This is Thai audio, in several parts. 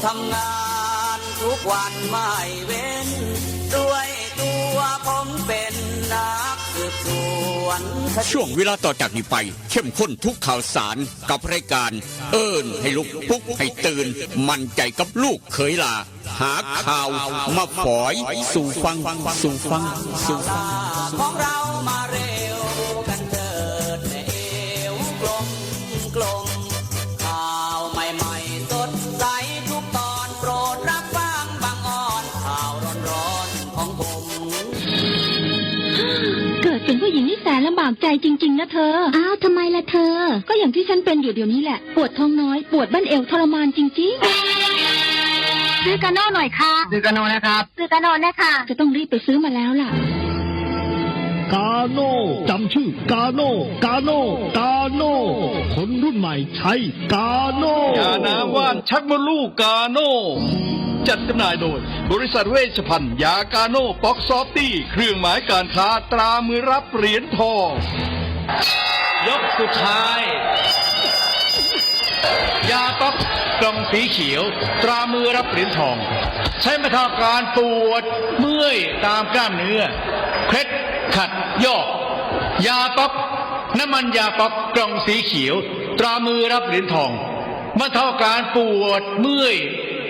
ทำงานทุกวันไม่เว้นด้วยตัวผมเป็นนักสืบสวนช่วงเวลาต่อจากนี้ไปเข้มข้นทุกข่าวสารกับรายการเอิ้นให้ลุกปลุกให้ตื่นมั่นใจกับลูกเขยลาหาข่าวมาฝอยสู่ฟังของเรามาเร็วกันเถิดเอวกลมข่าวใหม่ๆสดใสทุกตอนโปรดรับฟังบางอ่อนข่าวร้อนๆของผมเกิดเป็นผู้หญิงนี่แสนลำบากใจจริงๆนะเธออ้าวทำไมล่ะเธอก็อย่างที่ฉันเป็นอยู่เดี๋ยวนี้แหละปวดท้องน้อยปวดบั้นเอวทรมานจริงๆซื้อกาโน่หน่อยค่ะซื้อกาโน่นะครับซื้อกาโน่นะคะจะต้องรีบไปซื้อมาแล้วล่ะกาโน่จำชื่อกาโน่คนรุ่นใหม่ใช้กาโน่ยาน้ำว่านชักมดลูกกาโน่จัดจำหน่ายโดยบริษัทเวชภัณฑ์ยากาโน่ป๊อกซอฟตี้เครื่องหมายการค้าตรามือรับเหรียญทองยกสุดท้ายยาป๊อกกล่องสีเขียวตรามือรับเหรียญทองใช้บรรเทาการปวดเมื่อยตามกล้ามเนื้อเคล็ดขัดยอกยาป๊อกน้ำมันยาป๊อกกล่องสีเขียวตรามือรับเหรียญทองบรรเทาการปวดเมื่อย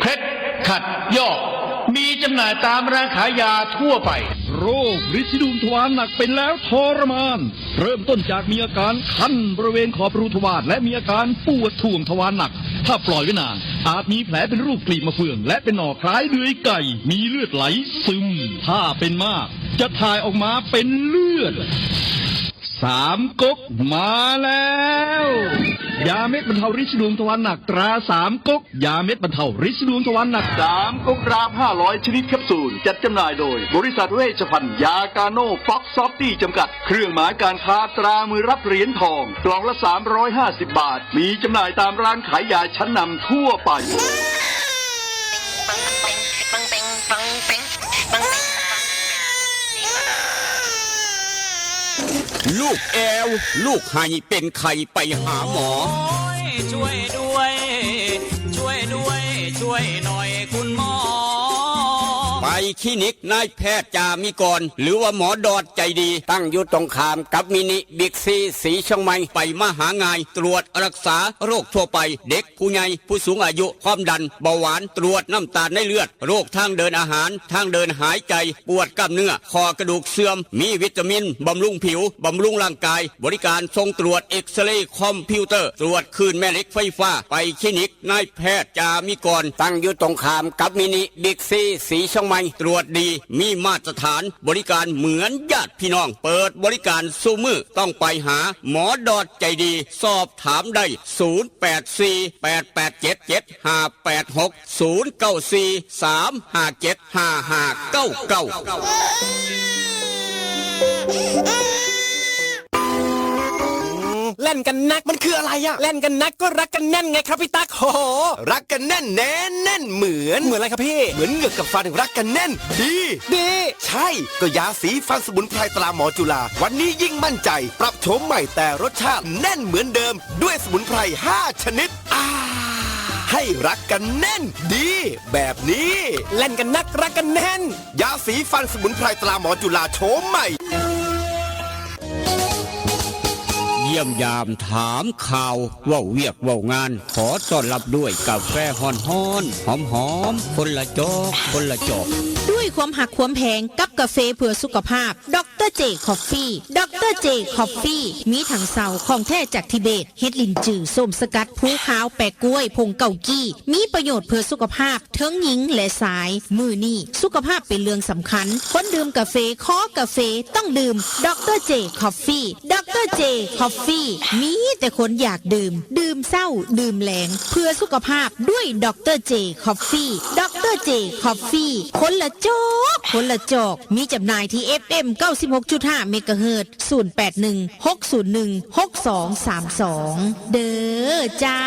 เคล็ดขัดยอกมีจำหน่ายตามร้านขายยาทั่วไปโรคฤทธิ์ดวงทวารหนักเป็นแล้วทรมานเริ่มต้นจากมีอาการคันบริเวณขอบรูทวารและมีอาการปวดท่วงทวารหนักถ้าปล่อยไว้นานอาจมีแผลเป็นรูปกลีบมะเฟืองและเป็นหน่อคล้ายเลื้อยไก่มีเลือดไหลซึมถ้าเป็นมากจะถ่ายออกมาเป็นเลือด3 ก๊กมาแล้วยาเม็ดบรรเทาฤทธิ์ดวงทวารหนักตรา3 ก๊กยาเม็ดบรรเทาฤทธิ์ดวงทวารหนัก3 ก๊กราม500ชนิดแคปซูลจัดจำหน่ายโดยบริษัทเวชภัณฑ์ยากาโน่ฟ็อกซอฟตี้จำกัดเครื่องหมายการค้าตรามือรับเหรียญทองกล่องละ350 บาทมีจำหน่ายตามร้านขายยาชั้นนำทั่วไปลูกแอวลูกไห้เป็นไข้ไปหาหมอช่วยหน่อยคุณหมอไปคลินิกนายแพทย์จามีกรหรือว่าหมอดอดใจดีตั้งอยู่ตรงข้ามกับมินิบิ๊กซีสีเชียงใหม่ไปมาหาง่ายตรวจรักษาโรคทั่วไปเด็กผู้ใหญ่ผู้สูงอายุความดันเบาหวานตรวจน้ำตาลในเลือดโรคทางเดินอาหารทางเดินหายใจปวดกล้ามเนื้อคอกระดูกเสื่อมมีวิตามินบำรุงผิวบำรุงร่างกายบริการส่งตรวจเอ็กซเรย์คอมพิวเตอร์ตรวจคลื่นแม่เหล็กไฟฟ้าไปคลินิกนายแพทย์จามีกรตั้งอยู่ตรงข้ามกับมินิบิ๊กซีสีเชียงใหม่ตรวจดีมีมาตรฐานบริการเหมือนญาติพี่น้องเปิดบริการสู้มือต้องไปหาหมอดอดใจดีสอบถามได้เล่นกันนักมันคืออะไรอะเล่นกันนักก็รักกันแน่นไงครับพี่ตั๊กโหรักกันแน่นแน่นเหมือนอะไรครับพี่เหมือนเหงือกกับฟันรักกันแน่นดีใช่ก็ยาสีฟันสมุนไพรตราหมอจุฬาวันนี้ยิ่งมั่นใจปรับโฉมใหม่แต่รสชาติแน่นเหมือนเดิมด้วยสมุนไพร5 ชนิดให้รักกันแน่นดีแบบนี้เล่นกันนักรักกันแน่นยาสีฟันสมุนไพรตราหมอจุฬาโฉมใหม่เยี่ยมยามถามข่าวว่าเวียกว่างานขอต้อนรับด้วยกาแฟฮ้อนหอมคนละจอกด้วยความหักความแพงกับกาแฟเพื่อสุขภาพดรเจคอฟฟี่ดรเจคอฟฟี่มีถังเสาของแท้จากทิเบตเฮดลินจือส้มสกัดภูขาวแปะกล้วยผงเกากี้มีประโยชน์เพื่อสุขภาพทั้งหญิงและชายมือนี่สุขภาพเป็นเรื่องสำคัญคนดื่มกาแฟขอกาแฟต้องดื่มดรเจคอฟฟี่ดรเจคอฟฟี่มีแต่คนอยากดื่มเศร้าดื่มแหลงเพื่อสุขภาพด้วยดรเจคอฟฟี่ดรเจคอฟฟี่คนละจอกมีจำหน่ายที่ FM 96.5 เมกะเฮิรตซ์0816016232เด้อเจ้า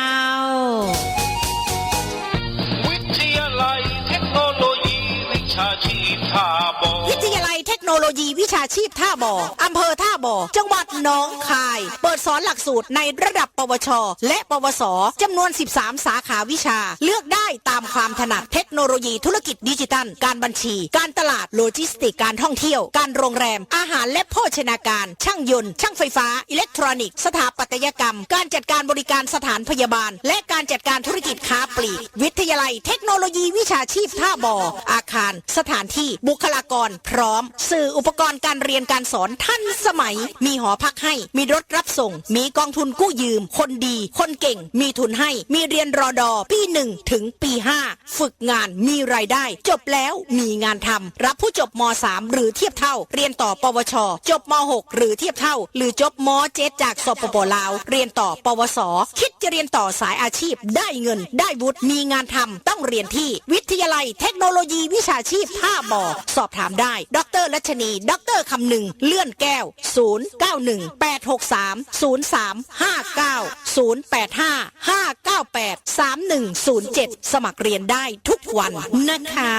วิทยาลัยเทคโนโลยีวิชาชีพท่าบ่อวิทยาลัยเทคโน โลยีวิชาชีพท่าบ่ออำเภอท่าบ่อจังหวัดหนองคาย เปิดสอนหลักสูตรในระดับปวช และปวสจำนวน 13 สาขาวิชาเลือกได้ตามความถนัดเทคโนโลยีธุรกิจดิจิทัลการบัญชีการตลาดโลจิสติกการท่องเที่ยวการโรงแรมอาหารและโภชนาการช่างยนต์ช่างไฟฟ้าอิเล็กทรอนิกส์สถาปัตยกรรมการจัดการบริการสถานพยาบาลและการจัดการธุรกิจค้าปลีกวิทยาลัยเทคโนโลยีวิชาชีพท่าบ่ออาคารสถานที่บุคลากรพร้อมสื่ออุปกรณ์การเรียนการสอนทันสมัยมีหอพักให้มีรถรับส่งมีกองทุนกู้ยืมคนดีคนเก่งมีทุนให้มีเรียนรอดอปี1ถึงปี5ฝึกงานมีรายได้จบแล้วมีงานทำรับผู้จบม3หรือเทียบเท่าเรียนต่อปวชจบม6หรือเทียบเท่าหรือจบม7จากสปปลาวเรียนต่อปวสคิดจะเรียนต่อสายอาชีพได้เงินได้วุฒิมีงานทำต้องเรียนที่วิทยาลัยเทคโนโลยีวิชาชีพท่าบ่อสอบถามได้ดร.รัชนีดร.คำหนึ่งเลื่อนแก้ว09186303590855983107สมัครเรียนได้ทุกวันนะคะ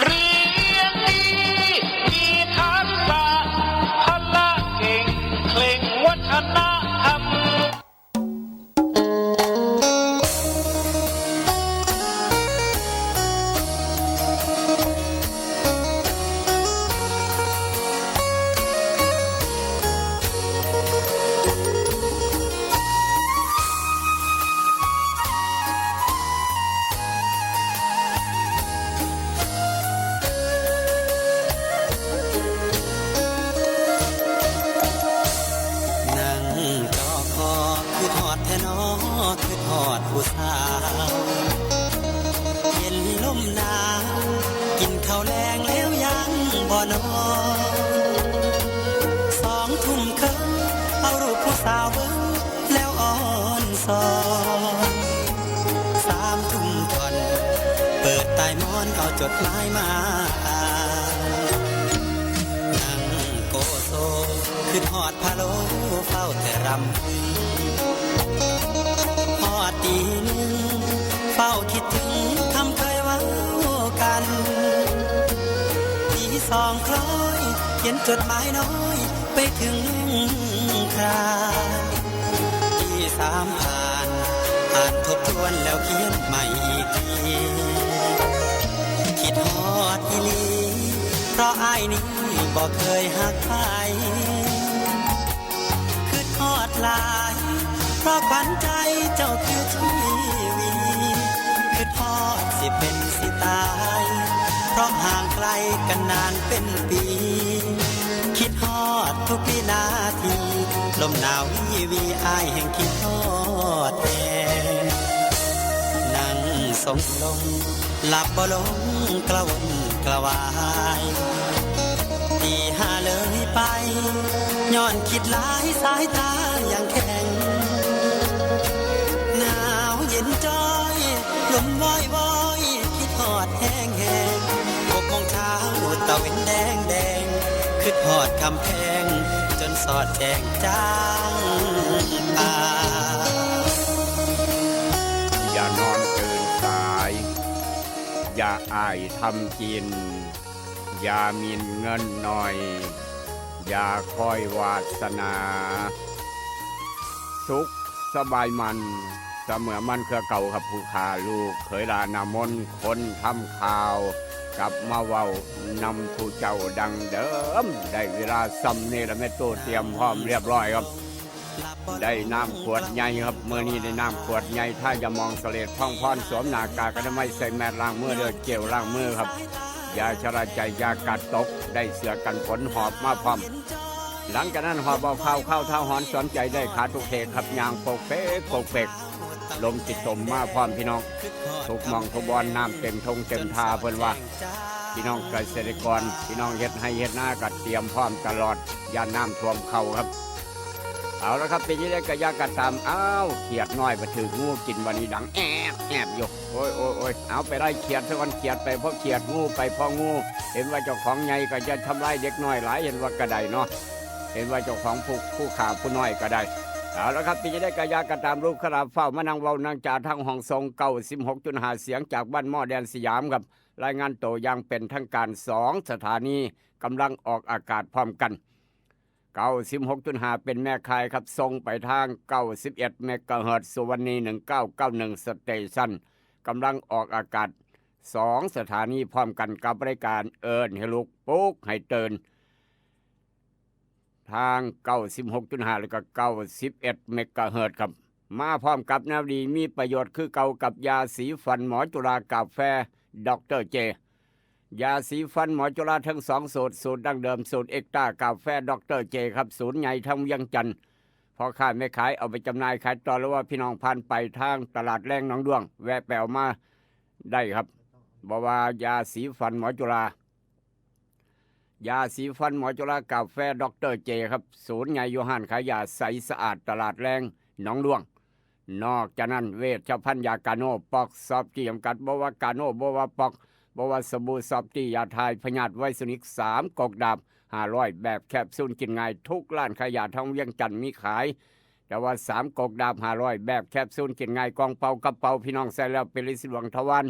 เรียนดีมีทักษะพละเก่งเคร่งวัฒนธรรม นั่งจอคอคือทอดแทนอคือทอดผู้สาวเห็นลมหนาวกินข้าวแรงแล้วยังบ่นอน2 ทุ่มครึ่งเอารูปผู้สาวเบิ่งแล้วอ่อนสอน3 ทุ่มก่อนเปิดใต้หมอนเอาจดหมายมาอ่านนั่งโกโซคือทอดพะโล้เฝ้าแต่รำพึงทอดตี 1เฝ้าคิดถึงคำเคยเว้ากันตี2คล้อยเขียนจดหมายน้อยไปถึงคราตี3ผ่านอ่านทบทวนแล้วเขียนใหม่อีกทีคิดฮอดอีหลีเพราะอ้ายนี้บ่เคยหักใครคือทอดหลายเพราะขวัญใจเจ้าคือชีวีคือทอดสิเป็นสิตายเพราะห่างไกลกันนานเป็นปีคิดฮอดทุกวินาทีลมหนาววีอ้ายแห่งคิดฮอดแนั่งสงลงหลับบ่ลงกระวนกระวายตี5เลยไปย้อนคิดหลายสายตาอย่างแข็งหนาวเย็นจ้อยลมว้อยว้อยคิดฮอดแห้งแห้ง6 โมงเช้าตะเวนแดงแดงคิดฮอดคำแพงจนสอดแจงจางตาอย่านอนตื่นสายอย่าอ้ายทำกินอย่ามีเงินหน่อยอย่าคอยวาสนาสุขสบายมันเสมอมันเครือเก่าครับผู้ขาลูกเคยลานามนคนทำข่าวกลับมาเว้านำผู้เจ้าดังเดิมได้เวลาซ้ำนี่ละแม่ตู้เตรียมพร้อมเรียบร้อยครับได้น้ำขวดใหญ่ครับเมื่อนี้ได้น้ำขวดใหญ่ถ้าจะมองเสลดท่องพรสวมหน้ากากอนามัยใส่แมสล้างมือเดือดเกี่ยวล้างมือครับยาชราใจยากัดตกได้เสือกันฝนหอบมาพร้อมหลังจากนั้นหอบเอาเข้าเท้าหอนสนใจได้ขาทุกเทครับยางโปกเป๊กโปกเป๊กลมจิตตมมาพร้อมพี่น้องทุกมองทุกบอลน้ำเต็มทงเต็มทาเพิ่นว่าพี่น้องเกษตรกรพี่น้องเฮ็ดให้เฮ็ดหน้ากัดเตรียมพร้อมตลอดยาน้ำท่วมเข่าครับเอาละครับปีนี้ได้กระยากัดตามอ้าวเขียดน้อยไปถืองูกินวันนี้ดังแอบอยู่โอ้ยเอาไปไล่เขียดสักวันเขียดไปเพราะเขียดงูไปเพราะงูเห็นว่าเจ้าของใหญ่ก็จะทำลายเด็กน้อยหลายเห็นว่ากระไดเนาะเห็นว่าเจ้าของผู้ขาผู้น้อยก็ได้เอาละครับปีนี้ได้กระยากัดตามรูปขราบเฝ้ามานั่งเว้านางจ่าทางห้องทรงเก่า16.5 เสียงจากบ้านหม้อแดนสยามครับ รายงานตัวอย่างเป็นทางการ2สถานีกำลังออกอากาศพร้อมกัน96.5เป็นแม่ข่ายครับส่งไปทาง91เมกะเฮิรตซ์สุวรรณี1991สเตชันกำลังออกอากาศ2สถานีพร้อมกันกับบริการเอิ้นให้ลุกปลุกให้ตื่นทาง96.5แล้วก็91เมกะเฮิรตซ์ครับมาพร้อมกับแนวดีมีประโยชน์คือเก่ากับยาสีฟันหมอจุฬากาแฟดรเจยาสีฟันหมอจุฬาทั้ง2สูตรดั้งเดิมสูตรเอกตากาแฟดรเจครับศูนย์ใหญ่ทั้งเวียงจันทน์พอค้าไม่ขายเอาไปจำหน่ายขายต่อหรือว่าพี่น้องผ่านไปทางตลาดแรงหนองด้วงแวะไปเอามาได้ครับบอกว่ายาสีฟันหมอจุฬายาสีฟันหมอจุฬากาแฟดรเจครับศูนย์ใหญ่โยฮันขายยาใสสะอาดตลาดแรงหนองด้วงนอกจากนั้นเวชภัณฑ์ยากาโนปอกซอบที่จำกัดบอกว่ากาโนบอกว่าปอกบอกว่าสบู่ซอบที่ยาทายพยาธิไวรัสนิก3กอกดาบ500แบบแคปซูลกินง่ายทุกร้านขายยาทั้งเวียงจันทน์มีขายแต่ว่า3กอกดาบ500แบบแคปซูลกินง่ายกองเป่ากระเป๋าพี่น้องใส่แล้วเป็นฤทธิ์หลวงทวาร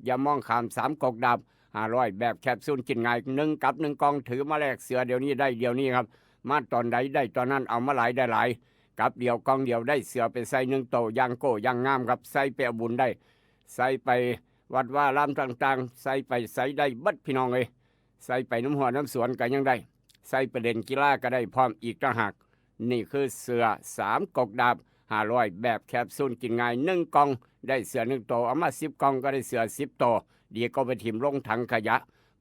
อย่ามองข้าม3กอกดาบ500แบบแคปซูลกินง่าย1กับ1กองถือมาแลกเสือเดี๋ยวนี้ได้เดี๋ยวนี้ครับมาตอนใดได้ตอนนั้นเอามาหลายได้หลายกับเดียวกองเดียวได้เสือไปใส่1โตยางโก้ยางงามครับใส่ไปเอาบุญได้ใส่ไปวัดว่าลามต่างๆใส่ไปใส่ได้บัดพี่น้องเลยใส่ไปน้ำหัวน้ำสวนก็ยังได้ใส่ประเด็นกีฬาก็ได้พร้อมอีกต่างหากนี่คือเสือ3กอกดาบ500แบบแคปซูลกินง่าย1กองได้เสือ1โตเอามา10กองก็ได้เสือ10โตดีก็ไปถิ่มลงถังขยะ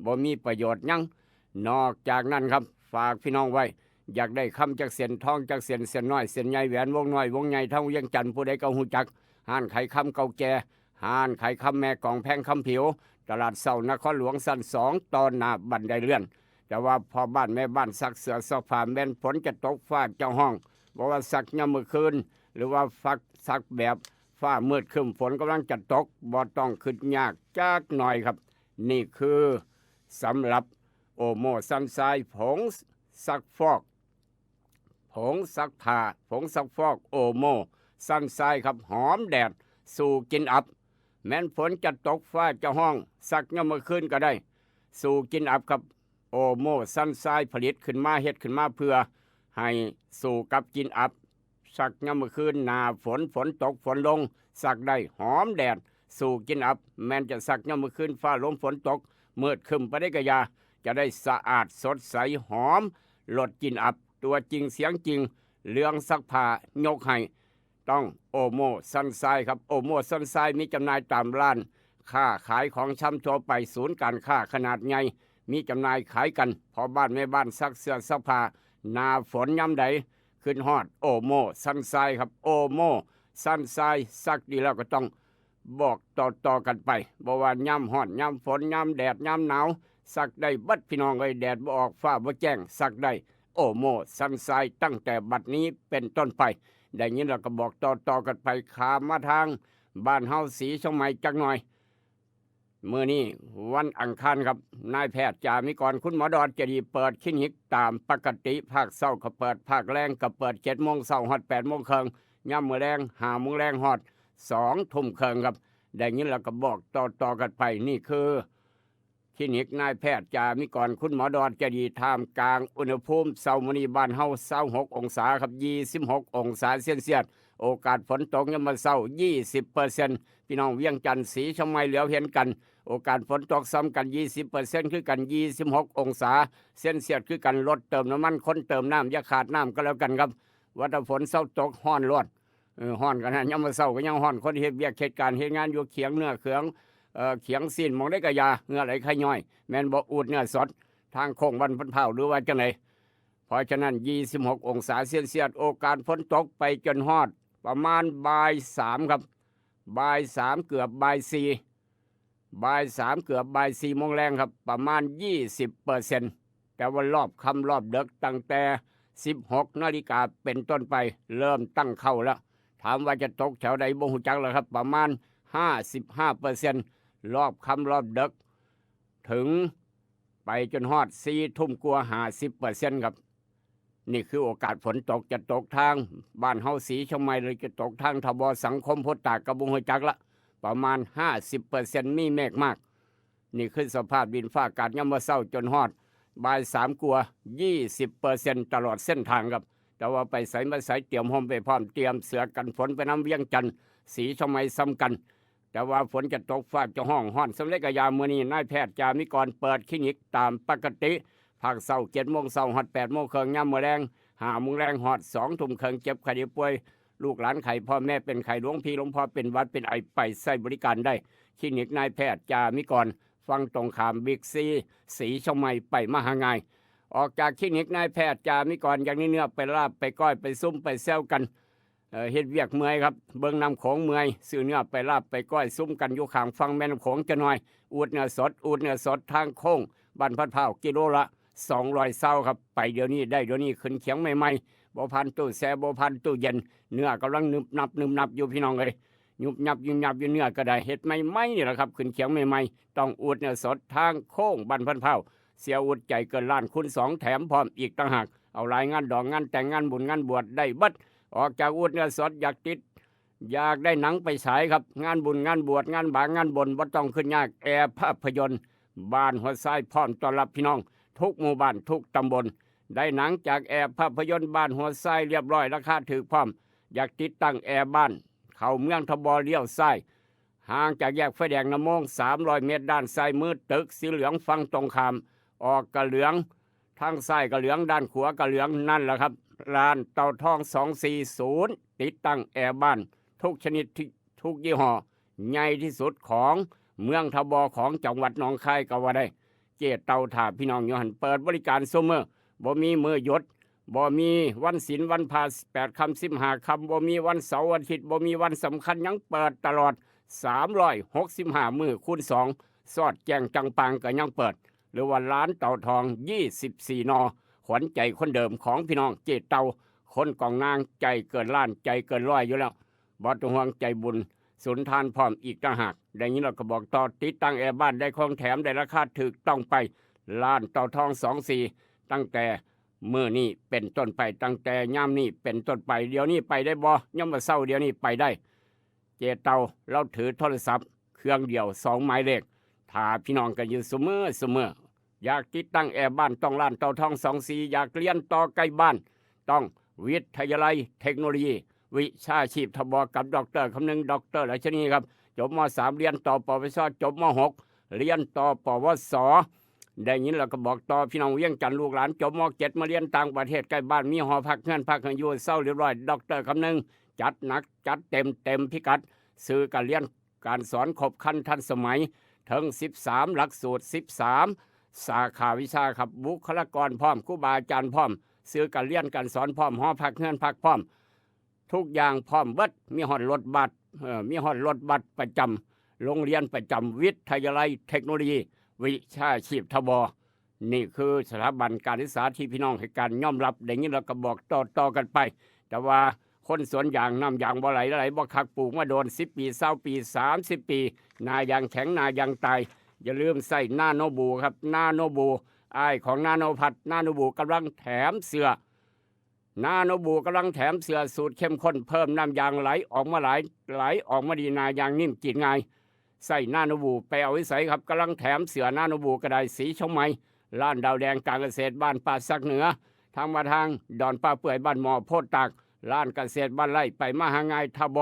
บ่มีประโยชน์ยังนอกจากนั้นครับฝากพี่น้องไว้อยากได้คำจากเส้นทองจากเส้นน้อยเส้นใหญ่แหวนวงน้อยวงใหญ่ทั้งเวียงจันทน์ผู้ใดก็ฮู้จักห้านไข่คำเก่าแก่ห้านไข่คำแม่กองแพงคำผิวตลาดเสานครหลวงสั้น2ตอนหน้าบันไดเลื่อนแต่ว่าพอบ้านแม่บ้านซักเสือซักผ้าแม่นฝนจะตกฟ้าเจ้าห้องบอกว่าซักยามมื้อคืนหรือว่าซักแบบฟ้ามืดครึ้มฝนกำลังจะตกบ่ต้องขึ้นยากจักหน่อยครับนี่คือสำหรับโอโมซันไซผงซักฟอกผงซักผ้าผงซักฟอกโอโมซันไซครับหอมแดดสู่กินอับแม้นฝนจะตกฟ้าจะห้องซักยามมื้อคืนก็ได้สู่กินอับครับโอโมซันไซผลิตขึ้นมาเฮ็ดขึ้นมาเพื่อให้สู่กับกินอับซักยามมื้อคืนหน้าฝนตกฝนลงซักได้หอมแดดสู่กินอับแม้นจะซักยามมื้อคืนฟ้าลมฝนตกมืดครึ้มไปได้ก็อย่าจะได้สะอาดสดใสหอมลดกลิ่นอับตัวจริงเสียงจริงเรื่องซักผ้ายกให้ต้องโอโมซันไซครับโอโมซันไซมีจำหน่ายตามร้านค้าขายของชำทั่วไปศูนย์การค้าขนาดใหญ่มีจำหน่ายขายกันพอบ้านแม่บ้านซักเสื้อซักผ้าหน้าฝนยามใดขึ้นฮอดโอโมซันไซครับโอโมซันไซซักดีแล้วก็ต้องบอกต่อกันไปบ่ว่ายามฮ้อนยามฝนยามแดดยามหนาวซักได้บัดพี่น้องเอ้ยแดดบ่ออกฟ้าบ่แจ้งซักได้โอโมซันไซตั้งแต่บัดนี้เป็นต้นไปได้ยินแล้วก็บอกต่อกันไปขามมาทางบ้านเฮาสีเชียงใหม่จักหน่อยมื้อนี้วันอังคารครับนายแพทย์จามิกรคุณหมอดอนจะดีเปิดคลินิกตามปกติภาคเช้าก็เปิดภาคแรงก็เปิด 7:00 นเช้าฮอด 8:00 นครึ่งยามมื้อแลง 5:00 นแลงฮอด 2:00 นครึ่งครับได้ยินแล้วก็บอกต่อกันไปนี่คือคลินิกนายแพทย์จามิกรคุณหมอดอนจะดีท่ามกลางอุณหภูมิเช้ามื้อนี้บ้านเฮา26องศาครับ26องศาเซลเซียสโอกาสฝนตกยามมื้อเช้า 20% พี่น้องเวียงจันทน์สีเชียงใหม่เหลียวเห็นกันโอกาสฝนตกซ้ำกัน 20% คือกัน26องศาเซลเซียสคือกันรถเติมน้ำมันคนเติมน้ำอย่าขาดน้ำก็แล้วกันครับว่าถ้าฝนเช้าตกร้อนร้อนร้อนกันนะยามมื้อเช้าก็ยังร้อนคนเฮ็ดเวียกเฮ็ดการเฮ็ดงานอยู่เขียงเนื้อเขืองเขียงซีนมองได้กะยาเหงื่อไหลไข้ย่อยแม่นบ่อูดเนื้อสดทางโค้งวันพันเผาหรือว่าจังไดเพราะฉะนั้น26องศาเซลเซียสโอกาสฝนตกไปจนฮอดประมาณบ่าย3ครับบ่าย3เกือบบ่าย4บ่าย3เกือบบ่าย4โมงแรงครับประมาณ 20% แต่ว่ารอบค่ำรอบดึกตั้งแต่16 นาฬิกาเป็นต้นไปเริ่มตั้งเข้าแล้วถามว่าจะตกแถวใดบ่ฮู้จักแล้วครับประมาณ 55% รอบค่ำรอบดึกถึงไปจนฮอด4 ทุ่มกว่า 50% ครับนี่คือโอกาสฝนตกจะตกทางบ้านเฮาสีเชียงใหม่หรือจะตกทางทบสังคมโพธิ์ตากกระบุงหัวจักละประมาณ 50% มีเมฆมาก นี่คือสภาพดินฟ้าอากาศยามมื้อเช้าจนฮอดบ่าย3กว่า20%ตลอดเส้นทางครับแต่ว่าไปไสมาไสเตรียมห่มไปพร้อมเตรียมเสือกันฝนไปน้ำเวียงจันทน์ศรีชมัยซ้ำกันแต่ว่าฝนจะตกฟ้าจะห้องฮ้อนสำเร็จกะยามมื้อนี้นายแพทย์จามิกรเปิดคลินิกตามปกติภาคเช้า 7:00 นฮอด 8:00 นยามมื้อแลง 5:00 นฮอด 2:00 นเจ็บไข้ได้ป่วยลูกหลานไข้พ่อแม่เป็นไข้หลวงพี่หลวงพ่อเป็นหวัดเป็นไอไปใช้บริการได้คลินิกนายแพทย์จามิกรฟังตรงข้ามบิ๊กซีศรีชมัยไปมหาง่ายออกจากคลินิกนายแพทย์จามิกรอย่างนี้เนื้อไปลาบไปก้อยไปซุ่มไปแซวกันเฮ็ดเวียกเมื่อยครับเบิ่งน้ำโขงเมื่อยซื้อเนื้อไปลาบไปก้อยซุ่มกันอยู่ข้างฝั่งแม่น้ำโขงจะหน่อยอูดเนื้อสดทางโค้งบ้านพัดพร้าวกิโลละ200เซาครับไปเดี๋ยวนี้ได้เดี๋ยวนี้ขึ้นเขียงใหม่ๆบ่พันตู้แช่บ่พันตู้เย็นเนื้อกำลังนึบนับอยู่พี่น้องเอ้ยยุบยับอยู่เนื้อก็ได้เฮ็ดใหม่ๆนี่แหละครับขึ้นเขียงใหม่ๆต้องอูดเนื้อสดทางโค้งบ้านพัดพร้าวเสียอุดใจเกินล้านคูณ2แถมพร้อมอีกต่างหากเอารายงานดอกงานแต่งงานบุญงานบวชได้เบิดออกจากอูดเนื้อสดอยากได้หนังไปฉายครับงานบุญงานบวชงานบางงานบนบ่ต้องขึ้นยากแอร์ภาพยนตร์บ้านหัวไส้พร้อมต้อนรับพี่น้องทุกหมู่บ้านทุกตำบลได้หนังจากแอร์ภาพยนตร์บ้านหัวไส้เรียบร้อยราคาถูกพร้อมอยากติดตั้งแอร์บ้านเข้าเมืองทบเลี้ยวซ้ายห่างจากแยกไฟแดงน้ำมง300 เมตรด้านซ้ายมือตึกสีเหลืองฝั่งตรงข้ามออกกระเหลืองทางซ้ายกระเหลืองด้านขวากระเหลืองนั่นแหละครับร้านเต่าทอง240ติดตั้งแอร์บ้านทุกชนิดทุกยี่ห้อใหญ่ที่สุดของเมืองทบของจังหวัดหนองคายก็ว่าได้เจเตาถาพี่น้องอยู่หันเปิดบริการซุมื้อบ่มีมือหยุดบ่มีวันศีลวันพา8ค่ำ15ค่ำบ่มีวันเสาร์อาทิตย์บ่มีวันสำคัญยังเปิดตลอด365มื้อคูณ2สอดแจ้งจังปังก็ยังเปิดหรือว่าร้านเต่าทอง24 นขวัญใจคนเดิมของพี่น้องเจเตาคนกองนางใจเกินล้านใจเกินร้อยอยู่แล้วบ่ต้องห่วงใจบุญสุนทานพร้อมอีกต่างหากดังนี้เราก็บอกต่อติดตั้งแอร์บ้านได้ของแถมได้ราคาถูกต้องไปร้านเต่าทอง24ตั้งแต่มื้อนี้เป็นต้นไปตั้งแต่ย่ามนี้เป็นต้นไปเดี๋ยวนี้ไปได้บ่ย่ำมาเศร้าเดี๋ยวนี้ไปได้เจเตาเราถือโทรศัพท์เครื่องเดียว2หมายเลขถ้าพี่น้องกันอยู่เสมออยากติดตั้งแอร์บ้านต้องร้านเต่าทอง24อยากเรียนต่อใกล้บ้านต้องวิทยาลัยเทคโนโลยีวิชาชีพทบกับดร.คำนึงดร.ราชนีครับจบม.3 เรียนต่อปวสจบม.6 เรียนต่อปวสได้ยินแล้วก็บอกต่อพี่น้องเวียงจันทน์ลูกหลานจบม.7 มาเรียนต่างประเทศใกล้บ้านมีหอพักเงินพักอยู่เศร้าเรียบร้อยดร.คำนึงจัดหนักจัดเต็มพิกัดสื่อการเรียนการสอนครบครันทันสมัยถึง13หลักสูตร13สาขาวิชาครับบุคลากรพร้อมครูบาอาจารย์พร้อมสื่อการเรียนการสอนพร้อมหอพักเงินพักพร้อมทุกอย่างพร้อมเบิดมีฮอดรถบัสมีฮอดรถบัสประจำโรงเรียนประจำวิทยาลัยเทคโนโลยีวิชาชีพทบนี่คือสถาบันการศึกษาที่พี่น้องให้การยอมรับอย่างนี้เราก็บอกต่อกันไปแต่ว่าคนสวนยางน้ำยางบ่ไหลบ่คักปลูกมาโดน10 ปี20 ปี30 ปีนายางแข็งนายางตายอย่าลืมใส่นาโนบูครับนาโนบูอ้ายของนาโนพัดนาโนบูกำลังแถมเสื้อนาโนบูกำลังแถมเสื้อสูตรเข้มข้นเพิ่มน้ำยางไหลออกมาไหลออกมาดีนายางนิ่มกินง่ายใส่นาโนบูไปเอาไว้ใส่ครับกำลังแถมเสื้อนาโนบูกระไดสีชมไมร้านดาวแดงการเกษตรบ้านป่าสักเหนือทางมาทางดอนป้าเปื่อยบ้านหมอโพดตากร้านเกษตรบ้านไร่ไปมหาง่ายทบ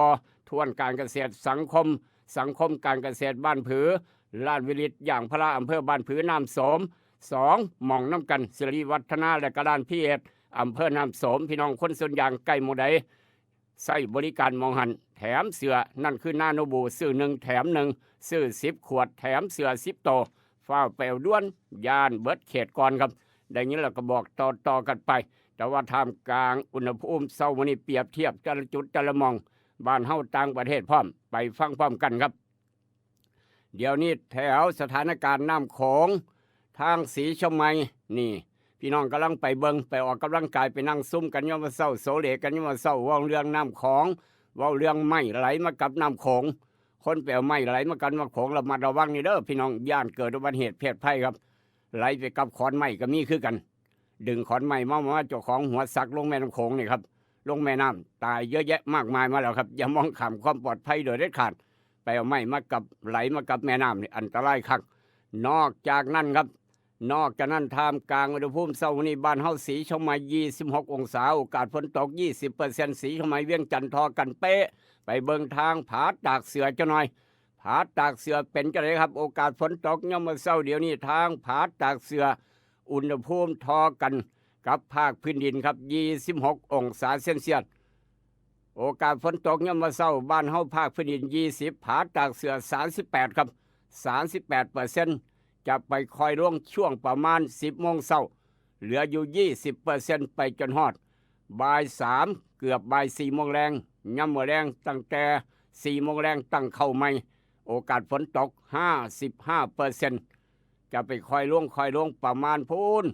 ทวนการเกษตรสังคมการเกษตรบ้านผือร้านวิริตอย่างพระอำเภอบ้านผือน้ำโสม2หม่องน้ำกันสิริวัฒนาและกระดานพี่เอ็ดอำเภอน้ำโสมพี่น้องคนส่วนยางใกล้หมู่ใดใส่บริการมองหันแถมเสือนั่นคือนาโนบูซื้อ1แถม1ซื้อ10 ขวดแถมเสือ10 โตฟ้าวแปลวด้วนยานเบิดเขตก่อนครับดังนี้เราก็บอกต่อกันไปแต่ว่าท่ามกลางอุณหภูมิเช้าวันนี้เปรียบเทียบแต่ละจุดแต่ละมองบ้านเฮาต่างประเทศพร้อมไปฟังพร้อมกันครับเดี๋ยวนี้แถวสถานการณ์น้ำโขงทางศรีชมัยนี่พี่น้องกำลังไปเบิงไปออกกำลังกายไปนั่งซุ่มกันยามมื้อเช้าโสเลกันยามมื้อเช้าเว้าเรื่องน้ำของเว้าเรื่องไม้ไหลมากับน้ำโขงคนไปเอาไม้ไหลมากันน้ำโขงระมัดระวังนี่เด้อพี่น้องย่านเกิดอุบัติเหตุเพศภัยครับไหลไปกับขอนไม้ก็มีคือกันดึงขอนไม้มาเจ้าของหัวสักลงแม่น้ำโขงนี่ครับลงแม่น้ำตายเยอะแยะมากมายมาแล้วครับอย่ามองข้ามความปลอดภัยโดยเด็ดขาดไปเอาไม้มากับไหลมากับแม่น้ำนี่อันตรายคัก นอกจากนั้นครับนอกจากนั้นท่ามกลางอุณหภูมิเช้าวันนี้บ้านเฮาสีเชียงใหม่26องศาโอกาสฝนตก 20% สีเชียงใหม่เวียงจันทร์ทอกันเป๊ะไปเบิ่งทางผาตากเสือจังหน่อยผาตากเสือเป็นจังไดครับโอกาสฝนตกยามมื้อเช้าเดี๋ยวนี้ทางผาตากเสืออุณหภูมิทอกันกับภาคพื้นดินครับ26องศาเซนเซียสโอกาสฝนตกยามมื้อเช้าบ้านเฮาภาคพื้นดิน20ผาตากเสือ38ครับ38%จะไปคอยร่วงช่วงประมาณ10โมงเช้าเหลืออยู่ 20% ไปจนฮอดบ่าย3เกือบบ่าย4โมงแรงยามมื้อแรงตั้งแต่4โมงแรงตั้งเข้าใหม่โอกาสฝนตก 55%จะไปคอยร่วงประมาณพูน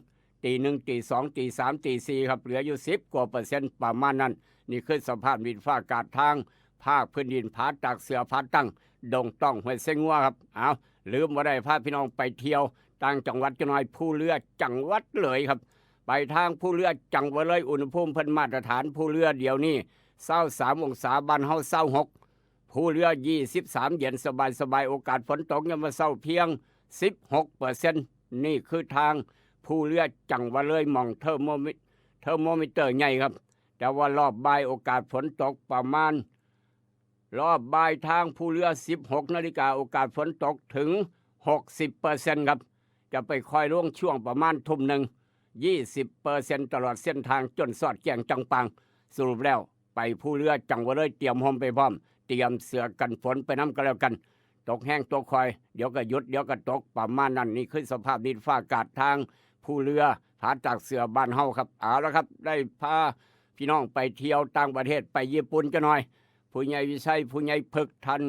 ตี 1 ตี 2 ตี 3 ตี 4ครับเหลืออยู่10กว่าเปอร์เซ็นต์ประมาณนั้นนี่คือสภาพดินฟ้าอากาศทางภาคพื้นดินผาตากเสือผาตั้งดงต้องห้วยเส้งงัวครับเอาลืมบ่ได้พาพี่น้องไปเที่ยวต่างจังหวัดจังหน่อยภูเรือจังหวัดเลยครับไปทางภูเรือจังหวัดเลยอุณหภูมิเพิ่นมาตรฐานภูเรือเดี๋ยวนี้23องศาบ้านเฮา26ภูเรือ23เย็นสบายโอกาสฝนตกยามมื้อเช้าเพียง 16% นี่คือทางภูเรือจังหวัดเลยมองเทอร์โมมิเตอร์ใหญ่ครับแต่ว่ารอบบ่ายโอกาสฝนตกประมาณรอบบ่ายทางภูเรือ16 นาฬิกาโอกาสฝนตกถึง 60% ครับจะไปคอยร่วงช่วงประมาณทุ่มหนึ่ง 20% ตลอดเส้นทางจนสอดแจ้งจังปังสรุปแล้วไปภูเรือจังหวัดเลยเตรียมห่มไปพร้อมเตรียมเสื้อกันฝนไปน้ำกันแล้วกันตกแห้งตกคอยเดี๋ยวก็หยุดเดี๋ยวก็ตกประมาณนั้นนี่คือสภาพดินฟ้าอากาศทางภูเรือผาตากเสือบ้านเฮาครับเอาละครับได้พาพี่น้องไปเที่ยวต่างประเทศไปญี่ปุ่นจะหน่อยผู้ใหญ่วิชัยผู้ใหญ่พึกท่าน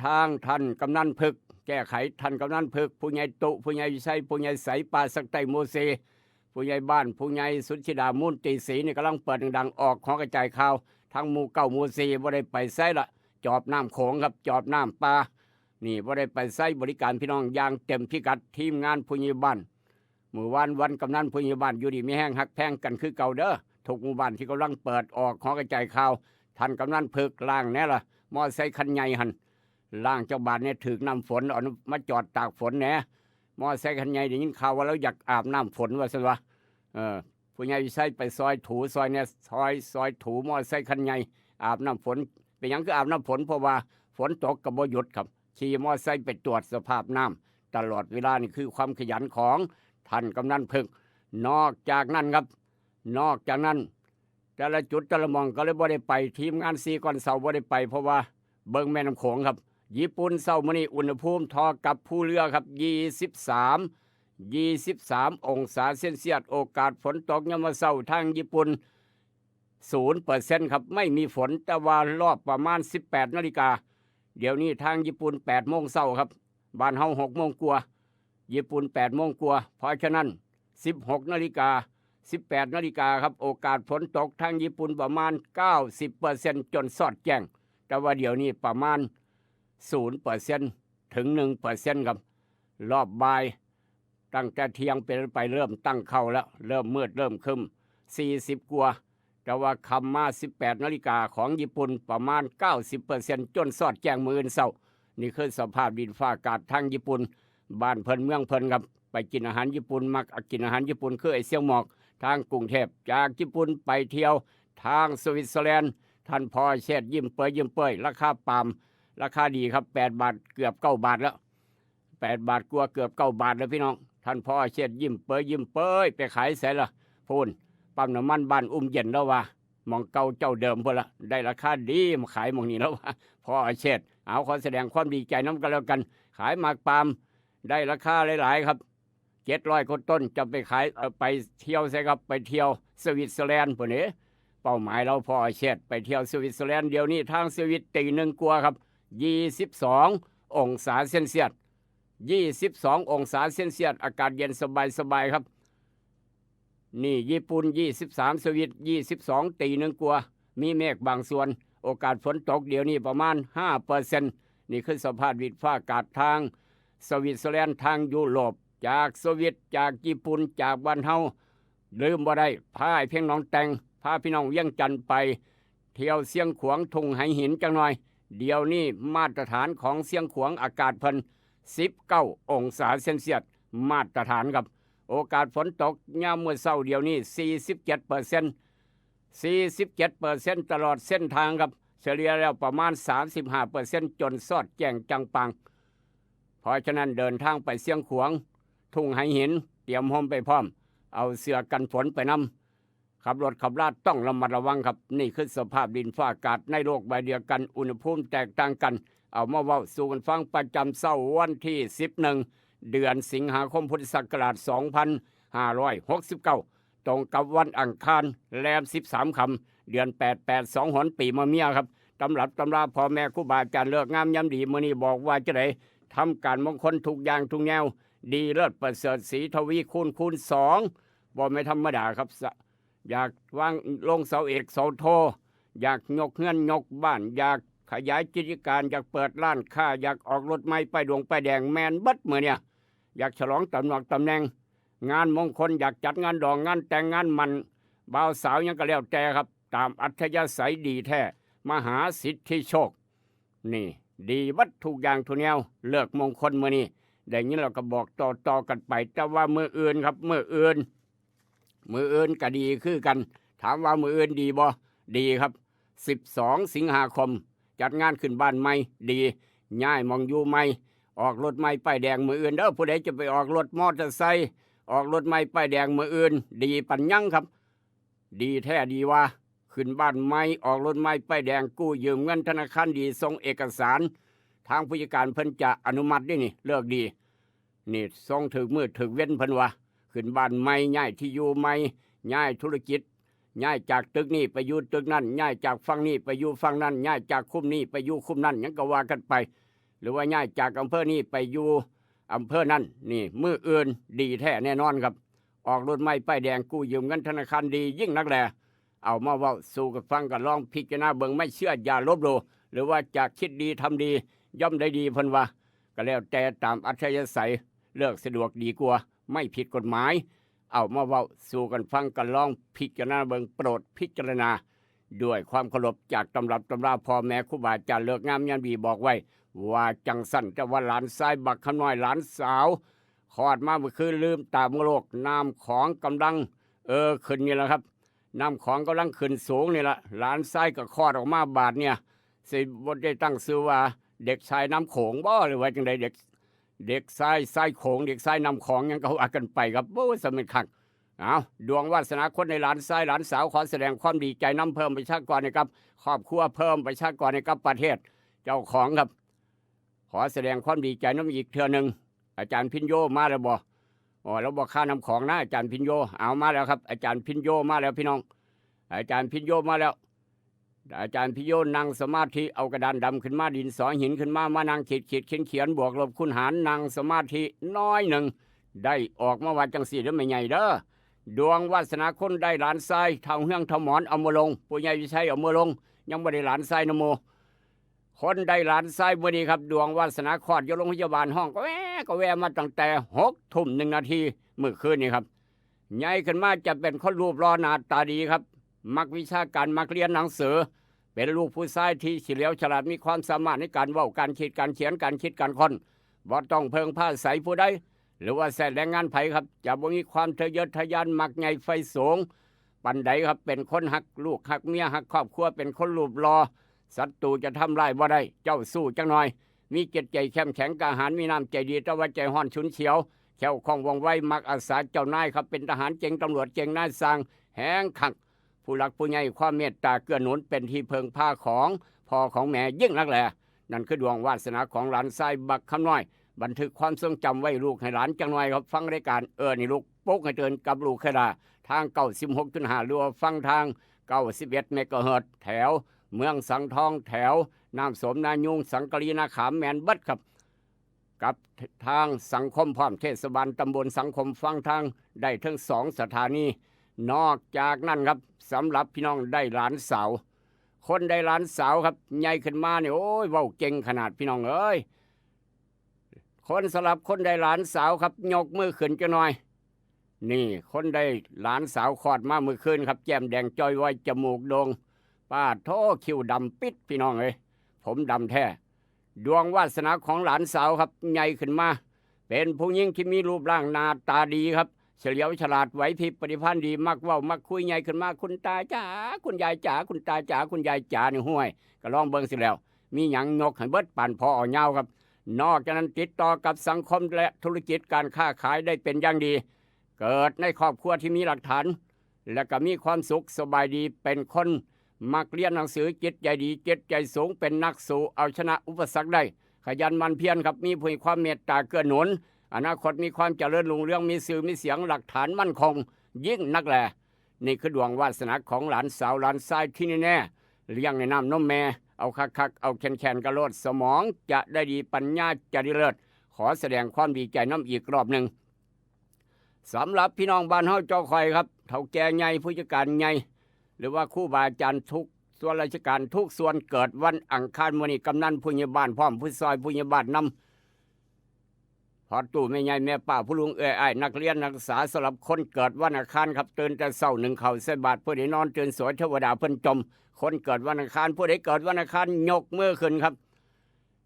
ท่านกำนันพึกแก้ไขท่านกำนันพึกผู้ใหญ่ตุผู้ใหญ่วิชัยผู้ใหญ่ใสปาสักไตโมเซผู้ใหญ่บ้านผู้ใหญ่สุธิดามุนตีศรีนี่กำลังเปิดดังๆออกของกระจายข่าวทั้งหมู่เก้าหมู่4บ่ได้ไปไสละจอบน้ำโขงครับจอบน้ำปลานี่บ่ได้ไปไสบริการพี่น้องอย่างเต็มพิกัดทีมงานผู้ใหญ่บ้านเมื่อวันกำนันผู้ใหญ่บ้านอยู่ดีมีแห้งหักแพงกันคือเก่าเด้อทุกหมู่บ้านที่กำลังเปิดออกของกระจายข่าวท่านกำนันพึกล่างแน่ล่ะมอไซค์คันใหญ่หันล่างเจ้าบ้านเนี่ยถึกน้ำฝนเอามาจอดตากฝนแหน่มอไซค์คันใหญ่ได้ยินข่าวว่าเราอยากอาบน้ำฝนว่าซั่นวะผู้ใหญ่วิชัยไปซอยถูซอยเนี่ยซอยถูมอไซค์คันใหญ่อาบน้ำฝนเป็นหยังคืออาบน้ำฝนเพราะว่าฝนตกก็บ่หยุดครับขี่มอไซค์ไปตรวจสภาพน้ำตลอดเวลานี่คือความขยันของท่านกำนันพึกนอกจากนั้นครับนอกจากนั้นแต่ละจุดแต่ละมองก็เลยบ่ได้ไปทีมงานซีก่อนเสาบ่ได้ไปเพราะว่าเบิ่งแม่น้ำโขงครับญี่ปุ่นเสามื้อนี้อุณหภูมิทอกับภูเรือครับ23องศาเซนเซียสโอกาสฝนตกยามมื้อเช้าทางญี่ปุ่น 0% ครับไม่มีฝนแต่ว่ารอบประมาณ18 นาฬิกาเดี๋ยวนี้ทางญี่ปุ่น8โมงเช้าครับบ้านเฮา6โมงกว่าญี่ปุ่น8โมงกว่าเพราะฉะนั้น16 นาฬิกา18 นาฬิกาครับโอกาสฝนตกทางญี่ปุ่นประมาณ 90% จนสอดแจ้งแต่ว่าเดี๋ยวนี้ประมาณ 0% ถึง 1% ครับรอบบ่ายตั้งแต่เที่ยงเป็นไปเริ่มตั้งเข้าแล้วเริ่มมืดเริ่มครึ้ม40กว่าแต่ว่าคำมา18 นาฬิกาของญี่ปุ่นประมาณ 90% จนสอดแจ้งมื้ออื่นเช้านี่คือสภาพดินฟ้าอากาศทางญี่ปุ่นบ้านเพิ่นเมืองเพิ่นครับไปกินอาหารญี่ปุ่นมักกินอาหารญี่ปุ่นคือไอ้เสี่ยวหมอกทางกรุงเทพจากญี่ปุ่นไปเที่ยวทางสวิตเซอร์แลนด์ท่านพอเชษยิ้มเปยราคาปาล์มราคาดีครับ8 บาทเกือบ9 บาทแล้ว8 บาทกว่าเกือบ9 บาทแล้วพี่น้องท่านพอเชษยิ้มเปยไปขายใส่ละพูนปั๊มน้ำมันบ้านเย็นแล้วว่าหมองเก่าเจ้าเดิมพุ่นละได้ราคาดีมาขายหมองนี้แล้วว่าพอเชษเอาขอแสดงความดีใจน้ำกันแล้วกันขายหมากปาล์มได้ราคาหลายๆครับ700 กว่าต้นจะไปขายไปเที่ยวใช่ครับไปเที่ยวสวิตเซอร์แลนด์พุ่นนี้เป้าหมายเราพอเชษไปเที่ยวสวิตเซอร์แลนด์เดี๋ยวนี้ทางสวิตตี 1 กว่าครับ22 องศาเซนเซียส22 องศาเซนเซียสอากาศเย็นสบายครับนี่ญี่ปุ่น23สวิต22ตี 1 กว่ามีเมฆบางส่วนโอกาสฝนตกเดี๋ยวนี้ประมาณ 5% นี่คือสภาพดินฟ้าอากาศทางสวิตเซอร์แลนด์ทางยุโรปจากสวิตจากญี่ปุ่นจากบ้านเฮาลืมบ่ได้พาเพียงน้องแต่งพาพี่น้องเวียงจันทร์ไปเที่ยวเสียงขวางทุ่งไหหินจังหน่อยเดี๋ยวนี้มาตรฐานของเสียงขวางอากาศเพิ่น 19 องศาเซนเซียสมาตรฐานครับโอกาสฝนตกยามมื้อเช้าเดียวนี้ 47% ตลอดเส้นทางครับเฉลี่ยแล้วประมาณ 35% จนสอดแจ้งจังปังเพราะฉะนั้นเดินทางไปเสียงขวางทุ่งไหหินเตรียมห่มไปพร้อมเอาเสื้อกันฝนไปนำขับรถขับลาดต้องระมัดระวังครับนี่คือสภาพดินฟ้าอากาศในโลกใบเดียวกันอุณหภูมิแตกต่างกันเอามาเว้าสู่กันฟังประจำเช้าวันที่11เดือนสิงหาคมพุทธศักราช2569ตรงกับวันอังคารแรม13ค่ำเดือน8 8 2หนปีมะเมียครับตำรับตำราพ่อแม่ครูบาอาจารย์เลิกงามยามดีมื้อนี้บอกว่าจะได้ทำการมงคลทุกอย่างทุกแนวดีเลิศประเสริฐศรีทวีคูณ2บ่ไม่ธรรมดาครับอยากวางลงเสาเอกเสาโทอยากยกเงินยกบ้านอยากขยายกิจการอยากเปิดร้านค้าอยากออกรถไม้ไปดวงไปแดงแมนบัดมื้อเนี่ยอยากฉลองตำแหน่งงานมงคลอยากจัดงานดองงานแต่งงานมันบ่าวสาวยังก็แล้วแต่ครับตามอัธยาศัยดีแท้มหาสิทธิโชคนี่ดีวัดทุกอย่างทุกแนวเลิกมงคลมื้อนี้ได้ยินเราก็บอกต่อกันไปแต่ว่ามื้ออื่นครับมื้ออื่นก็ดีคือกันถามว่ามื้ออื่นดีบ่ดีครับ12สิงหาคมจัดงานขึ้นบ้านใหม่ดีย้ายมองอยู่ใหม่ออกรถใหม่ป้ายแดงมื้ออื่นเด้อผู้ใดจะไปออกรถมอเตอร์ไซค์ออกรถใหม่ป้ายแดงมื้ออื่นดีปัญญังครับดีแท้ดีว่าขึ้นบ้านใหม่ออกรถใหม่ป้ายแดงกู้ยืมเงินธนาคารดีส่งเอกสารทางผู้จัดการเพิ่นจะอนุมัติได้นี่เลิกดีนี่ส่งถึงมือถึงเว้นเพิ่นว่าขึ้นบ้านใหม่ย้ายที่อยู่ใหม่ย้ายธุรกิจย้ายจากตึกนี้ไปอยู่ตึกนั้นย้ายจากฝั่งนี้ไปอยู่ฝั่งนั้นย้ายจากคุ้มนี้ไปอยู่คุ้มนั้นยังก็ว่ากันไปหรือว่าย้ายจากอำเภอนี้ไปอยู่อำเภอนั้นนี่มื้ออื่นดีแท้แน่นอนครับออกรถใหม่ป้ายแดงกู้ยืมเงินธนาคารดียิ่งนักแลเอามาเว้าสู่กันฟังกันลองพิจารณาเบิ่งไม่เชื่ออย่าลบหลู่หรือว่าจะคิดดีทำดีย่อมได้ดีเพิ่นว่าก็แล้วแต่ตามอัธยาศัยเลือกสะดวกดีกว่าไม่ผิดกฎหมายเอามาเว้าสู่กันฟังกันลองพิจารณาเบิ่งโปรดพิจารณาด้วยความเคารพจากตำรับตำราพ่อแม่ครูบาอาจารย์เลิกงามยามดีบอกไว้ว่าจังสั่นแต่ว่าหลานชายบักขน้อยหลานสาวคลอดมาเมื่อคืนลืมตามโลกน้ำของกำลังขึ้นนี่แหละครับน้ำของกำลังขึ้นสูงนี่แหละหลานชายก็คลอดออกมาบาดเนี่ยสิบ่ได้ตั้งชื่อว่าเด็กชายน้ำโขงบ่หรือว่าจังใดเด็กชายโขงเด็กชายน้ำของยังก็ว่ากันไปครับโอ้สมิทคักเอาดวงวาสนาคนในหลานชายหลานสาวขอแสดงความดีใจนำเพิ่มประชากรนะครับครอบครัวเพิ่มประชากรนะครับประเทศเจ้าของครับขอแสดงความดีใจน้ำอีกเทื่อนึงอาจารย์พิญโยมาแล้วบ่เราบอกค่าน้ำของนะอาจารย์พิญโยเอามาแล้วครับอาจารย์พิญโยมาแล้วพี่น้องอาจารย์พิญโยมาแล้วอาจารย์พิญโยนั่งสมาธิเอากระดานดำขึ้นมาดินสอหินขึ้นมานั่งเขียนบวกลบคูณหารนั่งสมาธิน้อยหนึ่งได้ออกมาว่าจังสี่แล้วไม่ใหญ่เด้อดวงวาสนาคนได้หลานทรายเท่าเฮืองเท่าหมอนเอามาลงปุญญาวิชัยเอามาลงยังไม่ได้หลานทรายนโมคนได้หลานทรายมื่อนี้ครับดวงวาสนาคลอดอยู่โรงพยาบาลห้องก็แวะมาตั้งแต่6:01 น.เมื่อคืนนี้ครับใหญ่ขึ้นมาจะเป็นคนรูปรอหน้าตาดีครับมักวิชาการมักเรียนหนังสือเป็นลูกผู้ชายที่เฉลียวฉลาดมีความสามารถในการเว้าการคิดการเขียนการคิดการค้นบ่ต้องเพิ่งผ้าใสผู้ใดหรือว่าแสดงงานไผครับจะบ่มีความทะเยอทะยานมักใหญ่ไฟสูงปันใดครับเป็นคนหักลูกหักเมียหักครอบครัวเป็นคนรูปรอศัตรูจะทำลายบ่ได้เจ้าสู้จังหน่อยมีจิตใจเข้มแข็งกล้าหาญมีน้ำใจดีแต่ว่าใจห้อนฉุนเฉียวแข็งคล่องว่องไวมักอาสาเจ้านายครับเป็นทหารเก่งตำรวจเก่งนายสร้างแหงขักผู้หลักผู้ใหญ่ความเมตตาเกื้อหนุนเป็นที่เพิงพาของพ่อของแม่ยิ่งนักแลนั่นคือดวงวาสนาของหลานชายบักคำน้อยบันทึกความทรงจำไว้ลูกให้หลานจังหน่อยครับฟังรายการนี่ลูกปุ๊กให้เตือนกับลูกเคดาทาง 96.5 หรือว่าฟังทาง 91 เมกะเฮิรตซ์แถวเมืองสังทองแถวน้ำสมนายุงสังกะรีนาขามแมนบัดครับกับทางสังคมพร้อมเทศบาลตำบลสังคมฟังทางได้ทั้ง2 สถานีนอกจากนั้นครับสำหรับพี่น้องได้หลานสาวคนได้หลานสาวครับใหญ่ขึ้นมาเนี่ยโอ้ยเว้าเก่งขนาดพี่น้องเอ้ยคนสลับคนได้หลานสาวครับยกมือขึ้นจะหน่อยนี่คนได้หลานสาวคลอดมาเมื่อคืนครับแก้มแดงจอยไว้จมูกโด่งป้าโทคิ้วดำปิดพี่น้องเอ้ยผมดำแท้ ดวงวาสนาของหลานสาวครับใหญ่ขึ้นมาเป็นผู้หญิงที่มีรูปร่างหน้าตาดีครับเฉลียวฉลาดไหวพริบปฏิภาณดีมักเว้ามักคุยใหญ่ขึ้นมาคุณตาจ๋าคุณยายจ๋าคุณตาจ๋าคุณยายจ๋านี่ห้วยก็ลองเบิ่งสิแล้วมีหยังยกให้เบิดปั่นพออ่อยาวครับนอกจากนั้นติดต่อกับสังคมและธุรกิจการค้าขายได้เป็นอย่างดี เกิดในครอบครัวที่มีหลักฐานและก็มีความสุขสบายดีเป็นคนมักเรียนหนังสือจิตใจดีจิตใจสูงเป็นนักสู้เอาชนะอุปสรรคได้ขยันหมั่นเพียรครับมีผู้มีความเมตตาเกื้อหนุนอนาคตมีความเจริญรุ่งเรืองมีสื่อมีเสียงหลักฐานมั่นคงยิ่งนักแลนี่คือดวงวาสนาของหลานสาวหลานชายที่แน่ๆเลี้ยงในน้ำนมแม่เอาคักๆเอาแคนๆกระโลดสมองจะได้ดีปัญญาจะดีเลิศขอแสดงความดีใจน้ำอีกรอบหนึ่งสำหรับพี่น้องบ้านเฮาเจ้าคอยครับเฒ่าแก่ใหญ่ผู้จัดการใหญ่หรือว่าครูบาอาจารย์ทุกส่วนราชการทุกส่วนเกิดวันอังคารมื้อนี้กำนันผู้ใหญ่บ้านพร้อมผู้ซอยผู้ใหญ่บ้านนำพอตู่แม่ใหญ่แม่ป้าผู้ลุงอ้ายนักเรียนนักศึกษาสำหรับคนเกิดวันอังคารครับตื่นแต่เช้าหนึ่งเข้าใส่บาตรเพื่อได้นอนตื่นสวยเทวดาเพิ่นจมคนเกิดวันอังคารผู้ใดเกิดวันอังคารยกมือขึ้นครับ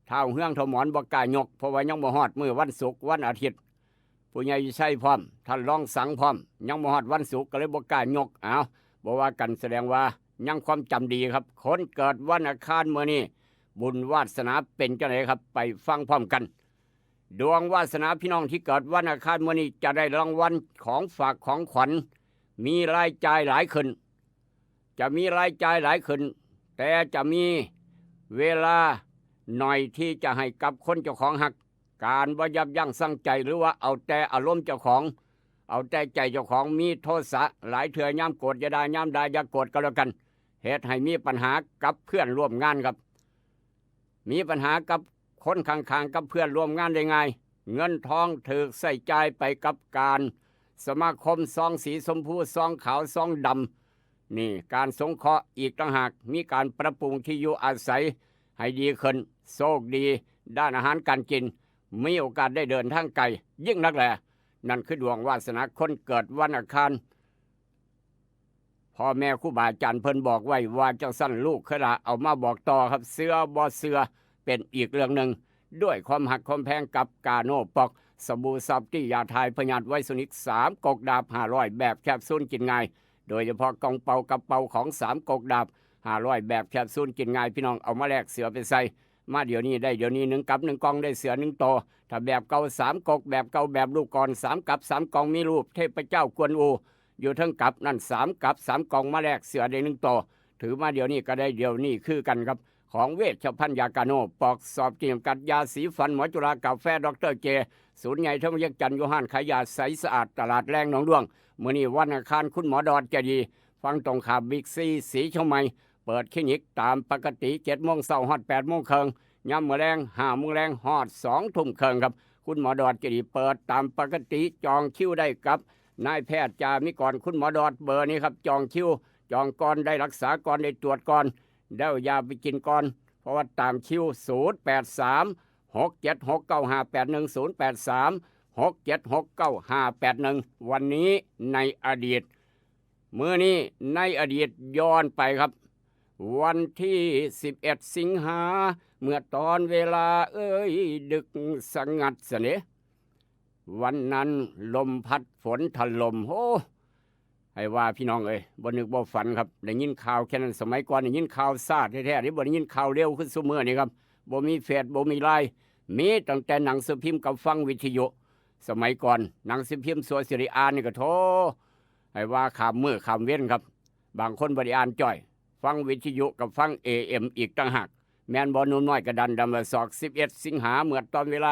เท้าเฮืองเท้าหมอนบ่กล้ายกเพราะว่ายังบ่ฮอดมื้อวันศุกร์วันอาทิตย์ผู้ใหญ่ใช่พร้อมท่านรองสังพร้อมยังบ่ฮอดวันศุกร์ก็เลยบ่กล้ายกบ่ว่ากันแสดงว่ายังความจำดีครับคนเกิดวันอังคารมื้อนี้บุญวาสนาเป็นจังไดครับไปฟังพร้อมกันดวงวาสนาพี่น้องที่เกิดวันอังคารมื้อนี้จะได้รางวัลของฝากของขวัญมีรายจ่ายหลายขึ้นจะมีรายจ่ายหลายขึ้นแต่จะมีเวลาหน่อยที่จะให้กับคนเจ้าของหักการบ่ยับยั้งชั่งใจหรือว่าเอาแต่อารมณ์เจ้าของเอาแต่ใจเจ้าของมีโทสะหลายเถื่อย่ำโกรธอย่าได้ย่ำได้อย่าโกรธก็แล้วกันเหตุให้มีปัญหากับเพื่อนร่วมงานครับมีปัญหากับคนข้างๆกับเพื่อนร่วมงานได้ไงเงินทองถูกใส่ใจไปกับการสมาคมซองสีชมพูซองขาวซองดำนี่การสงเคราะห์อีกต่างหากมีการปรับปรุงที่อยู่อาศัยให้ดีขึ้นโชคดีด้านอาหารการกินมีโอกาสได้เดินทางไกลยิ่งนักแหละนั่นคือดวงวาสนาคนเกิดวันอังคารพ่อแม่ครูบาอาจารย์เพิ่นบอกไว้ว่าจังสั้นลูกเคยละเอามาบอกต่อครับเสือบ่เสือเป็นอีกเรื่องหนึ่งด้วยความหักความแพงกับกาโนปอกสบู่ซับที่ยาทายพยาธิไวโซนิก3กกดาบ500แบบแคปซูลกินง่ายโดยเฉพาะกล่องเป่ากระเป๋าของ3กกดาบ500แบบแคปซูลกินง่ายพี่น้องเอามาแลกเสือไปใส่มาเดี๋ยวนี้ได้เดี๋ยวนี้1กับ1กล่องได้เสือ1ตัวถ้าแบบเก่า3กกแบบเก่าแบบลูกก่อน3กับ3กล่องมีรูปเทพเจ้ากวนอูอยู่ทั้งกับนั่น3กับ3กล่องมาแลกเสือได้1ตัวถือมาเดี๋ยวนี้ก็ได้เดี๋ยวนี้คือกันครับของเวชภัณฑ์ยากาโนปอกสอบจิมกัดยาสีฟันหมอจุฬากาแฟดรเจศูนย์ใหญ่ธรรมยักษ์จันทร์โยฮันขายยาใสสะอาดตลาดแรงหนองดวงมื้อนี้วันอังคารคุณหมอดอนใจดีฟังตรงขาบิ๊กซีสีเชียงใหม่เปิดคลินิกตามปกติ 7:00 นฮอด 8:00 นยามมื้อแลง 5:00 นฮอด 2:00 นครับคุณหมอดอนใจดีเปิดตามปกติจองคิวได้กับนายแพทย์จามิกรคุณหมอดอนเบอร์นี้ครับจองคิวจองก่อนได้รักษาก่อนได้ตรวจก่อนได้ยาไปกินก่อนเพราะว่าตามคิว083 6769581 083 6769581วันนี้ในอดีตมื้อนี้ในอดีตย้อนไปครับวันที่11 สิงหาเมื่อตอนเวลาดึกสงัดเสนวันนั้นลมพัดฝนถล่มให้ว่าพี่น้องบ่นึกบ่ฝันครับได้ยินข่าวแค่นั้นสมัยก่อนได้ยินข่าวซาดแท้ๆนี่บ่ได้ยินข่าวเร็วขึ้นซุมื้อนี่ครับบ่มีเฟซบ่มีไลน์มีตั้งแต่หนังสือพิมพ์กับฟังวิทยุสมัยก่อนหนังสือพิมพ์สวยสิริอ่านนี่ก็โธ่ให้ว่าข้ามมื้อข้ามเว้นครับบางคนบ่ได้อ่านจ้อยฟังวิทยุกับฟัง AM อีกต่างหากแม่นบ่นุ่มน้อยกระดันดำละศอก11 สิงหาเมื่อตอนเวลา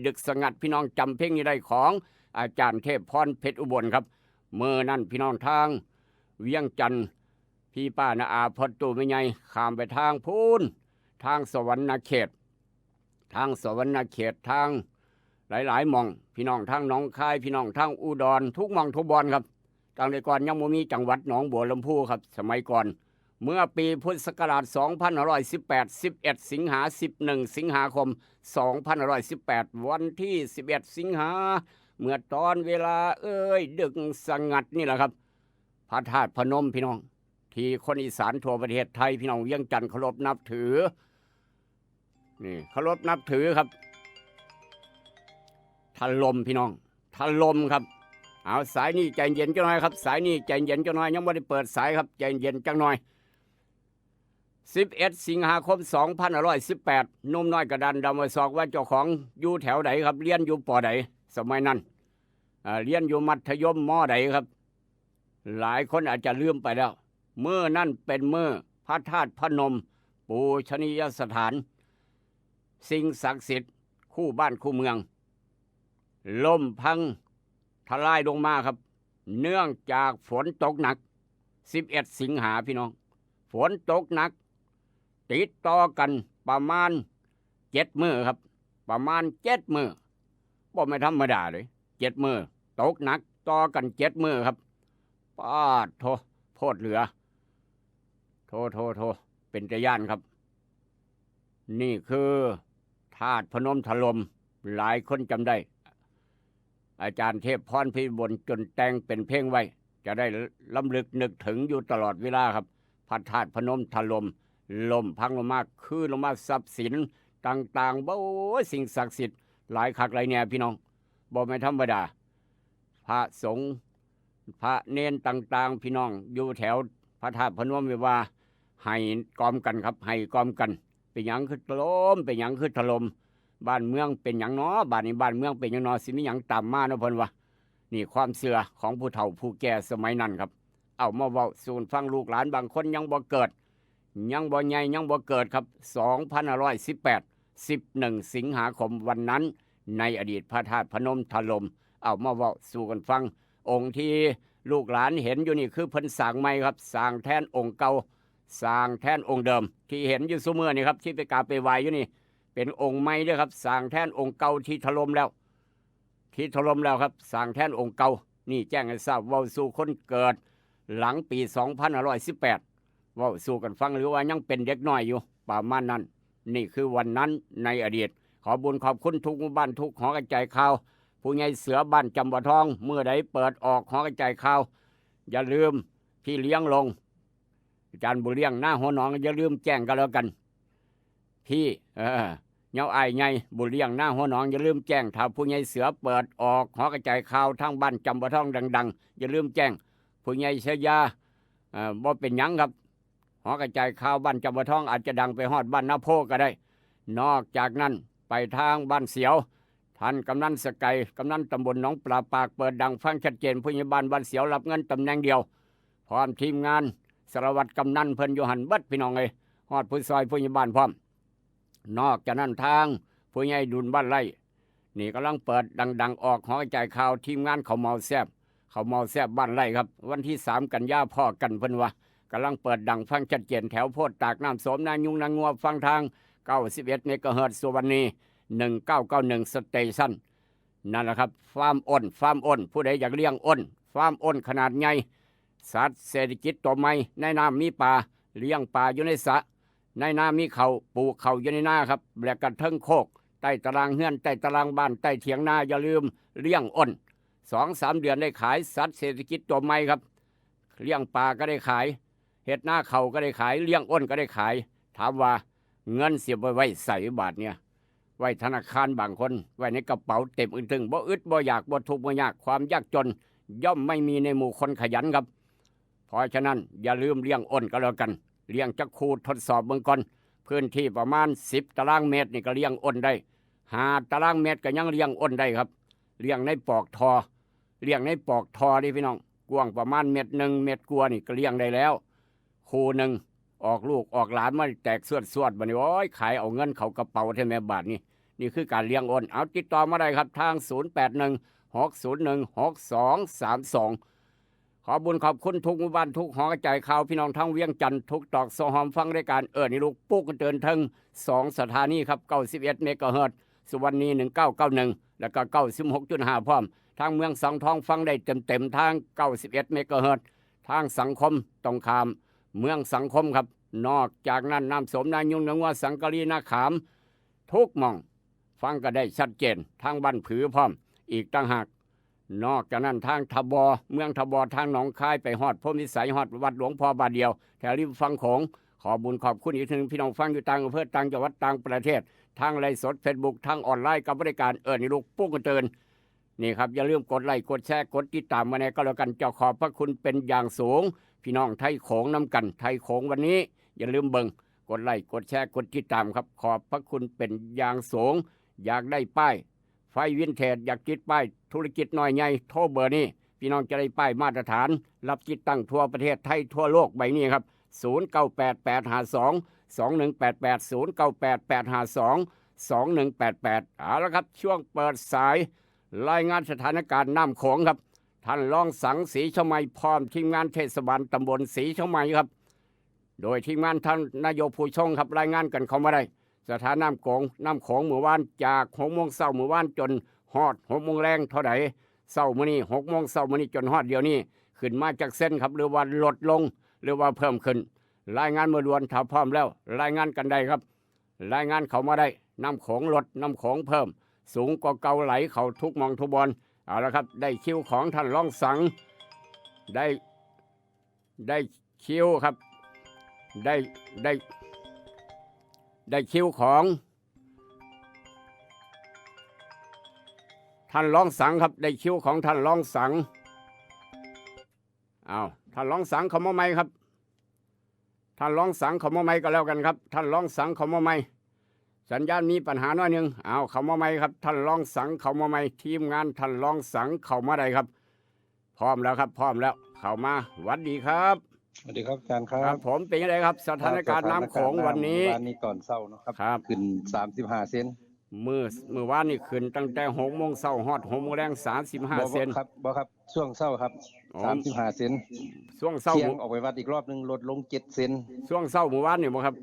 ดึกสงัดพี่น้องจำเพลงนี้ได้ของอาจารย์เทพพรเพชรอุบลครับเมื่อนั้นพี่น้องทางเวียงจันทร์พี่ป้านาอาพอตู่ไม่ใหญ่ข้ามไปทางพูนทางสวรรณเขตทางสวรรณเขตทางหลายๆหม่องพี่น้องทางหนองคายพี่น้องทางอุดรทุกหม่องทุกบอนครับตั้งแต่ก่อนยังบ่มีจังหวัดหนองบัวลำพูครับสมัยก่อนเมื่อปีพุทธศักราช 2518 11 สิงหา 11 สิงหาคม 2518 วันที่ 11 สิงหาเมื่อตอนเวลาดึกสงัดนี่แหละครับพระธาตุพนมพี่น้องที่คนอีสานทั่วประเทศไทยพี่น้องเวียงจันทร์เคารพนับถือ นี่เคารพนับถือครับถล่มพี่น้องถล่มครับเอาสายนี้ใจเย็นจังหน่อยครับสายนี้ใจเย็นจังหน่อยยังไม่ได้เปิดสายครับใจเย็นจังหน่อย11 สิงหาคม 2518นุ่มน้อยกระดันดำมาสอกว่าเจ้าของอยู่แถวไหนครับเรียนอยู่ปอใดสมัยนั้นเรียนอยู่มัธยมมอใดครับหลายคนอาจจะลืมไปแล้วเมื่อนั่นเป็นเมื่อพระธาตุพนมปูชนียสถานสิ่งศักดิ์สิทธิ์คู่บ้านคู่เมืองล่มพังทลายลงมาครับเนื่องจากฝนตกหนัก11 สิงหาพี่น้องฝนตกหนักติดต่อกันประมาณ7 มื้อครับประมาณ7 มื้อบ่ไม่ธรรมดาเลย7 มื้อตกหนักต่อกัน7 มื้อครับปาดโทโพดเหลือโทเป็นตะย่านครับนี่คือธาตุพนมถล่มหลายคนจำได้อาจารย์เทพพรพิบลจนแต่งเป็นเพลงไว้จะได้ล้ำลึกนึกถึงอยู่ตลอดเวลาครับพระธาตุพนมถล่มลมพังลงมาคือลงมาทรัพย์สินต่างๆบ่สิ่งศักดิ์สิทธิ์หลายคักหลายแนวพี่น้องบ่ไม่ธรรมดาพระสงฆ์พระเนนต่างๆพี่น้องอยู่แถวพระธาตุพนมเวว่าให้กอมกันครับให้กอมกันเป็นหยังคือถล่มเป็นหยังคือถล่มบ้านเมืองเป็นหยังเนาะบ้านนี้บ้านเมืองเป็นหยังเนาะสิมีหยังตามมาเนาะเพิ่นว่านี่ความเชื่อของผู้เฒ่าผู้แก่สมัยนั้นครับเอามาเว้าสู่ฟังลูกหลานบางคนยังบ่เกิดยังบ่ใหญ่ยังบ่เกิดครับ2518 11 สิงหาคมวันนั้นในอดีตพระธาตุพนมถล่มเอามาเว้าสู่กันฟังองค์ที่ลูกหลานเห็นอยู่นี่คือเพิ่นสร้างใหม่ครับสร้างแทนองค์เก่าสร้างแทนองค์เดิมที่เห็นอยู่ซุมื้อนี่ครับที่ไปกราบไปไหว้อยู่นี่เป็นองค์ใหม่เด้อครับสร้างแทนองค์เก่าที่ถล่มแล้วครับสร้างแทนองค์เก่านี่แจ้งให้ทราบเว้าสู่คนเกิดหลังปี2518เว้าสู่กันฟังหรือว่ายังเป็นเด็กน้อยอยู่ประมาณนั้นนี่คือวันนั้นในอดีตขอบุญขอบคุณทุกหมู่บ้านทุกหอกระจายข่าวผู้ใหญ่เสือบ้านจำบ่ทองเมื่อใดเปิดออกหอกระจายข่าวอย่าลืมพี่เลี้ยงลงอาจารย์บุเลี้ยงหน้าหัวหนองอย่าลืมแจ้งกันแล้วกันพี่เงาไอ้ไงบุเลี้ยงหน้าหัวหนองอย่าลืมแจ้งถ้าผู้ใหญ่เสือเปิดออกหอกระจายข่าวทางบ้านจำบ่ทองดังๆอย่าลืมแจ้งผู้ใหญ่เสียยาบ่เป็นหยังครับหอกระจายข่าวบ้านจำบ่ทองอาจจะดังไปฮอดบ้านนาโพก็ได้นอกจากนั้นไปทางบ้านเสียวท่านกำนันสกายกำนันตำบลหนองปลาปากเปิดดังฟังชัดเจนผู้ใหญ่บ้านบ้านเสียวรับเงินตำแหน่งเดียวพร้อมทีมงานสารวัตรกำนันเพิ่นอยู่หันเบิดพี่น้องเอ้ยฮอดผู้ซอยผู้ใหญ่บ้านพร้อมนอกจากนั้นทางผู้ใหญ่ดุลบ้านไร่นี่กำลังเปิดดังๆออกหอกระจายข่าวทีมงานเขาเมาแซบบ้านไร่ครับวันที่3 กันยาพ่อกันเพิ่นว่ากำลังเปิดดังฟังชัดเจนแถวโพดตากน้ำโสมนายุงนางงัวฟังทาง91 เมกะเฮิรตซ์สุวรรณี1991สเตชันนั่นแหละครับฟาร์มอ้นผู้ใดอยากเลี้ยงอ้นฟาร์มอ้นขนาดใหญ่สัตว์เศรษฐกิจตัวใหม่ในน้ำมีปลาเลี้ยงปลาอยู่ในสระในน้ำมีเขาปลูกเขาอยู่ในนาครับแบกกระเทิงโคกใต้ตารางเฮือนใต้ตารางบ้านใต้เถียงนาอย่าลืมเลี้ยงอ้น2-3 เดือนได้ขายสัตว์เศรษฐกิจตัวใหม่ครับเลี้ยงปลาก็ได้ขายเห็ดหน้าเขาก็ได้ขายเลี้ยงอ้นก็ได้ขายถามว่าเงินเสียบไว้ใส่บาทเนี่ยไว้ธนาคารบางคนไว้ในกระเป๋าเต็มอึ้งบ่อึดบ่อยากบ่ทุกข์บ่ยากความยากจนย่อมไม่มีในหมู่คนขยันครับเพราะฉะนั้นอย่าลืมเลี้ยงอ้นก็แล้วกันเลี้ยงจักคูทดสอบเบื้องก่อนพื้นที่ประมาณ10 ตารางเมตรนี่ก็เลี้ยงอ้นได้5 ตารางเมตรก็ยังเลี้ยงอ้นได้ครับเลี้ยงในปอกทอนี่พี่น้องกว้างประมาณ1 เมตรกว่านี่ก็เลี้ยงได้แล้วคูหนึ่งออกลูกออกหลานมาแตกสวดบัดนี้โอ้ยขายเอาเงินเขากระเป๋าแท้แม่บาทนี่คือการเลี้ยงอ้นเอาติดต่อมาได้ครับทาง0816016232ขอบุญขอบคุณทุกหมู่บ้านทุกหอกระจายข่าวพี่น้องทั้งเวียงจันทร์ทุกตอกโซหอมฟังรายการนี่ลูกปุ๊กกันเตือนทั้ง2 สถานีครับ91 เมกะเฮิรตซ์สุวรรณี1991แล้วก็96.5พร้อมทางเมืองสังทองฟังได้เต็มทาง91 เมกะเฮิรตซ์ทางสังคมตรงข้ามเมืองสังคมครับนอกจากนั้นน้ำสมนายุงนางวัวสังกะรีนาขามทุกหม่องฟังก็ได้ชัดเจนทางบ้านผือพร้อมอีกต่างหากนอกจากนั้นทางทบเมืองทบทางหนองคายไปฮอดพรหมวิสัยฮอดวัดหลวงพ่อบาทเดียวแถวริมฝั่งโขงขอบุญขอบคุณอีกถึงพี่น้องฟังอยู่ต่างอำเภอต่างจังหวัดต่างประเทศ ทางไลฟ์สด Facebook ทางออนไลน์กับบริการนี่ลูกปุ้งกระเตือนนี่ครับอย่าลืมกดไลค์กดแชร์กดติดตามมาในก็แล้วกันเจ้าขอบพระคุณเป็นอย่างสูงพี่น้องไทยโขงน้ำกันไทยโขงวันนี้อย่าลืมเบิ่งกดไลค์กดแชร์กดติดตามครับขอบพระคุณเป็นอย่างสูงอยากได้ป้ายไฟวินเทจอยากติดป้ายธุรกิจน้อยใหญ่โทรเบอร์นี้พี่น้องจะได้ป้ายมาตรฐานรับติดตั้งทั่วประเทศไทยทั่วโลกใบนี้ครับ0988522188 เอาละครับช่วงเปิดสายรายงานสถานการณ์น้ำโขงครับท่านรองสังศรีชมัยพร้อมทีมงานเทศบาลตำบลศรีชมัยครับโดยทีมงานท่านนายกผู้ชงครับรายงานกันเข้ามาได้สถานน้ำโขงเมื่อวานจาก6 โมงเช้าเมื่อวานจนฮอด6 โมงแรงเท่าไหร่เช้ามื้อนี้6 โมงเช้ามื้อนี้จนฮอดเดี๋ยวนี้ขึ้นมาจากเส้นครับหรือว่าลดลงหรือว่าเพิ่มขึ้นรายงานเมื่อด่วนถ้าพร้อมแล้วรายงานกันได้ครับรายงานเข้ามาได้น้ำโขงลดน้ำโขงเพิ่มสูงกว่าเก่าไหลเข้าทุกหม่องทุกบอนเอาละครับได้คิวของท่านรองสังได้คิวครับได้คิวของท่านรองสังครับได้คิวของท่านรองสังท่านรองสังเขามาใหม่ครับท่านรองสังเขามาใหม่ก็แล้วกันครับท่านรองสังเขามาใหม่สัญญาณมีปัญหาน้อยหนึ่งเขามาใหม่ครับท่านรองสังเขามาใหม่ทีมงานท่านรองสังเขามาได้ครับพร้อมแล้วครับพร้อมแล้วเข้ามาหวัดดีครับ สวัสดีครับอาจารย์ครั ครับ บผมเป็นยังไงครับสถานการณ์น้ำโขงวันนี้ วันนี้ตอนเช้านะครับ ครับ ขึ้น35 เซน มือวานนี่ขึ้นตั้งแต่6 โมงเช้าฮอด6 โมงแรง35 เซน ครับบ่ครับช่วงเช้าครับ อ๋อ 35 เซน ช่วงเช้า เที่ยงออกไปวัดอีกรอบนึงลดลง7 เซน ช่วงเช้ามื้อวานนี่บ่ครับ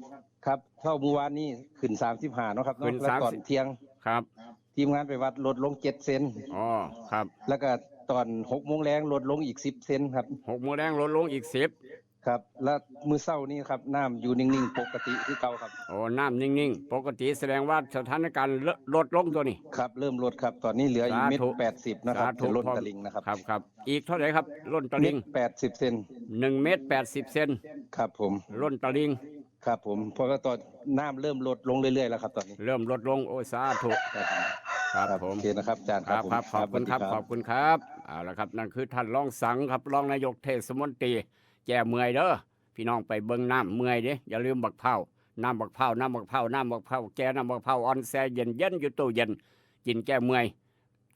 ครับเท่าเมื่อวานนี้ขึ้น35เนาะครับเนาะ ขึ้น แล้วก่อน 30 เที่ยง ครับ ทีมงานไปวัดลดลง7 เซน อ๋อครับ แล้วก็ตอน6 โมงแรงลดลงอีก10 เซนครับ 6 โมงแรงลดลงอีก10 ครับแล้วมื้อเช้านี้ครับน้ำอยู่นิ่งๆปกติคือเก่าครับ โอ้น้ำนิ่งๆปกติแสดงว่าสถานการณ์ลดลงตัวนี้ ครับเริ่มลดครับตอนนี้เหลืออีก สาธุ เม็ด80นะครับ สาธุ จะล้น พร้อม ตะลิงนะครับ ครับอีกเท่าไหร่ครับล้นตะลิง เม็ด80 เซน 1 เมตร 80 เซน ครับผม ล้นตะลิง ครับผมเพราะว่าตอนน้ำเริ่มลดลงเรื่อยๆแล้วครับตอนนี้ เริ่มลดลงโอ้สาธุ ครับ ครับผม โอเคนะครับอาจารย์ ครับ ผม ครับขอบคุณครับ สวัสดี ขอบคุณครับเอาละครับนั่นคือท่านรองสังครับรองนายกเทศมนตรีแก้เมื่อยเด้อพี่น้องไปเบิ่งน้ำเมื่อยเด้อย่าลืมบักเผาน้ำบักเผาแก้น้ำบักเผาออนแซ่เย็นอยู่ตู้เย็นกินแก้เมื่อย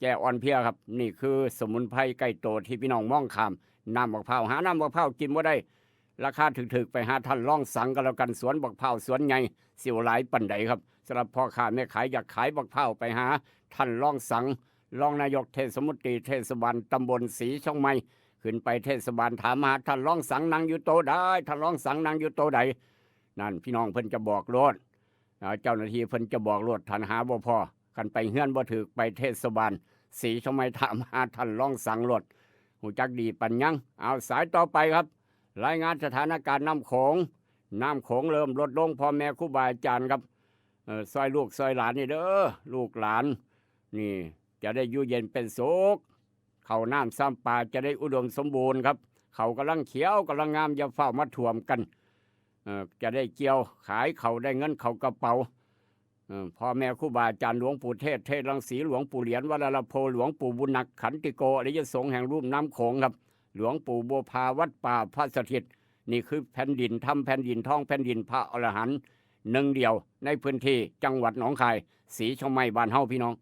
แก้อ่อนเพลียครับนี่คือสมุนไพรใกล้โตที่พี่น้องมองข้ามน้ำบักเผาหาน้ำบักเผากินบ่ได้ราคาถึกๆไปหาท่านรองสังก็แล้วกันสวนบักเผาสวนใหญ่สิวหลายปันใดครับสำหรับพ่อค้าแม่ขายอยากขายบักเผาไปหาท่านรองสังรองนายกเทศมนตรีเทศบาลตำบลศรีช่องไม้ขึ้นไปเทศบาลถามหาท่านรองสังนั่งอยู่โตใดท่านรองสังนั่งอยู่โตใดนั่นพี่น้องเพิ่นจะบอกรถเจ้าหน้าที่เพิ่นจะบอกรถท่านหาบ่พอกันไปเฮือนบ่ถึกไปเทศบาลศรีช่องไม้ถามหาท่านรองสังรถหูจักดีปัญญังเอาสายต่อไปครับรายงานสถานการณ์น้ำโขงเริ่มลดลงพ่อแม่ครูบาอาจารย์ครับซอยลูกซอยหลานนี่เด้อลูกหลานนี่จะได้อยู่เย็นเป็นสุขเขาน้ำซ้ำปลาจะได้อุดมสมบูรณ์ครับเขากำลังเขียวกำลังงามอย่าเฝ้ามาถ่วมกันจะได้เกี่ยวขายเขาได้เงินเขากระเป๋าพ่อแม่ครูบาอาจารย์หลวงปู่เทศรังสีหลวงปู่เหรียญวัดละโพหลวงปู่บุญนักขันติโกอริยสงฆ์แห่งลุ่มน้ำโขงครับหลวงปู่บัวพาวัดป่าพระสถิตนี่คือแผ่นดินทำแผ่นดินท้องแผ่นดินพระอรหันต์หนึ่งเดียวในพื้นที่จังหวัดหนองคายศรีช่องไม้บ้านเฮาพี่น้อง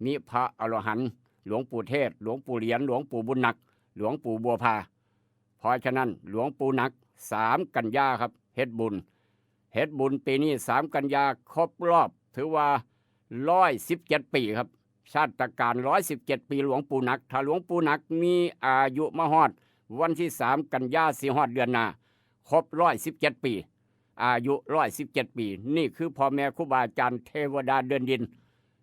มีพระอรหันต์หลวงปู่เทศหลวงปู่เหรียญหลวงปู่บุญนักหลวงปู่บัวพาเพราะฉะนั้นหลวงปู่นัก3 กันยาครับเฮ็ดบุญปีนี้3 กันยาครบรอบถือว่า117 ปีครับชาติการ117 ปีหลวงปู่นักถ้าหลวงปู่นักมีอายุมาฮอดวันที่3 กันยาสิฮอดเดือนหน้าครบ117 ปีอายุ117 ปีนี่คือพ่อแม่ครูบาอาจารย์เทวดาเดินดิน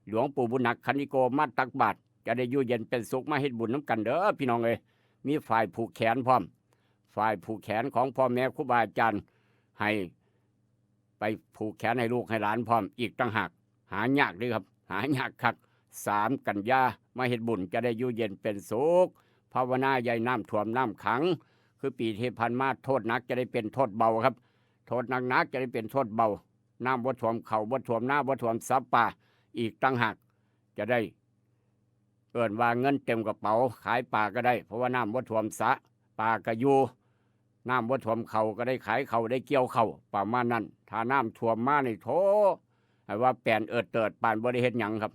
หลวงปู่บุญนักคณิโกมาตักบาตรจะได้อยู่เย็นเป็นสุขมาเฮ็ดบุญน้ำกันเด้อพี่น้องเอ้ยมีฝ่ายผูกแขนพร้อมฝ่ายผูกแขนของพ่อแม่ครูบาอาจารย์ให้ไปผูกแขนให้ลูกให้หลานพร้อมอีกต่างหากหายากด้วยครับหายากคัก3 กันยามาเฮ็ดบุญจะได้อยู่เย็นเป็นสุขภาวนาใหญ่น้ำท่วมน้ำขังคือปีที่ผ่านมาโทษหนักจะได้เป็นโทษเบาครับโทษหนักจะได้เป็นโทษเบา น้ำบ่ท่วมเขาบ่ท่วมหน้าบ่ท่วมซับป่าอีกตั้งหากจะได้เอิ้นว่าเงินเต็มกระเป๋าขายปลาก็ได้เพราะว่าน้ำบ่ท่วมสระปลาก็อยู่น้ำบ่ท่วมเขาก็ได้ขายเขาได้เกี่ยวเขาประมาณนั้นถ้าน้ำท่วมมานี่โถให้ว่าแปลนเติดป่านบ่ได้เฮ็ดหยังครับ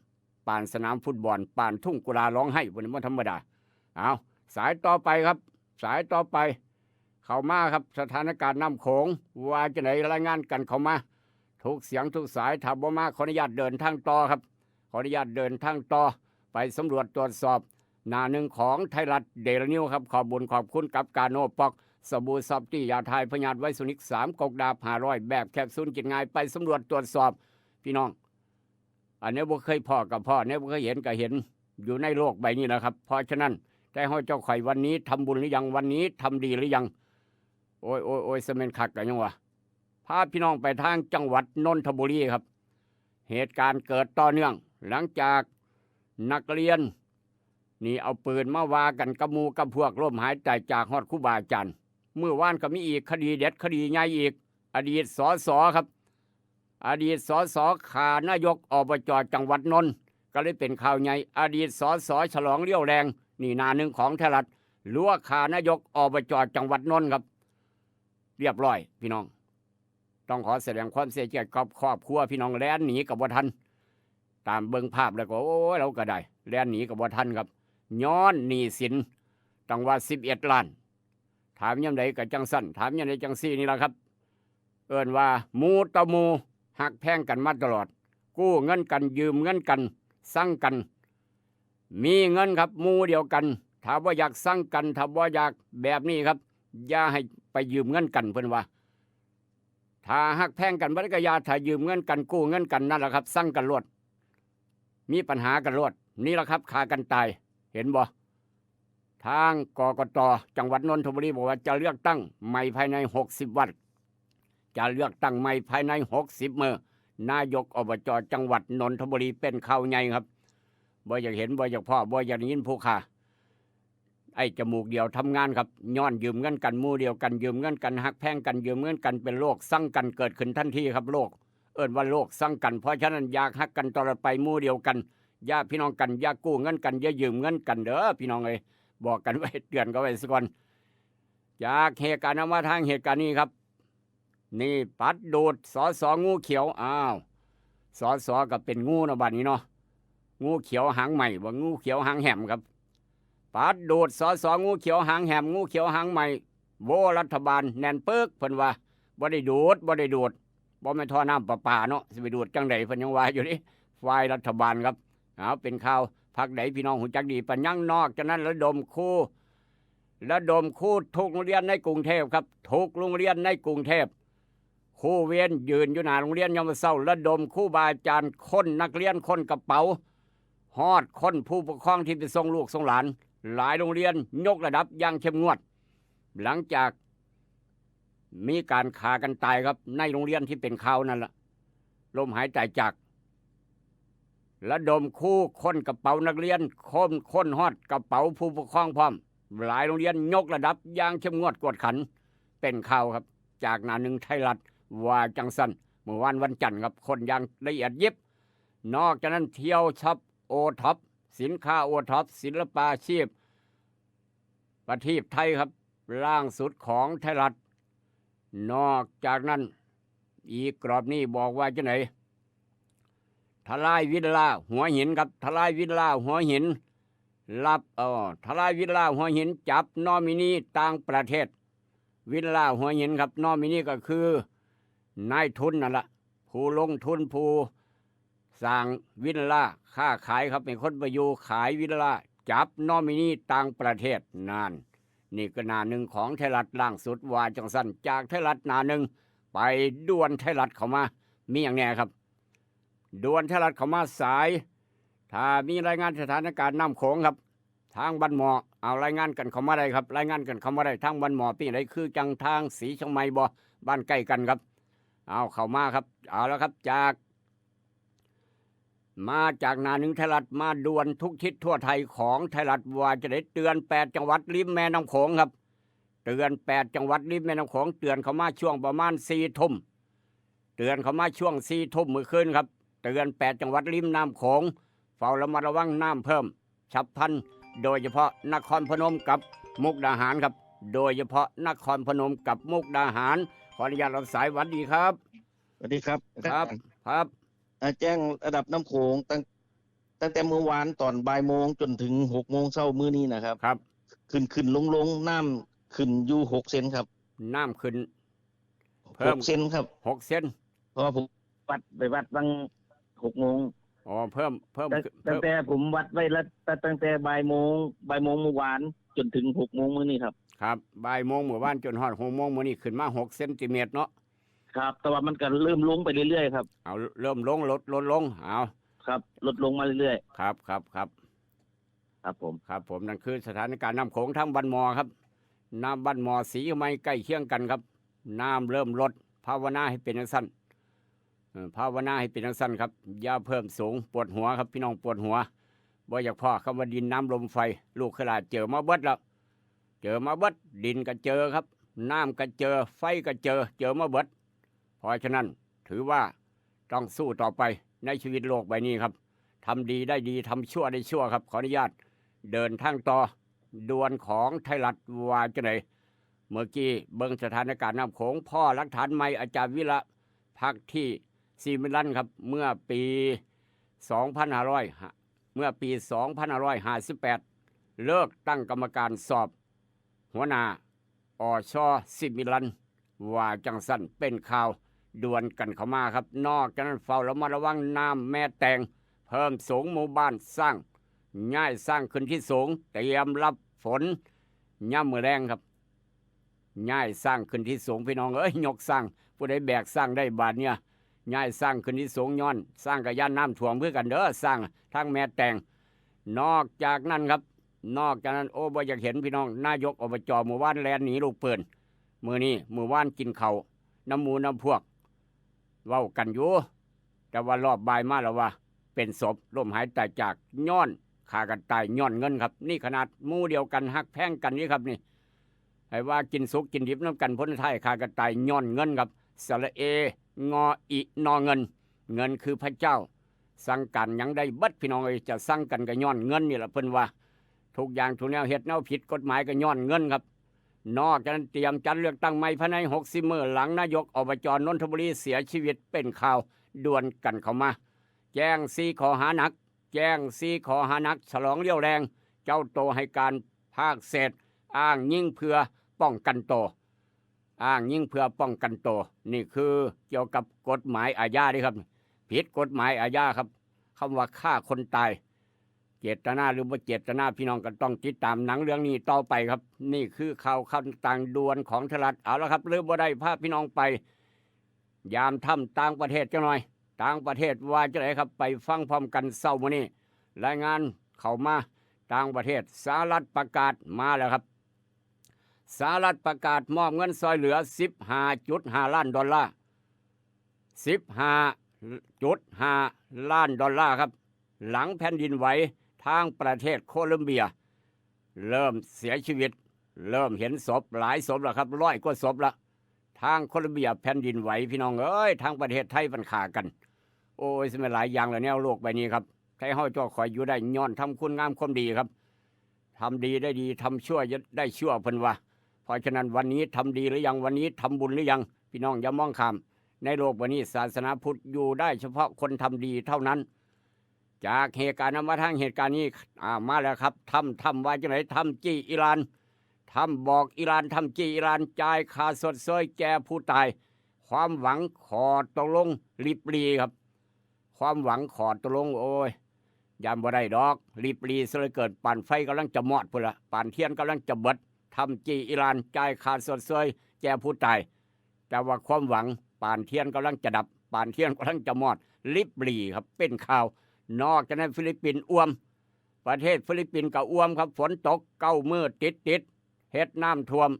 ป่านสนามฟุตบอลป่านทุ่งกุลาร้องไห้บ่ธรรมดาเอาสายต่อไปครับสายต่อไปเข้ามาครับสถานการณ์น้ำโขงว่าจะไหนรายงานกันเข้ามาทุกเสียงทุกสายถ้าบ่มาขออนุญาตเดินทางต่อครับขออนุญาตเดินทางต่อไปสำรวจตรวจสอบหน้าหนึ่งของไทยรัฐเดลินิวครับขอบบุญขอบคุณกับการโนปอกสบู่ซอฟตี้ยาทายพยาธิไวซุนิก3กกดาบ500แบบแคปซูลกินง่ายไปสำรวจตรวจสอบพี่น้องอันนี้บ่เคยพ่อกับพ่อเนี่ยบ่เคยเห็นก็เห็นอยู่ในโลกใบนี้นะครับเพราะฉะนั้นแต่ห้อยเจ้าข่อยวันนี้ทำบุญหรือยังวันนี้ทำดีหรือยังโอ้ยเสม็นคักกันยังวะพาพี่น้องไปทางจังหวัดนนทบุรีครับเหตุการณ์เกิดต่อเนื่องหลังจากนักเรียนนี่เอาปืนมาวากันกับหมู่กับพวกร่วมหายใจจากฮอดครูบาอาจารย์เมื่อวานก็มีอีกคดีเด็ดคดีใหญ่อีกอดีตสสครับอดีตสสขานายกอบจจังหวัดนนท์ก็เลยเป็นข่าวใหญ่อดีตสสฉลองเลี้ยวแรงนี่หน้าหนึ่งของไทยรัฐลัวขานายกอบจจังหวัดนนท์ครับเรียบร้อยพี่น้องต้องขอแสดงความเสียใจกับครอบครัวพี่น้องแล่นหนีกับบ่ทันตามเบิ่งภาพแล้วก็โอ้ยเราก็ได้แล่นหนีกับบ่ทันครับย้อนหนี้สินตั้งว่า11 ล้านถามยังไงกับจังสั้นถามยังไงจังซี่นี่แหละครับเอิ้นว่าหมู่ต่อหมู่หักแพงกันมาตลอดกู้เงินกันยืมเงินกันสั่งกันมีเงินครับหมู่เดียวกันถ้าว่าอยากสั่งกันถ้าว่าอยากแบบนี้ครับอย่าให้ไปยืมเงินกันเพิ่นว่าถ้าหักแพงกันบ่ได้ก็อย่าถ้ายืมเงินกันกู้เงินกันนั่นแหละครับสั่งกันรวดมีปัญหากันรวดนี่แหละครับฆ่ากันตายเห็นบ่ทางกกต.จังหวัดนนทบุรีบอกว่าจะเลือกตั้งใหม่ภายใน60 วันจะเลือกตั้งใหม่ภายใน60 มื้อนายกอบจ.จังหวัดนนทบุรีเป็นข่าวใหญ่ครับบ่อยากเห็นบ่อยากพ่อบ่อยากยินผู้ข่าไอ้จมูกเดียวทำงานครับย้อนยืมเงินกันหมู่เดียวกันยืมเงินกันหักแพงกันยืมเงินกันเป็นโรคสั่งกันเกิดขึ้นทันทีครับโรคเอิ้นว่าโรคสั่งกันเพราะฉะนั้นอยากหักกันตลอดไปหมู่เดียวกันอย่าพี่น้องกันอย่ากู้เงินกันอย่ายืมเงินกันเด้อพี่น้องเอ้ยบอกกันไว้เตือนกันไว้ซะก่อนจากเหตุการณ์มาทางเหตุการณ์นี้ครับนี่ปัดโดดสสงูเขียวอ้าวสสก็เป็นงูนะบัดนี้เนาะงูเขียวหางใหม่บ่งูเขียวหางแหมครับปัดโดดสสงูเขียวหางแหมงูเขียวหางใหม่โวรัฐบาลแน่นเปิกเพิ่นว่าบ่ได้ดูดบ่แม่นท่อน้ำประปาเนาะสิไปดูดจังได๋เพิ่นยังว่าอยู่นี่ฝ่ายรัฐบาลครับเอาเป็นข่าวพักไหนพี่น้องหูจักดีปัญญังนอกจากนั้นระดมครูทุกโรงเรียนในกรุงเทพครับทุกโรงเรียนในกรุงเทพครูเวียนยืนอยู่หน้าโรงเรียนยามมื้อเช้าระดมครูบาอาจารย์คนนักเรียนคนกระเป๋าฮอดคนผู้ปกครองที่ไปส่งลูกส่งหลานหลายโรงเรียนยกระดับอย่างเข้มงวดหลังจากมีการฆ่ากันตายครับในโรงเรียนที่เป็นข่าวนั่นล่ะลมหายใจจากระดมคู่คนกระเป๋านักเรียนคนฮอดกระเป๋าผู้ปกครองพร้อมหลายโรงเรียนยกระดับอย่างเข้มงวดกวดขันเป็นข่าวครับจากหน้าหนึ่งไทยรัฐว่าจังสันเมื่อวันจันทร์ครับคนอย่างละเอียดยิบนอกจากนั้นเที่ยวช็อปโอท็อปสินค้าโอท็อปศิลปาชีพประทีปไทยครับล่างสุดของไทยรัฐนอกจากนั้นอีกกรอบนี้บอกว่าจะไหนทลายวิลล่าหัวหินครับทลายวิลล่าหัวหินรับทลายวิลล่าหัวหินจับนอมินีต่างประเทศวิลล่าหัวหินครับนอมินีก็คือนายทุนนั่นแหละผู้ลงทุนผู้สร้างวิลล่าค้าขายครับเป็นคนไปอยู่ขายวิลล่าจับนอมินีต่างประเทศนานนี่ก็หน้าหนึ่งของไทยรัฐล่างสุดว่าจังสั้นจากไทยรัฐหน้าหนึ่งไปด่วนไทยรัฐเข้ามามีอย่างแน่ครับด่วนไทยรัฐเข้ามาสายถ้ามีรายงานสถานการณ์น้ำโขงครับทางบ้านหมอเอารายงานกันเข้ามาได้ครับรายงานกันเข้ามาได้ทางบ้านหมอปีไหนคือจังทางสีเชียงใหม่บ่บ้านใกล้กันครับเอาเข้ามาครับเอาแล้วครับมาจากหน้าหนึ่งไทยรัฐมาด่วนทุกทิศทั่วไทยของไทยรัฐว่าจะได้เตือน8 จังหวัดริมแม่น้ำโขงครับเตือน8 จังหวัดริมแม่น้ำโขงเตือนเข้ามาช่วงประมาณ4 ทุ่ม เตือนเขามาช่วง4 ทุ่มมื้อคืนครับเตือน8 จังหวัดริมน้ำโขงเฝ้าระมัดระวังน้ำเพิ่มฉับพลันโดยเฉพาะนครพนมกับมุกดาหารครับโดยเฉพาะนครพนมกับมุกดาหารขออนุญาตรับสายหวัดดีครับ สวัสดีครับ ครับ แจ้งระดับน้ำโขงตั้งแต่เมื่อวานตอนบ่ายโมงจนถึง6 โมงเช้ามื้อนี้นะครับ ครับ ขึ้นลงน้ำขึ้นอยู่6 เซนครับ น้ำขึ้นเพิ่ม 6 เซนครับ 6 เซน เพราะว่าผมวัดบัง6 โมง อ๋อเพิ่ม ตั้งแต่ผมวัดไว้แล้วตั้งแต่บ่ายโมงเมื่อวานจนถึง6 โมงมื้อนี้ครับ ครับบ่ายโมงเมื่อวานจนฮอด6 โมงมื้อนี้ขึ้นมา6 เซนติเมตรเนาะ ครับ แต่ว่ามันก็เริ่มลงไปเรื่อยๆครับ เอาเริ่มลงลดลงเอา ครับลดลงมาเรื่อย ครับ ๆครับผม ครับผมนั่นคือสถานการณ์น้ำโขงทั้งบ้านหมอครับน้ำบ้านหมอสีไม่ใกล้เคียงกันครับน้ำเริ่มลดภาวนาให้เป็นจังซั่นภาวนาให้เป็นจังซั่นครับอย่าเพิ่มสูงปวดหัวครับพี่น้องปวดหัวบ่อยากพ่อคำว่าดินน้ำลมไฟลูกขลาดเจอมาเบิดแล้วเจอมาเบิดดินก็เจอครับน้ำก็เจอไฟก็เจอมาเบิดเพราะฉะนั้นถือว่าต้องสู้ต่อไปในชีวิตโลกใบนี้ครับทำดีได้ดีทำชั่วได้ชั่วครับขออนุญาตเดินทางต่อดวนของไทยรัฐว่าจะไหนเมื่อกี้เบิ่งสถานการณ์น้ำโขงพ่อหลักฐานใหม่อาจารย์วิระพักที่ซีมิลันครับเมื่อปี 2500 เมื่อปี 2558 เลิกตั้งกรรมการสอบหัวหน้าอชซิมิลันว่าจังสันเป็นข่าวดวนกันเข้ามาครับนอกจากนั้นเฝ้าระมัดระวังน้ำแม่แตงเพิ่มสูงหมู่บ้านสร้างง่ายสร้างขึ้นที่สูงเตรียมรับฝนย่ำมือแรงครับง่ายสร้างขึ้นที่สูงพี่น้องยกสร้างผู้ใดแบกสร้างได้บาทเนี่ยง่ายสร้างขึ้นที่สูงย้อนสร้างกับย่านน้ำท่วมเพื่อกันเด้อสร้างทั้งแม่แตงนอกจากนั้นครับนอกจากนั้นบ่อยากเห็นพี่น้องนายกอบจหมู่บ้านแลนหนีลูกปืนมื้อนี้มื้อวานกินข้าวน้ำหมูน้ำพวกเว้ากันอยู่แต่ว่ารอบบ่ายมาแล้วว่าเป็นศพล้มหายตายจากย้อนฆ่ากันตายย้อนเงินครับนี่ขนาดหมู่เดียวกันฮักแพงกันนี่ครับนี่ให้ว่ากินสุกกินดิบน้ำกันพ้นท้ายฆ่ากันตายย้อนเงินครับสระเองออินอเงินเงินคือพระเจ้าสั่งกันยังได้บัดพี่น้องจะสั่งกันก็ย้อนเงินนี่แหละเพิ่นว่าทุกอย่างทุกแนวเฮ็ดแนวผิดกฎหมายก็ย้อนเงินครับนอกจากนั้นเตรียมจัดเลือกตั้งใหม่ภายใน60 มื้อหลังนายกอบจนนทบุรีเสียชีวิตเป็นข่าวด่วนกันเข้ามาแจ้ง4 ข้อหาหนักแจ้ง4 ข้อหาหนักฉลองเลี้ยวแรงเจ้าโตให้การภาคเศษอ้างยิ่งเพื่อป้องกันโตอ้างยิ่งเพื่อป้องกันโตนี่คือเกี่ยวกับกฎหมายอาญาดิครับผิดกฎหมายอาญาครับคำว่าฆ่าคนตายเจตนาหรือว่าเจตนาพี่น้องก็ต้องติดตามหนังเรื่องนี้ต่อไปครับนี่คือข่าวคำต่างด่วนของไทยรัฐเอาละครับลืมบ่ได้พาพี่น้องไปยามถ้ำต่างประเทศจังหน่อยต่างประเทศว่าจะไหนครับไปฟังพร้อมกันเช้ามื้อนี้รายงานเข้ามาต่างประเทศสหรัฐประกาศมาแล้วครับสหรัฐประกาศมอบเงินซอยเหลือ 15.5 ล้านดอลลาร์ 15.5 ล้านดอลลาร์ครับหลังแผ่นดินไหวทางประเทศโคลอมเบียเริ่มเสียชีวิตเริ่มเห็นศพหลายศพแล้วครับ100 กว่าศพละทางโคลอมเบียแผ่นดินไหวพี่น้องทางประเทศไทยมันขากันโอ้ยสมัยหลายอย่างแล้วแนวโลกใบนี้ครับไทยเฮาจ่อคอยอยู่ได้ย้อนทำคุณงามความดีครับทำดีได้ดีทำชั่วได้ชั่วเพิ่นว่าเพราะฉะนั้นวันนี้ทำดีหรือยังวันนี้ทำบุญหรือยังพี่น้องอย่ามองข้ามในโลกวันนี้ศาสนาพุทธอยู่ได้เฉพาะคนทำดีเท่านั้นจากเหตุการณ์มาทางเหตุการณ์นี้มาแล้วครับทำว่าจังไหนทำจี้อิหร่านทำบอกอิหร่านทำจี้อิหร่านจ่ายค่าสดเสยแก่ผู้ตายความหวังขอตกลงลิบลีครับความหวังขอตกลงโอ้ยยามบ่ได้ดอกลิบลีซะเลยเกิดป่านไฟกำลังจะมอดพุ่นละป่านเทียนกำลังจะเบิดทำจี้อิหร่านจ่ายค่าสดเสยแก่ผู้ตายแต่ว่าความหวังป่านเทียนกำลังจะดับป่านเทียนกำลังจะมอดลิบลีครับเป็นข่าวนอกจากนั้นฟิลิปปินส์อ้วมประเทศฟิลิปปินส์ก็อ้วมครับฝนตก9 มื้อติดเฮ็ดน้ำท่วม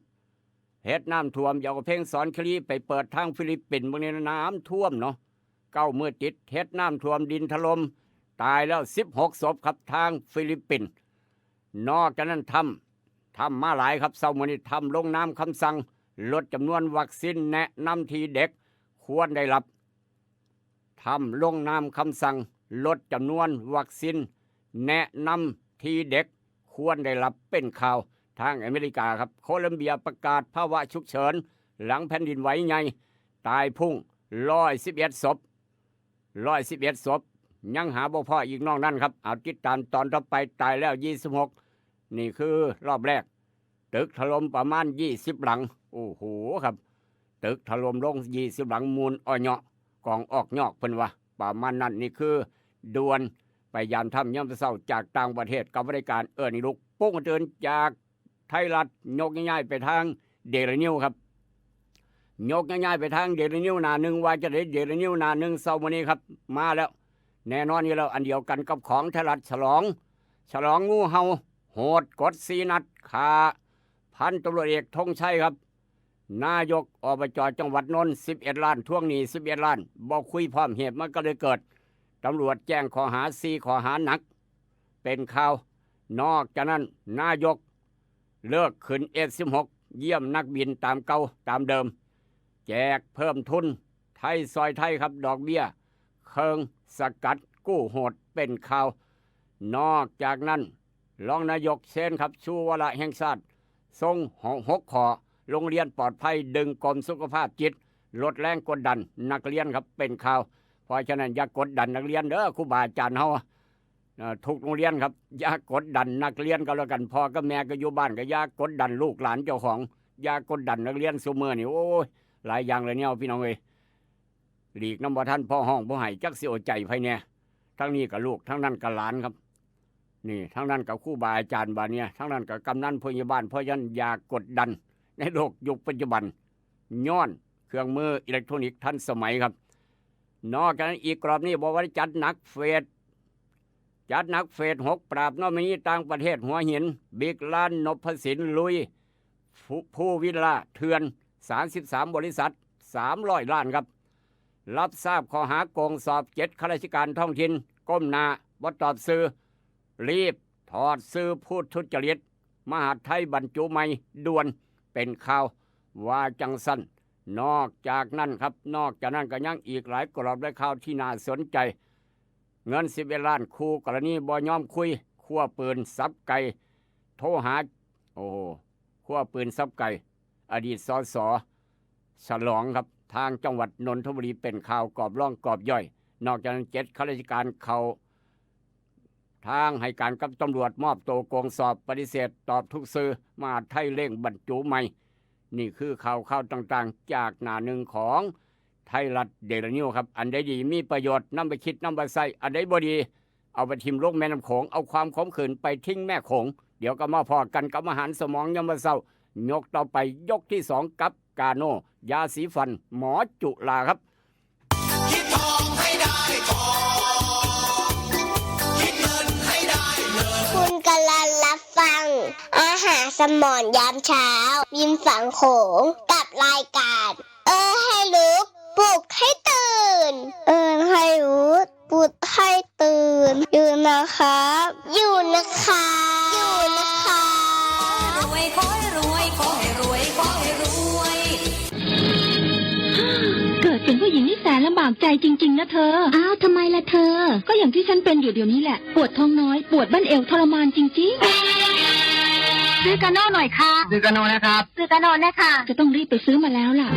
อย่าเอาเพลงสอนคลีไปเปิดทางฟิลิปปินส์บางนี้น้ำท่วมเนาะ9 มื้อติดเฮ็ดน้ำท่วมดินถล่มตายแล้ว16 ศพครับทางฟิลิปปินส์นอกจากนั้นทำมาหลายครับเช้ามื้อนี้ทำลงน้ำคำสั่งลดจำนวนวัคซีนแนะนำที่เด็กควรได้รับ ทำลงนามคำสั่งลดจำนวนวัคซีนแนะนำที่เด็กควรได้รับเป็นข่าวทางอเมริกาครับโคลัมเบียประกาศภาวะฉุกเฉินหลังแผ่นดินไหวใหญ่ตายพุ่ง111 ศพยังหาบ่พออีกนอกนั้นครับเอาติดตามตอนต่อไปตายแล้ว26นี่คือรอบแรกตึกถล่มประมาณ20หลังโอ้โหครับตึกถล่มลง20หลังมูลอ้อยเหาะกองออกยอกเพิ่นว่าประมาณนั้นนี่คือด่วนไปยามทำย่ำเศร้าจากต่างประเทศกับบริการนี่ลูกปุ้งเดินจากไทยรัฐยกง่ายๆไปทางเดลินิวครับยกง่ายๆไปทางเดลินิวหน้าหนึ่งว่าจะได้เดลินิวหน้าหนึ่งเศร้าวันนี้ครับมาแล้วแน่นอนอยู่แล้วอันเดียวกันกับของไทยรัฐฉลองงูเห่าโหดกด4 นัดขาพันตำรวจเอกธงชัยครับนายกอบจจังหวัดนนท์11 ล้านท่วงหนี้11 ล้านบอกคุยพร้อมเหตุมันก็เลยเกิดตำรวจแจ้งข้อหา4 ข้อหาหนักเป็นข่าวนอกจากนั้นนายกเลิกขึ้นF16เยี่ยมนักบินตามเก่าตามเดิมแจกเพิ่มทุนไทยซอยไทยครับดอกเบี้ยเคิงสกัดกู้โหดเป็นข่าวนอกจากนั้นรองนายกเชนครับชูวาระแห่งชาติทรง6 ข้อโรงเรียนปลอดภัยดึงกรมสุขภาพจิตลดแรงกดดันนักเรียนครับเป็นข่าวเพราะฉะนั้นอย่ากดดันนักเรียนเด้อครูบาอาจารย์เฮาทุกโรงเรียนครับอย่ากดดันนักเรียนก็แล้วกันพ่อกับแม่ก็อยู่บ้านก็อย่ากดดันลูกหลานเจ้าของอย่ากดดันนักเรียนซุมื้อนี่โอ้ยหลายอย่างเลยเนี่ยพี่น้องเอ้ยหลีกน้ำบ่ทันพ่อห้องบ่ให้จักสิเอาใจไผแน่ทั้งนี้ก็ลูกทั้งนั้นก็หลานครับนี่ทั้งนั้นกับครูบาอาจารย์บาเนี่ยทั้งนั้นกับกำนันพยาบาลเพราะฉะนั้นอย่ากดดันในโลกยุคปัจจุบันย้อนเครื่องมืออิเล็กทรอนิกส์ทันสมัยครับนอกจากนั้นอีกกรอบนี้บอกว่าจัดหนักเฟส6ปราบนอมินีต่างประเทศหัวหินบิ๊กล้านนพสินลุยผู้วิลาเถื่อน33 บริษัท300 ล้านครับรับทราบข้อหาโกงสอบ7 ข้าราชการท้องถิ่นก้มหน้าบ่ตอบสื่อรีบถอดสื่อพูดทุจริตมหาดไทยบรรจุใหม่ด่วนเป็นข่าวว่าจังสั้นนอกจากนั้นก็ยังอีกหลายกรอบและข่าวที่น่าสนใจเงิน11 ล้านคู่กรณีบ่ยอมคุยขั้วปืนซับไก่โทรหาขั้วปืนซับไก่อดีตสสฉลองครับทางจังหวัดนนทบุรีเป็นข่าวกรอบร่องกรอบย่อยนอกจากนั้น7 ข้าราชการเขาทางให้การกับตำรวจมอบตัวโกงสอบปฏิเสธตอบทุกสื่อมาไทยเร่งบรรจุใหม่นี่คือข่าวต่างๆจากหน้าหนึ่งของไทยรัฐเดลินิวครับอันใดดีมีประโยชน์นำไปคิดนำไปใส่อันใดบ่ดีเอาไปทิ่มลงแม่น้ำโขงเอาความขมขื่นไปทิ้งแม่โขงเดี๋ยวก็มาพอกันกับอาหารสมองยามมื้อเช้ายกต่อไปยกที่2กับกาโนยาสีฟันหมอจุฬาครับคิดทองให้ได้ทองคิดเงินให้ได้เงินคุณกำลังรับฟังอาหารสมองยามเช้ายิ้มฝังโขงกับรายการให้ลุกปลุกให้ตื่นให้ลุกปลุกให้ตื่นอยู่นะครับอยู่นะคะรวยขอให้รวยขอให้รวยขอให้รวยเกิดเป็นผู้หญิงนี่แสนลำบากใจจริงๆนะเธออ้าวทำไมล่ะเธอก็อย่างที่ฉันเป็นอยู่เดี๋ยวนี้แหละปวดท้องน้อยปวดบั้นเอวทรมานจริงๆซื้อกาโน่หน่อยค่ะซื้อกาโน่นะครับซื้อกาโน่นะคะจะต้องรีบไปซื้อมาแล้วล่ะ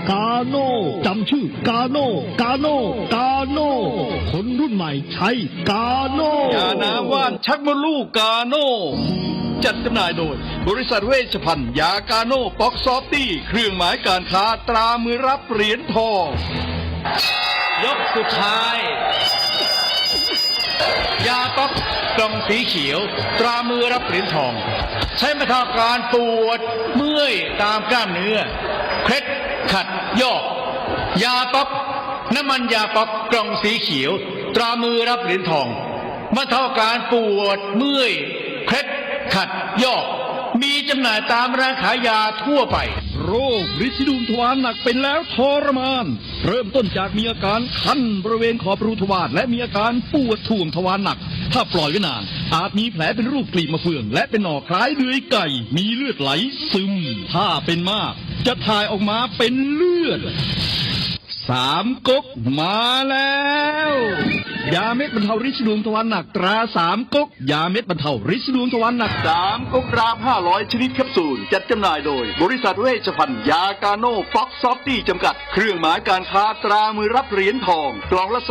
กาโน่จำชื่อกาโน่คนรุ่นใหม่ใช้กาโน่ยาน้ำว่านชักมดลูกกาโน่จัดจำหน่ายโดยบริษัทเวชภัณฑ์ยากาโน่ป๊อกซอฟตี้เครื่องหมายการค้าตรามือรับเหรียญทองยกสุดท้ายยาป๊อกกล่องสีเขียวตรามือรับเหรียญทองใช้บรรเทาอาการปวดเมื่อยตามกล้ามเนื้อเคล็ดขัดยอกยาป๊อกน้ำมันยาป๊อกกล่องสีเขียวตรามือรับเหรียญทองบรรเทาอาการปวดเมื่อยเคล็ดขัดยอกมีจำหน่ายตามร้านขายยาทั่วไปโรคฤทธิ์ดวงทวารหนักเป็นแล้วทรมานเริ่มต้นจากมีอาการคันบริเวณขอบรูทวารและมีอาการปวดท่วงทวารหนักถ้าปล่อยไว้นานอาจมีแผลเป็นรูปกลีบมะเฟืองและเป็นหนอกคล้ายเลื้อยไก่มีเลือดไหลซึมถ้าเป็นมากจะถ่ายออกมาเป็นเลือด สามก๊กมาแล้วยาเม็ดบรรเทาฤทธิ์ดวงทวารหนักตราสามก๊กยาเม็ดบรรเทาฤทธิ์ดวงทวารหนักสามก๊กราม500ชนิดแคปซูลจัดจำหน่ายโดยบริษัทเวชภัณฑ์ยากาโน่ฟ็อกซอฟตี้จำกัดเครื่องหมายการค้าตรามือรับเหรียญทองกล่องละ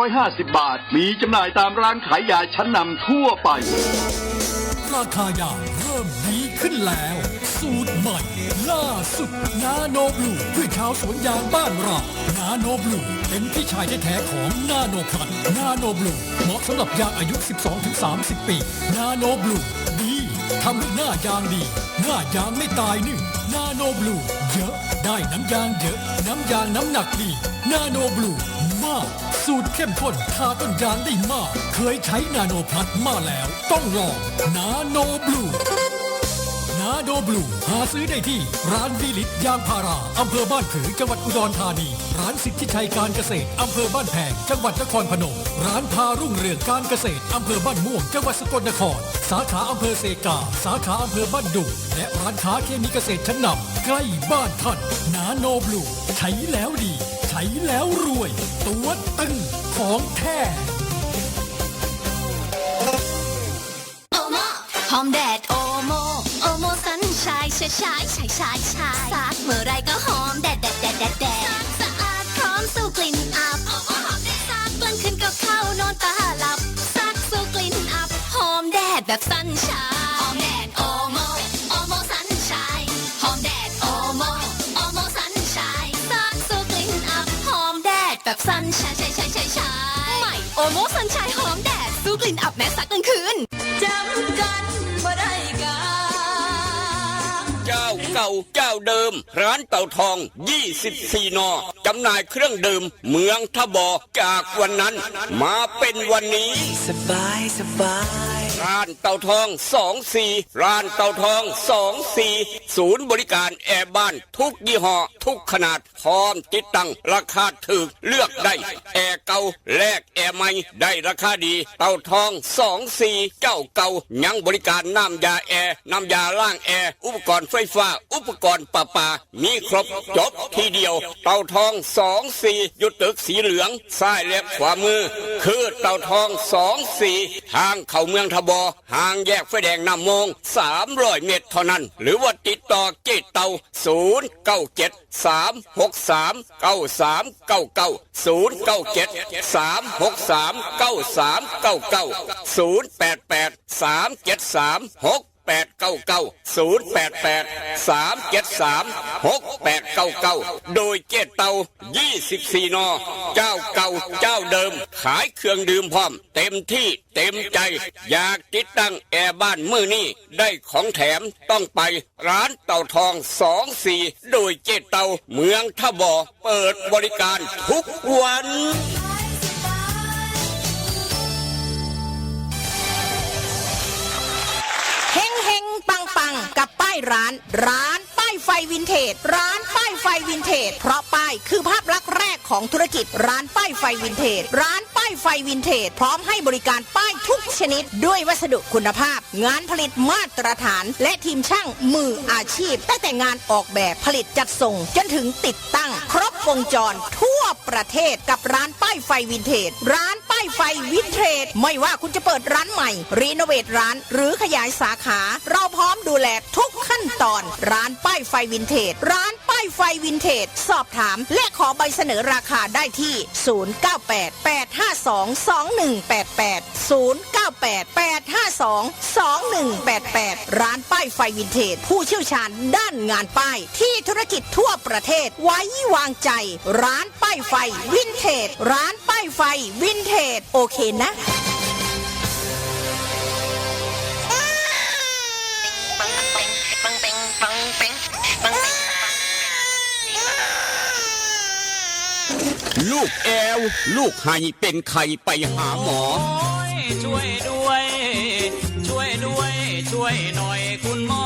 350 บาทมีจำหน่ายตามร้านขายยาชั้นนำทั่วไปราคายาเริ่มดีขึ้นแล้วสูตรใหม่ล่าสุดนาโนบลูเพื่อชาวสวนยางบ้านเรานาโนบลูเป็นพี่ชายแท้ๆของนาโนพลัสนาโนบลูเหมาะสำหรับยางอายุ 12-30 ปีนาโนบลูดีทำให้หน้ายางดีหน้ายางไม่ตายนึ่งนาโนบลูเยอะได้น้ำยางเยอะน้ำยางน้ำหนักดีนาโนบลูมากสูตรเข้มข้นทาต้นยางได้มากเคยใช้นาโนพลัสมาแล้วต้องลองนาโนบลูนาโนบลูหาซื้อได้ที่ร้านวิลิตยางพาราอำเภอบ้านผือจังหวัดอุดรธานีร้านสิทธิชัยการเกษตรอำเภอบ้านแพงจังหวัดนครพนมร้านพารุ่งเรืองการเกษตรอำเภอบ้านม่วงจังหวัดสกลนครสาขาอำเภอเซกาสาขาอำเภอบ้านดุงและร้านค้าเคมีเกษตรชั้นนำใกล้บ้านท่านนาโนบลูใช้แล้วดีใช้แล้วรวยตัวตึงของแท้หอมแดดโอโมโอโมสันชายชายชายชายชายชายซักเมื่อไรก็หอมแดดแดดแดดแดดแดดสะอาดพร้อมสู้กลิ่นอับซักกลางคืนก็เข้านอนตาหลับซักสู้กลิ่นอับหอมแดดแบบสันชายหอมแดดโอโมโอโมสันชายหอมแดดโอโมโอโมสันชายซักสู้กลิ่นอับหอมแดดแบบสันชายชายชายชายชายใหม่โอโมสันชายหอมแดดสู้กลิ่นอับแม้ซักกลางคืนจำกันบ่ได้กา เจ้าเก่าเจ้าเดิมร้านเต่าทอง24 นอจำหน่ายเครื่องดื่มเมืองทบอจากวันนั้นมาเป็นวันนี้สบายสบายร้านเต่าทอง24ร้านเต่าทอง24ศูนย์บริการแอร์บ้านทุกยี่ห้อทุกขนาดพร้อมติดตั้งราคาถูกเลือกได้แอร์เก่าแลกแอร์ใหม่ได้ราคาดีเต่าทอง24เจ้าเก่ายังบริการน้ำยาแอร์น้ำยาล้างแอร์อุปกรณ์ไฟฟ้าอุปกรณ์ประปามีครบจบทีเดียวเต่าทอง24อยู่ตึกสีเหลืองซ้ายและขวามือคือเต่าทอง24ทางเข้าเมืองทบอห่างแยกไฟแดงน้ำมง300 เมตรเท่านั้นหรือว่าติดต่อเจ๊เต่า097 363 9399 097 363 9399 088 373 6899 088 373 6899โดยเจ๊เต่า24 นอเจ้าเก่าเจ้าเดิมขายเครื่องดื่มพร้อมเต็มที่เต็มใจอยากติดตั้งแอร์บ้านมื้อนี้ได้ของแถมต้องไปร้านเต่าทอง24โดยเจ๊เต่าเมืองทบอเปิดบริการทุกวันเฮงเฮงปังปังกับป้ายร้านป้ายไฟวินเทจร้านป้ายไฟวินเทจเพราะป้ายคือภาพลักษณ์แรกของธุรกิจร้านป้ายไฟวินเทจร้านป้ายไฟวินเทจพร้อมให้บริการป้ายทุกชนิดด้วยวัสดุคุณภาพงานผลิตมาตรฐานและทีมช่างมืออาชีพตั้งแต่งานออกแบบผลิตจัดส่งจนถึงติดตั้งครบวงจรทั่วประเทศกับร้านป้ายไฟวินเทจร้านป้ายไฟวินเทจไม่ว่าคุณจะเปิดร้านใหม่รีโนเวทร้านหรือขยายสาขาเราพร้อมดูแลทุกขั้นตอนร้านป้ายไฟวินเทจร้านป้ายไฟวินเทจสอบถามและขอใบเสนอราคาได้ที่0988522188 ร้านป้ายไฟวินเทจผู้เชี่ยวชาญด้านงานป้ายที่ธุรกิจทั่วประเทศไว้วางใจร้านป้ายไฟวินเทจร้านป้ายไฟวินเทจโอเคนะลูกแอวลูกไห้เป็นไข้ไปหาหมอช่วยด้วยช่วยด้วยช่วยหน่อยคุณหมอ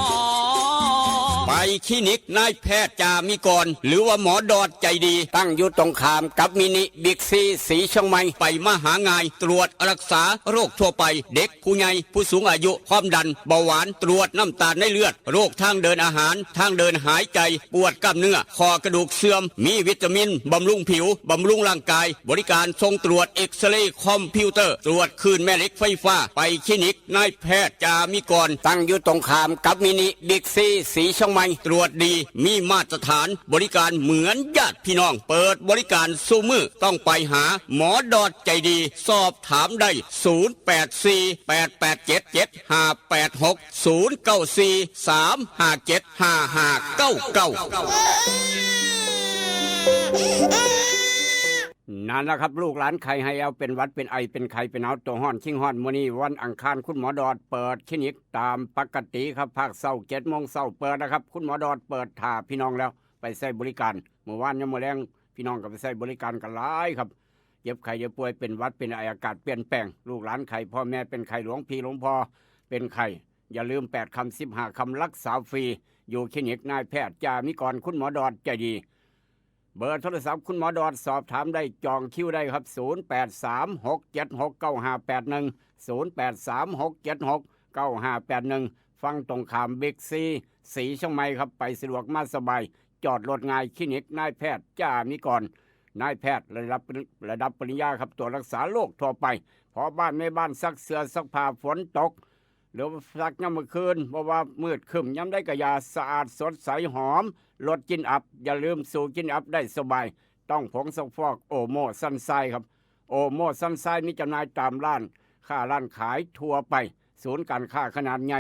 ไป คลินิกนายแพทย์จามิกรหรือว่าหมอดอดใจดีตั้งอยู่ตรงข้ามกับมินิบิ๊กซีสีเชียงใหม่ไปมาหาง่ายตรวจรักษาโรคทั่วไปเด็กผู้ใหญ่ผู้สูงอายุความดันเบาหวานตรวจน้ำตาลในเลือดโรคทางเดินอาหารทางเดินหายใจปวดกล้ามเนื้อคอกระดูกเสื่อมมีวิตามินบำรุงผิวบำรุงร่างกายบริการส่งตรวจเอ็กซเรย์คอมพิวเตอร์ตรวจคลื่นแม่เหล็กไฟฟ้าไปคลินิกนายแพทย์จามิกรตั้งอยู่ตรงข้ามกับมินิบิ๊กซีสีเชียงใหม่ตรวจดีมีมาตรฐานบริการเหมือนญาติพี่น้องเปิดบริการสู้มือต้องไปหาหมอดอดใจดีสอบถามได้นั่นแหละครับลูกหลานใครให้เอาเป็นวัดเป็นไอเป็นไข้เป็นเอาตัวห้อนชิงห้อนมื้อนี้วันอังคารคุณหมอดอดเปิดคลินิกตามปกติครับภาคเช้า7 โมงเช้าเปิดนะครับคุณหมอดอดเปิดท่าพี่น้องแล้วไปใช้บริการเมื่อวานยังมื้อแลงพี่น้องก็ไปใช้บริการกันหลายครับเจ็บไข้เจ็บป่วยเป็นหวัดเป็นไออากาศเปลี่ยนแปลงลูกหลานไข้พ่อแม่เป็นไข้หลวงพี่หลวงพ่อเป็นไข้อย่าลืม8 คำ 15 คำรักษาฟรีอยู่คลินิกนายแพทย์จามิกรคุณหมอดอดใจดีเบอร์โทรศัพท์คุณหมอดอดสอบถามได้จองคิวได้ครับ0836769581ฟังตรงขามบิ๊กซีสีเชียงใหม่ครับไปสะดวกมาสบายจอดรถง่ายคลินิกนายแพทย์จามิกรนายแพทย์ระดับปริญญาครับตัวรักษาโรคทั่วไปพอบ้านไม่บ้านซักเสื้อซักผ้าฝนตกหรือซักยามมื้อคืนเพราะว่ามืดครึ้มยามได้ก็ยาสะอาดสดใสหอมลดกลิ่นอับอย่าลืมสูบกลิ่นอับได้สบายต้องผงซักฟอกโอโมซันไซครับโอโมซันไซมีจำหน่ายตามร้านขายทั่วไปศูนย์การค้าขนาดใหญ่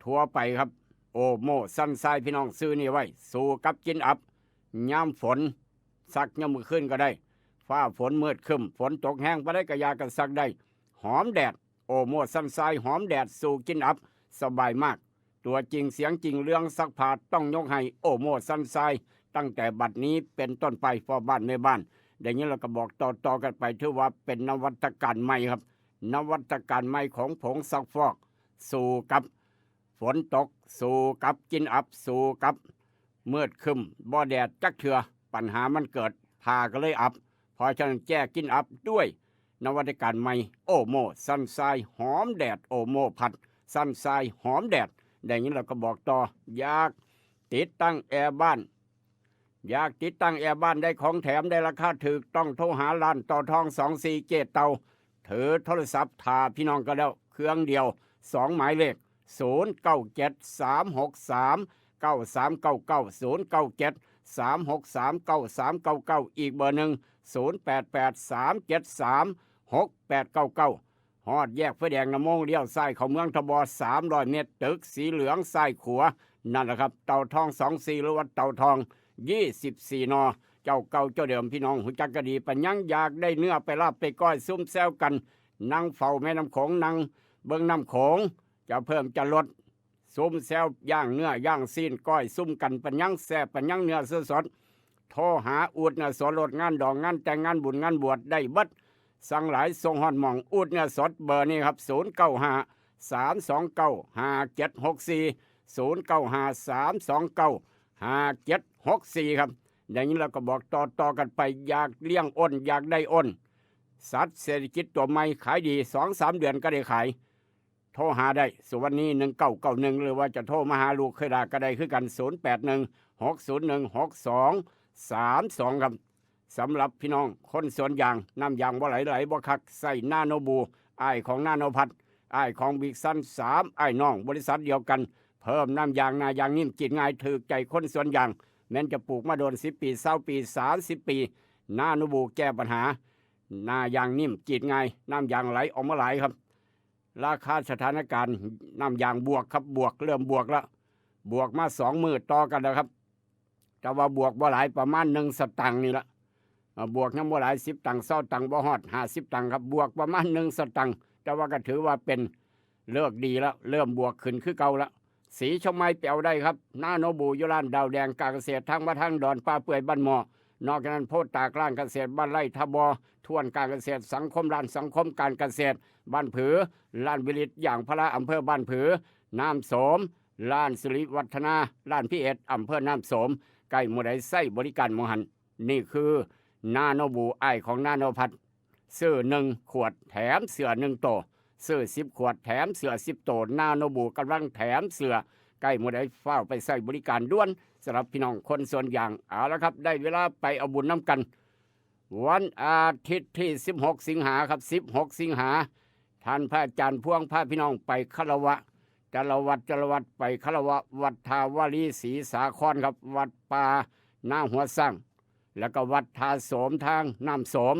ทั่วไปครับโอโมซันไซพี่น้องซื้อนี่ไว้สู้กับกลิ่นอับยามฝนซักยามมื้อคืนก็ได้ฟ้าฝนมืดครึ้มฝนตกแห้งบ่ได้ก็ยากันซักได้หอมแดดโอโมซันไซหอมแดดสู่กลิ่นอับสบายมากตัวจริงเสียงจริงเรื่องซักผ้าต้องยกให้โอโมซันไซตั้งแต่บัดนี้เป็นต้นไปพอบ้านในบ้านอย่างนี้เราก็บอกต่อกันไปถือว่าเป็นนวัตกรรมใหม่ครับนวัตกรรมใหม่ของผงซักฟอกสู่กับฝนตกสู่กับกลิ่นอับสู่กับมืดครึ้มบ่แดดจักเถื่อปัญหามันเกิดผ้าก็เลยอับเพราะฉะนั้นแก้กลิ่นอับด้วยนวัตกรรมใหม่โอโมซันไซหอมแดดโอโมผัดซันไซหอมแดดอย่างนี้เราก็บอกต่ออยากติดตั้งแอร์บ้านได้ของแถมได้ราคาถูกต้องโทรหาร้านต่อทอง24เกตเตาถือโทรศัพท์ทาพี่น้องก็แล้วเครื่องเดียว2หมายเลข0973639399 อีกเบอร์หนึ่ง0883736899ฮอดแยกไฟแดงน้ำมงเลี้ยวซ้ายเข้าเมืองทบ300 เมตรตึกสีเหลืองซ้ายขวานั่นแหละครับเต่าทอง24หรือว่าเต่าทอง24นอเจ้าเก่าเจ้าเดิมพี่น้องหูจักกะดีปัญญังอยากได้เนื้อไปลาบไปก้อยซุ่มแซวกันนั่งเฝ้าแม่น้ำโขงนั่งเบิ่งน้ำโขงจะเพิ่มจะลดซุ่มแซวย่างเนื้อย่างซีนก้อยซุ่มกันปัญญังแซ่บปัญญังเนื้อสดโทรหาอูดเนื้อสดลดงานดองงานแต่งงานบุญงานบวชได้เบิดสั่งหลายส่งฮอดหม่องอูดเนื้อสดเบอร์นี้ครับ0953295764ครับอย่างนี้เราก็บอกต่อกันไปอยากเลี้ยงอ้นอยากได้อ้นสัตว์เศรษฐกิจตัวใหม่ขายดี 2-3 เดือนก็ได้ขายโทรหาได้สุวรรณี1991หรือว่าจะโทรมาหาลูกเคยดาก็ได้คือกัน0816016232ครับสำหรับพี่น้องคนสวนยางน้ำยางบ่ไหลบ่คักใส่นาโนบูอ้ายของนาโนพัดอ้ายของบิ๊กซัน3อ้ายน้องบริษัทเดียวกันเพิ่มน้ำยางนายางนิ่มกินง่ายถูกใจคนสวนยางแม้นจะปลูกมาโดน10 ปี20 ปี30 ปีนาโนบูแก้ปัญหานายางนิ่มจีดง่ายน้ำยางไหลออกมาไหลครับราคาสถานการณ์น้ำยางบวกครับบวกเริ่มบวกแล้วบวกมา2 มื้อต่อกันแล้วครับแต่ว่าบวกบ่หลายประมาณ1 สตางค์นี่ละบวกยังบ่หลาย10 ตังค์20 ตังค์บ่ฮอด50 ตังค์ครับบวกประมาณ1 สตางค์แต่ว่าก็ถือว่าเป็นเลิกดีแล้วเริ่มบวกขึ้นคือเก่าแล้วสีชมไม้เปียวได้ครับนาโนบูยุรานดาวแดงการเกษตรทางวัดทางดอนป้าเปื่อยบ้านหมอนอกจากนั้นโพธิ์ตากล้านเกษตรบ้านไร่ทบทวนการเกษตรสังคมร้านสังคมการเกษตรบ้านผือร้านวิริตอย่างพระอำเภอบ้านผือน้ำโสม ร้านสิริวัฒนาร้านพี่เอ็ดอำเภอน้ำโสมใกล้หมู่ใดใส่บริการหมหันนี่คือนาโนบูไอของนาโนพัดซื้อ1 ขวดแถมเสือ1 โตซื้อ10 ขวดแถมเสือ10 โตนาโนบูกำลังแถมเสือใกล้หมู่ใดเฝ้าไปใส่บริการด่วนสำหรับพี่น้องคนส่วนอย่างเอาละครับได้เวลาไปเอาบุญน้ำกันวันอาทิตย์ที่16 สิงหาครับ16 สิงหาท่านพระอาจารย์พ่วงพาพี่น้องไปคารวะจารวัดไปคารวะวัดทาวารีศรีสาครครับวัดป่าหน้าหัวสร้างแล้วก็วัดทาโสมทางน้ำโสม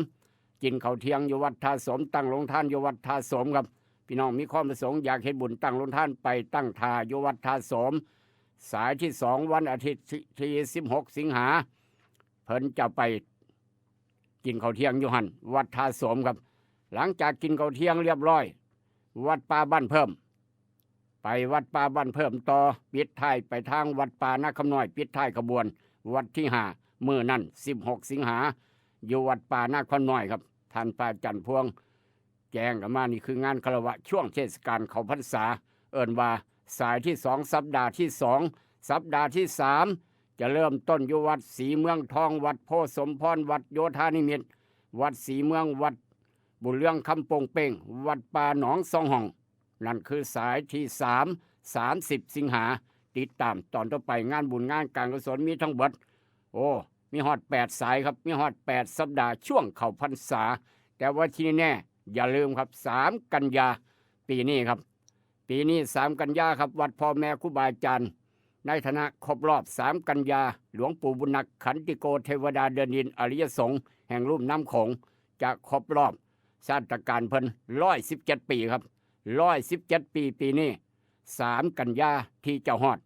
กินข้าวเที่ยงอยู่วัดทาโสมตั้งโรงทานอยู่วัดทาโสมครับพี่น้องมีความประสงค์อยากเฮ็ดบุญตั้งโรงทานไปตั้งทาอยู่วัดทาโสมสายที่2วันอาทิตย์ที่16 สิงหาเพิ่นจะไปกินข้าวเที่ยงอยู่หันวัดทาโสมครับหลังจากกินข้าวเที่ยงเรียบร้อยวัดป่าบ้านเพิ่มไปวัดป่าบ้านเพิ่มต่อปิดท้ายไปทางวัดป่านาคำน้อยปิดท้ายขบวนวัดที่5มื้อนั้น16 สิงหาอยู่วัดป่านาคำน้อยครับท่านพระอาจารย์พวงแจ้งกันมานี่คืองานคารวะช่วงเทศกาลเข้าพรรษาเอิ้นว่าสายที่2สัปดาห์ที่2สัปดาห์ที่3จะเริ่มต้นอยู่วัดศรีเมืองทองวัดโพสมพรวัดโยธานิมิตรวัดศรีเมืองวัดบุญเรืองคำปงเป่งวัดป่าหนองซองห้องนั่นคือสายที่30 สิงหาติดตามตอนต่อไปงานบุญงานการกุศลมีทั้งหมดมีฮอด8สายครับมีฮอด8สัปดาห์ช่วงเข้าพรรษาแต่ว่าที่แน่อย่าลืมครับ3 กันยาปีนี้ครับปีนี้3 กันยาครับวัดพ่อแม่ครูบาอาจารย์ในฐานะครบรอบ3 กันยาหลวงปู่บุญนักขันติโกเทวดาเดินดินอริยสงฆ์แห่งลุ่มน้ำโขงจะครบรอบชาติการเพิ่น117 ปีครับ117 ปีปีนี้3 กันยาที่เจ้าฮอด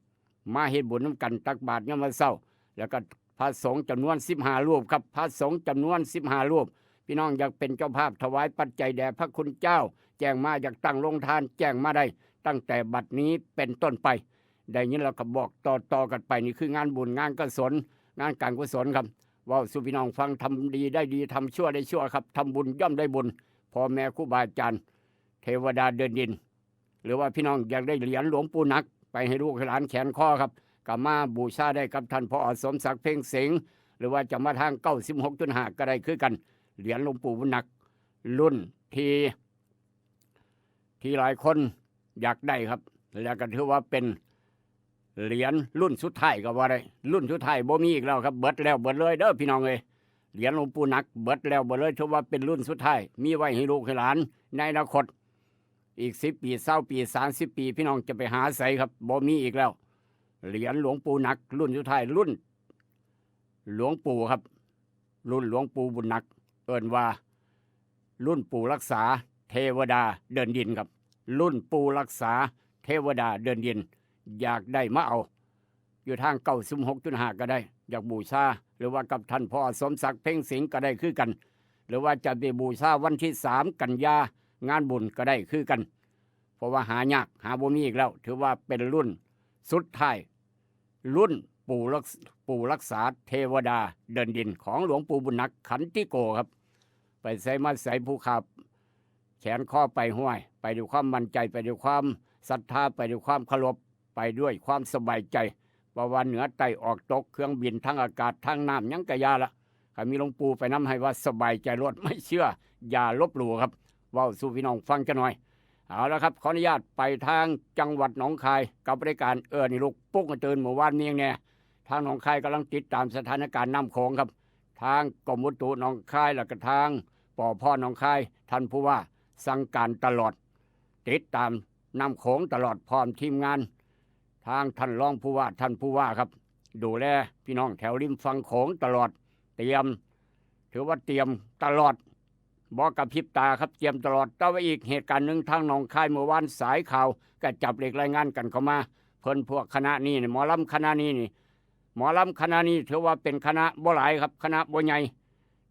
มาเฮ็ดบุญน้ำกันตักบาตรยามมื้อเช้าแล้วก็พระสงฆ์จำนวน15 รูปครับพระสงฆ์จำนวน15 รูปพี่น้องอยากเป็นเจ้าภาพถวายปัจจัยแด่พระคุณเจ้าแจ้งมาอยากตั้งโรงทานแจ้งมาได้ตั้งแต่บัดนี้เป็นต้นไปได้ยินเราก็บอกต่อกันไปนี่คืองานบุญงานกุศลงานการกุศลครับเว้าสู่พี่น้องฟังทำดีได้ดีทำชั่วได้ชั่วครับทำบุญย่อมได้บุญพ่อแม่ครูบาอาจารย์เทวดาเดินดินหรือว่าพี่น้องอยากได้เหรียญหลวงปู่นักไปให้ลูกให้หลานแขวนคอครับก็มาบูชาได้กับท่านพ่อสมศักดิ์เพ่งเสงหรือว่าจะมาทาง96.5ก็ได้คือกันเหรียญหลวงปู่บุญนักรุ่นที่หลายคนอยากได้ครับแล้วก็ถือว่าเป็นเหรียญรุ่นสุดท้ายก็ว่าได้รุ่นสุดท้ายบ่มีอีกแล้วครับเบิดแล้วเบิดเลยเด้อพี่น้องเอ้ยเหรียญหลวงปู่นักเบิดแล้วเบิดเลยถือว่าเป็นรุ่นสุดท้ายมีไว้ให้ลูกให้หลานในอนาคตอีก10 ปี20 ปี30 ปีพี่น้องจะไปหาใส่ครับบ่มีอีกแล้วเหรียญหลวงปู่นักรุ่นสุดท้ายรุ่นหลวงปู่ครับรุ่นหลวงปู่บุญนักเอิ้นว่ารุ่นปู่รักษาเทวดาเดินดินครับรุ่นปู่รักษาเทวดาเดินดินอยากได้มาเอาอยู่ทาง96.5ก็ได้อยากบูชาหรือว่ากับท่านพ่อสมศักดิ์เพ่งสิงห์ก็ได้คือกันหรือว่าจะไปบูชาวันที่3 กันยางานบุญก็ได้คือกันเพราะว่าหายากหาบ่มีอีกแล้วถือว่าเป็นรุ่นสุดท้ายรุ่นปู่รักษาเทวดาเดินดินของหลวงปู่บุญนักขันติโกครับไปใส่มาใส่ภูเขาแขนข้อไปห้วยไปด้วยความมั่นใจไปด้วยความศรัทธาไปด้วยความเคารพไปด้วยความสบายใจว่าวันเหนือใต้ออกตกเครื่องบินทั้งอากาศทั้งน้ำยังกะยาละถ้ามีหลวงปู่ไปนำให้ว่าสบายใจรถไม่เชื่ออย่าลบหลู่ครับว่าสู่พี่น้องฟังกันหน่อยเอาละครับขออนุญาตไปทางจังหวัดหนองคายกับบริการนี่ลูกปุ๊กมาตื่นเมื่อวานนี้เนี่ยทางหนองคายกำลังติดตามสถานการณ์น้ำโขงครับทางกรมอุตุหนองคายและก็ทางปอพ่อหนองคายท่านผู้ว่าสั่งการตลอดติดตามน้ำโขงตลอดพร้อมทีมงานทางท่านรองผู้ว่าท่านผู้ว่าครับดูแลพี่น้องแถวริมฝั่งโขงตลอดเตรียมถือว่าเตรียมตลอดบอกกับพริบตาครับเตรียมตลอดแต่ว่าอีกเหตุการณ์หนึ่งทางหนองคายเมื่อวานสายข่าวก็จับเด็กรายงานกันเข้ามาเพิ่นพวกคณะนี้หมอลำคณะนี้หมอลำคณะนี้ถือว่าเป็นคณะบ่หลายครับคณะบ่ใหญ่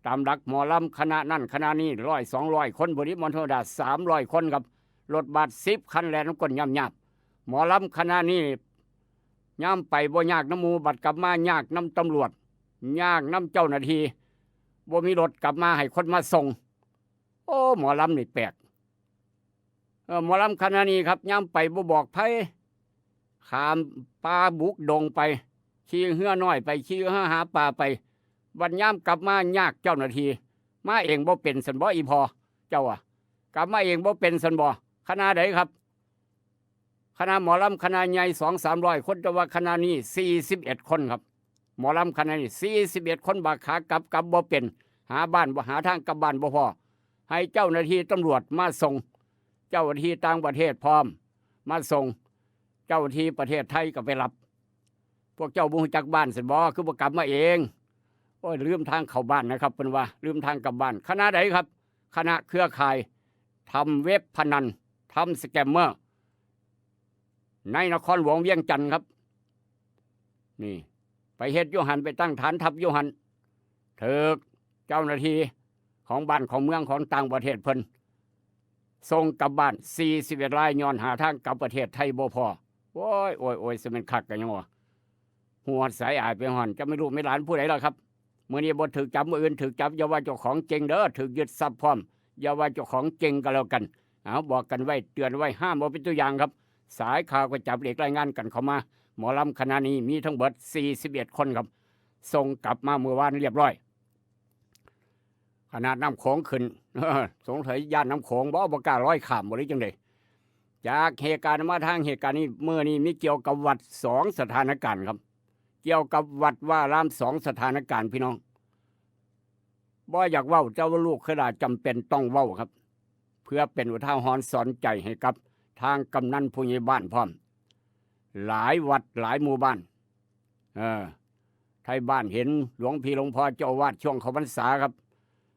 ตามหลักหมอลำคณะนั่นคณะนี้100-200 คนบริมณฑลดา300 คนครับรถบัส10 คันแล่นน้ำก้นย่ำหมอลำคณะนี้ย่ำไปบ่ยากน้ำหมูบัดกลับมายากน้ำตำรวจยากน้ำเจ้าหน้าที่บ่มีรถกลับมาให้คนมาส่งโอ้หมอลำนี่แปลกหมอลำคณะนี้ครับย่ำไปบ่บอกไผ ขามป่าบุกดงไปขี่เหือน้อยไปขี่เหือหาปลาไปวันย่ำกลับมายากเจ้าหน้าที่มาเองบ่เป็นสันบ่อีพอเจ้าอะกลับมาเองบ่เป็นสันบ่คณะใดครับคณะหมอลำคณะใหญ่200-300 คนแต่ว่าคณะนี้41 คนครับหมอลำคณะนี้41 คนบาขากลับบ่เป็นหาบ้านบ่หาทางกลับบ้านบ่พอให้เจ้าหน้าที่ตำรวจมาส่งเจ้าหน้าที่ต่างประเทศพร้อมมาส่งเจ้าหน้าที่ประเทศไทยก็ไปรับพวกเจ้าบ่ฮู้จักบ้านสิบ่คือบ่กลับมาเองโอ้ยลืมทางเข้าบ้านนะครับเพิ่นว่าลืมทางกลับบ้านคณะใดครับคณะเครือข่ายทำเว็บพนันทำสแกมเมอร์ในนครหลวงเวียงจันทร์ครับนี่ไปเฮ็ดโยหันไปตั้งฐานทัพโยหันเถิกเจ้าหน้าที่ของบ้านของเมืองของต่างประเทศเพิ่นส่งกลับบ้าน41 รายย้อนหาทางกลับประเทศไทยบ่พอโอ้ยสิเป็นคักกันยังวะหัวสายอายไปหอนจะไม่รู้ไม่หลานผู้ใดล่ะครับมื้อนี้บ่ถูกจับมื้ออื่นถูกจับอย่าว่าเจ้าของเก่งเด้อถูกยึดทรัพย์พร้อมอย่าว่าเจ้าของเก่งก็แล้วกันเอาบอกกันไว้เตือนไว้ห้ามบ่เป็นตัวอย่างครับสายข่าวก็จับเด็กรายงานกันเข้ามาหมอลำคณะนี้มีทั้งเบิด41 คนครับส่งกลับมาเมื่อวานเรียบร้อยขนาดน้ำโขงขึ้นสงสัยย่านน้ำโขงบ่กล้าร้อยข้ามบ่หรือจังได๋จากเหตุการณ์มาทางเหตุการณ์นี้เมื่อนี้มีเกี่ยวกับวัด2 สถานการณ์ครับเกี่ยวกับวัดว่าราม2 สถานการณ์พี่น้องบ่อยากเว้าเจ้าลูกขนาดจำเป็นต้องเว้าครับเพื่อเป็นอุทาหรณ์สอนใจให้กับทางกำนันผู้ใหญ่บ้านพร้อมหลายวัดหลายหมู่บ้านไทยบ้านเห็นหลวงพี่หลวงพ่อเจ้าอาวาสช่วงเข้าพรรษาครับ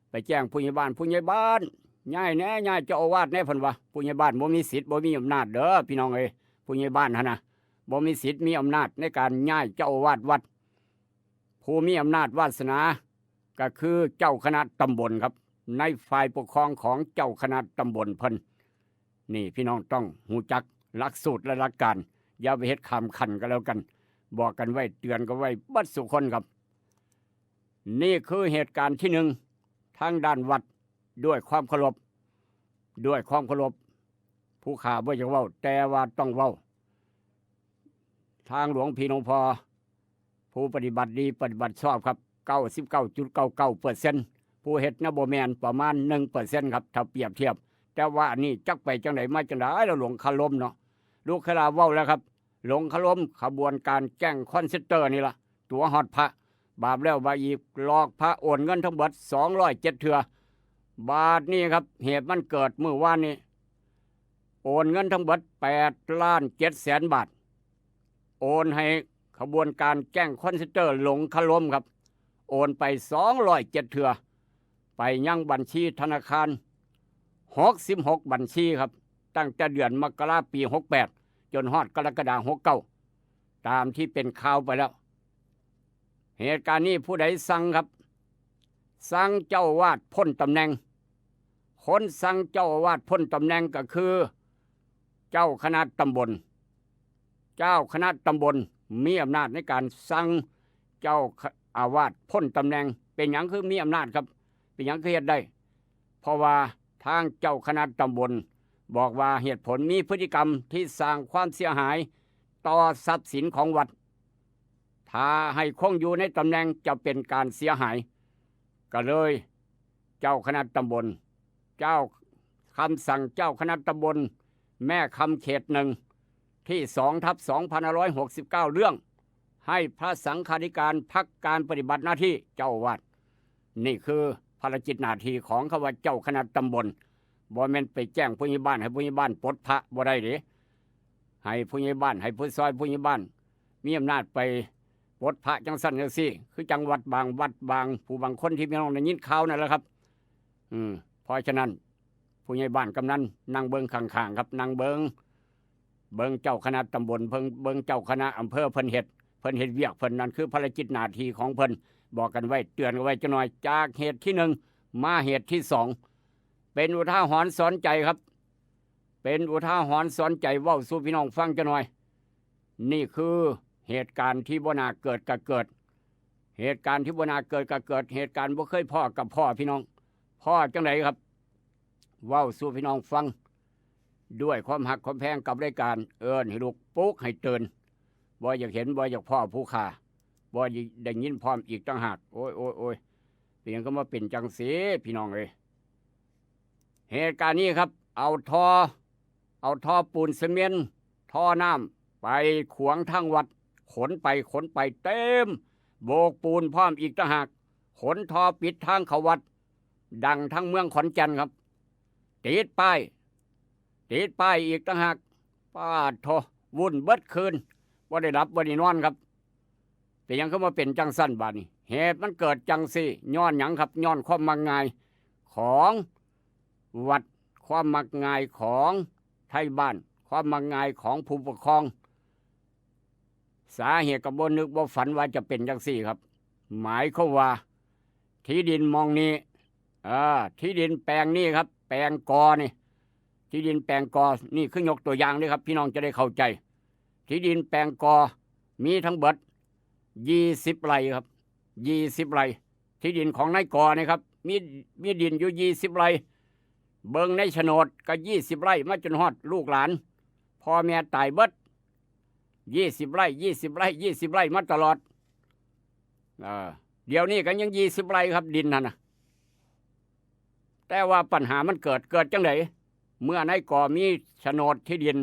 ไปแจ้งผู้ใหญ่บ้านย้ายแน่ย้ายเจ้าอาวาสแน่เพิ่นว่าผู้ใหญ่บ้านบ่มีสิทธิ์บ่มีอำนาจเด้อพี่น้องเอ้ยผู้ใหญ่บ้านหั่นน่ะบ่มีสิทธิ์มีอำนาจในการย้ายเจ้าอาวาสวัดผู้มีอำนาจวาสนาก็คือเจ้าคณะตำบลครับในฝ่ายปกครองของเจ้าคณะตำบลเพิ่นนี่พี่น้องต้องหูจักหลักสูตรและหลักการอย่าไปเฮ็ดคำขันก็แล้วกันบอกกันไว้เตือนกันไว้บัดสุคนครับนี่คือเหตุการณ์ที่1ทางด้านวัดด้วยความเคารพผู้ข่าบ่อยากเว้าแต่ว่าต้องเว้าทางหลวงพี่หลวงพ่อผู้ปฏิบัติดีปฏิบัติชอบครับ 99.99% ผู้เฮ็ดนะบ่แม่นประมาณ 1% ครับถ้าเปรียบเทียบแต่ว่าอันนี้จักไปจังไดมาจังไดแล้วหลวงคารมเนาะลูกคราเว้าแล้วครับหลวงคารมขบวนการแก๊งคอนเซนเตอร์นี่ล่ะตัวฮอดพระบาปแล้วบาอีกหลอกพระโอนเงินทั้งหมด207 เทื่อบาทนี่ครับเหตุมันเกิดเมื่อวานนี้โอนเงินทั้งหมด8,700,000 บาทโอนให้ขบวนการแก๊งคอนเซนเตอร์หลวงคารมครับโอนไป207 เทื่อไปยังบัญชีธนาคาร66 บัญชีครับตั้งแต่เดือนมกราคมปี68จนฮอดกรกฎาคม69ตามที่เป็นข่าวไปแล้วเหตุการณ์นี้ผู้ใดสั่งครับสั่งเจ้าอาวาสพ้นตำแหน่งคนสั่งเจ้าอาวาสพ้นตำแหน่งก็คือเจ้าคณะตำบลมีอำนาจในการสั่งเจ้าอาวาสพ้นตำแหน่งเป็นหยังคือมีอำนาจครับเป็นหยังคือเฮ็ดได้เพราะว่าทางเจ้าคณะตำบลบอกว่าเหตุผลมีพฤติกรรมที่สร้างความเสียหายต่อทรัพย์สินของวัดถ้าให้คงอยู่ในตำแหน่งจะเป็นการเสียหายก็เลยเจ้าคณะตำบลเจ้าคำสั่งเจ้าคณะตำบลแม่คำเขต1ที่2/2569เรื่องให้พระสังฆาธิการพักการปฏิบัติหน้าที่เจ้าอาวาสนี่คือภารกิจหน้าที่ของข้าว่าเจ้าคณะตำบลบ่แม่นไปแจ้งผู้ใหญ่บ้านให้ผู้ใหญ่บ้านปลดพระบ่ได้เด้ให้ผู้ใหญ่บ้านให้ผู้ซอยผู้ใหญ่บ้านมีอำนาจไปปลดพระจังซั่นจังซี่คือจังหวัดบางผู้บางคนที่พี่น้องได้ยินข่าวนั่นแหละครับเพราะฉะนั้นผู้ใหญ่บ้านกำนันนั่งเบิ่งข้างๆครับนั่งเบิ่งเจ้าคณะตำบลเบิ่งเจ้าคณะอำเภอเพิ่นเฮ็ดเวียกเพิ่นนั่นคือภารกิจหน้าที่ของเพิ่นบอกกันไว้เตือนกันไว้จักหน่อยจากเหตุที่1มาเหตุที่2เป็นอุทาหรณ์สอนใจครับเป็นอุทาหรณ์สอนใจเว้าสู่พี่น้องฟังจักหน่อยนี่คือเหตุการณ์ที่บ่น่าเกิดก็เกิดเหตุการณ์ที่บ่น่าเกิดก็เกิดเหตุการณ์บ่เคยพ่อกับพ่อพี่น้องพ่อจังไดครับเว้าสู่พี่น้องฟังด้วยความหักความแพงกับรายการเอิ้นให้ลูกปลุกให้ตื่น บ่อยากเห็นบ่อยากพ่อผู้ฆ่าบ่ได้ยินพร้อมอีกต่างหากโอ้ยโอ้ยโอ้ยเพียงก็มาเป็นจังสีพี่น้องเลยเหตุการณ์นี้ครับเอาท่อปูนซีเมนต์ท่อน้ำไปขวางทั้งวัดขนไปเต็มโบกปูนพร้อมอีกต่างหากขนท่อปิดทางเข้าวัดดังทั้งเมืองขอนแก่นครับติดป้ายอีกต่างหากป้าโทวุ่นเบิดคืนบ่ได้รับบ่ได้นอนครับแต่ยังเข้ามาเป็นจังสั้นบาดนี้เหตุมันเกิดจังซี่ย้อนหยังครับย้อนความมักง่ายของวัดความมักง่ายของไทยบ้านความมักง่ายของผู้ปกครองสาเหตุกับบ่นึกบ่ฝันว่าจะเป็นจังซี่ครับหมายเขาว่าที่ดินมองนี้ที่ดินแปลงนี้ครับแปลงกอนี่ที่ดินแปลงกอนี่คือยกตัวอย่างด้วยครับพี่น้องจะได้เข้าใจที่ดินแปลงกอมีทั้งเบิด20 ไร่ครับ20 ไร่ที่ดินของนายกอนี่ครับมีดินอยู่20 ไร่เบิ่งในโฉนดก็20 ไร่มาจนฮอดลูกหลานพ่อแม่ตายเบิด20 ไร่20 ไร่มาตลอดเดี๋ยวนี้ก็ยัง20 ไร่ครับดินนั่นนะแต่ว่าปัญหามันเกิดจังไดเมื่อนายกอมีโฉนดที่ดิน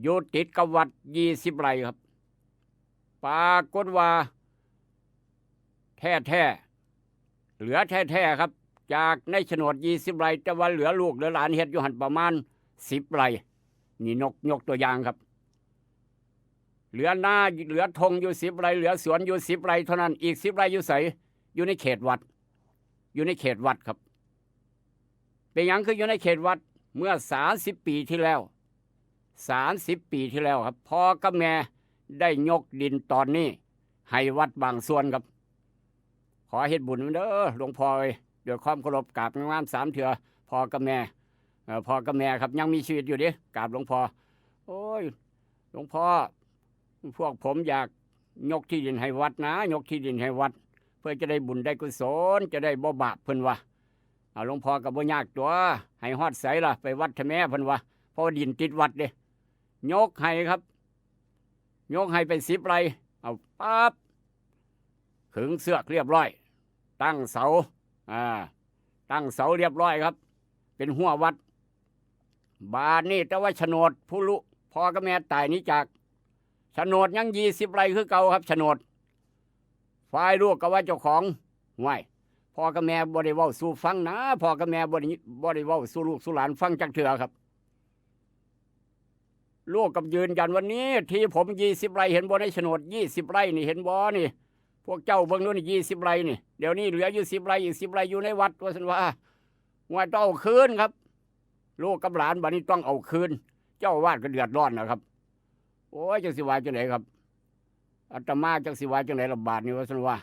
อยู่ติดกับวัด20 ไร่ครับปรากฏว่าแท้เหลือแท้ครับจากในโฉนด20 ไร่แต่ว่าเหลือลูกเหลือหลานเฮ็ดอยู่หันประมาณ10 ไร่นี่ยกตัวอย่างครับเหลือหน้าเหลือธงอยู่10 ไร่เหลือสวนอยู่10 ไร่เท่านั้นอีก10 ไร่อยู่ไสอยู่ในเขตวัดครับเป็นหยังคืออยู่ในเขตวัดเมื่อ30 ปีที่แล้วครับพ่อกับแม่ได้ยกดินตอนนี้ให้วัดบางส่วนครับขอเฮ็ดบุญเด้อหลวงพ่อเอ้ยด้วยความเคารพกราบงาม3 เทื่อพ่อกับแม่ครับยังมีชีวิตอยู่ดิกราบหลวงพ่อโอ้ยหลวงพ่อพวกผมอยากยกที่ดินให้วัดนะยกที่ดินให้วัดเพื่อจะได้บุญได้กุศลจะได้บ่บาปเพิ่นว่าหลวงพ่อก็บ่ยากตัวให้ฮอดไสล่ะไปวัดทะแม่เพิ่นว่าเพราะดินติดวัดเด้ยกให้ครับยกให้เป็น10 ไร่เอาปั๊บขึงเสือกเรียบร้อยตั้งเสาเรียบร้อยครับเป็นหัววัดบาดนี้แต่ว่าโฉนดผู้ลุพ่อกับแม่ตายนี้จากโฉนดยัง20 ไร่คือเก่าครับโฉนดฝ่ายลูกก็ว่าเจ้าของห่วยพ่อกับแม่บ่ได้เว้าสู่ฟังนะพ่อกับแม่บ่ได้เว้าสู่ลูกสู่หลานฟังจักเทื่อครับลูกกับยืนยันวันนี้ที่ผม20 ไร่เห็นบ่ในโฉนด20 ไร่นี่เห็นบ่นี่พวกเจ้าเบิ่งนู่นนี่20 ไร่นี่เดี๋ยวนี้เหลืออยู่10 ไร่อีก10 ไร่อยู่ในวัดว่าซั่นว่าต้องเอาคืนครับลูกกับหลานบัดนี้ต้องเอาคืนเจ้าวาดก็เดือดร้อนนะครับโอ้ยจังสิว่าจังได๋ครับอาตมาจังสิว่าจังได๋ละบาดนี้ว่าซั่นว่า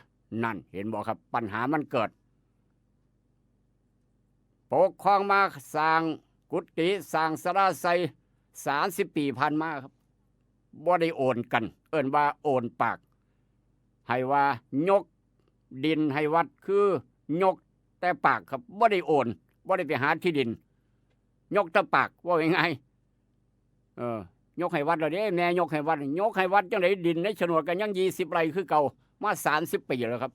นั่นเห็นบ่ครับปัญหามันเกิดปกครองมาสร้างกุฏิสร้างศาลาไส30 ปีผ่านมาครับบ่ได้โอนกันเอิ้นว่าโอนปากให้ว่ายกดินให้วัดคือยกแต่ปากครับบ่ได้โอนบ่ได้ไปหาที่ดินยกแต่ปากว่ายังไงยกให้วัดแล้วเด้แม่ยกให้วัดจังได๋ดินในโฉนดกันยัง20 ไร่คือเก่ามา30 ปีแล้วครับ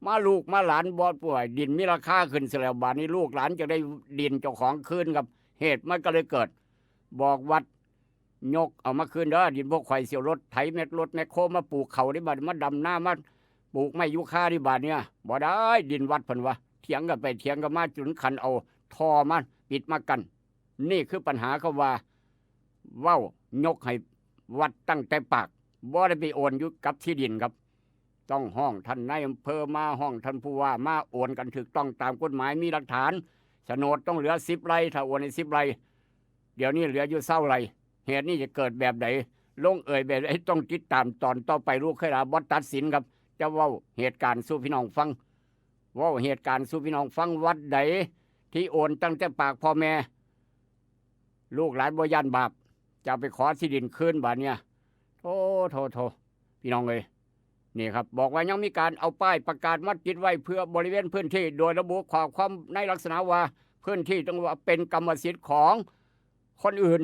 มาลูกมาหลานบ่ป่วยดินมีราคาขึ้นซะแล้วบาดนี้ลูกหลานจะได้ดินเจ้าของคืนครับเหตุมันก็เลยเกิดบอกวัดยกเอามาคืนเด้อดินพวกข่อยเสี่ยวรถไถแมคโครมาปลูกเขาได้บาดมาดำหน้ามาปลูกไม้ยูคาที่บาดเนี่ยบ่ได้ดินวัดเพิ่นว่าเถียงกันไปเถียงกันมาจนคันเอาท่อมาปิดมากันนี่คือปัญหาเขาว่าเว้ายกให้วัดตั้งแต่ปากบ่ได้ไปโอนอยู่กับที่ดินครับต้องห้องท่านนายอำเภอมาห้องท่านผู้ว่ามาโอนกันถูกต้องตามกฎหมายมีหลักฐานโฉนดต้องเหลือ10 ไร่ถ้าโอนให้10 ไร่เดี๋ยวนี้เหลืออยู่20 ไร่เหตุนี้จะเกิดแบบไหนลงแบบไหนต้องติดตามตอนต่อไปลูกเคยลาบตัดสินครับจะเว้าเหตุการณ์สู่พี่น้องฟังเหตุการณ์สู่พี่น้องฟังวัดใดที่โอนตั้งแต่ปากพ่อแม่ลูกหลานบ่ย่านบาปจะไปขอที่ดินคืนบาดเนี่ยโธ่พี่น้องเอ้ยนี่ครับบอกว่ายังมีการเอาป้ายประกาศมัดติดไว้เพื่อบริเวณพื้นที่โดยระบุข้อความในลักษณะว่าพื้นที่ต้องว่าเป็นกรรมสิทธิ์ของคนอื่น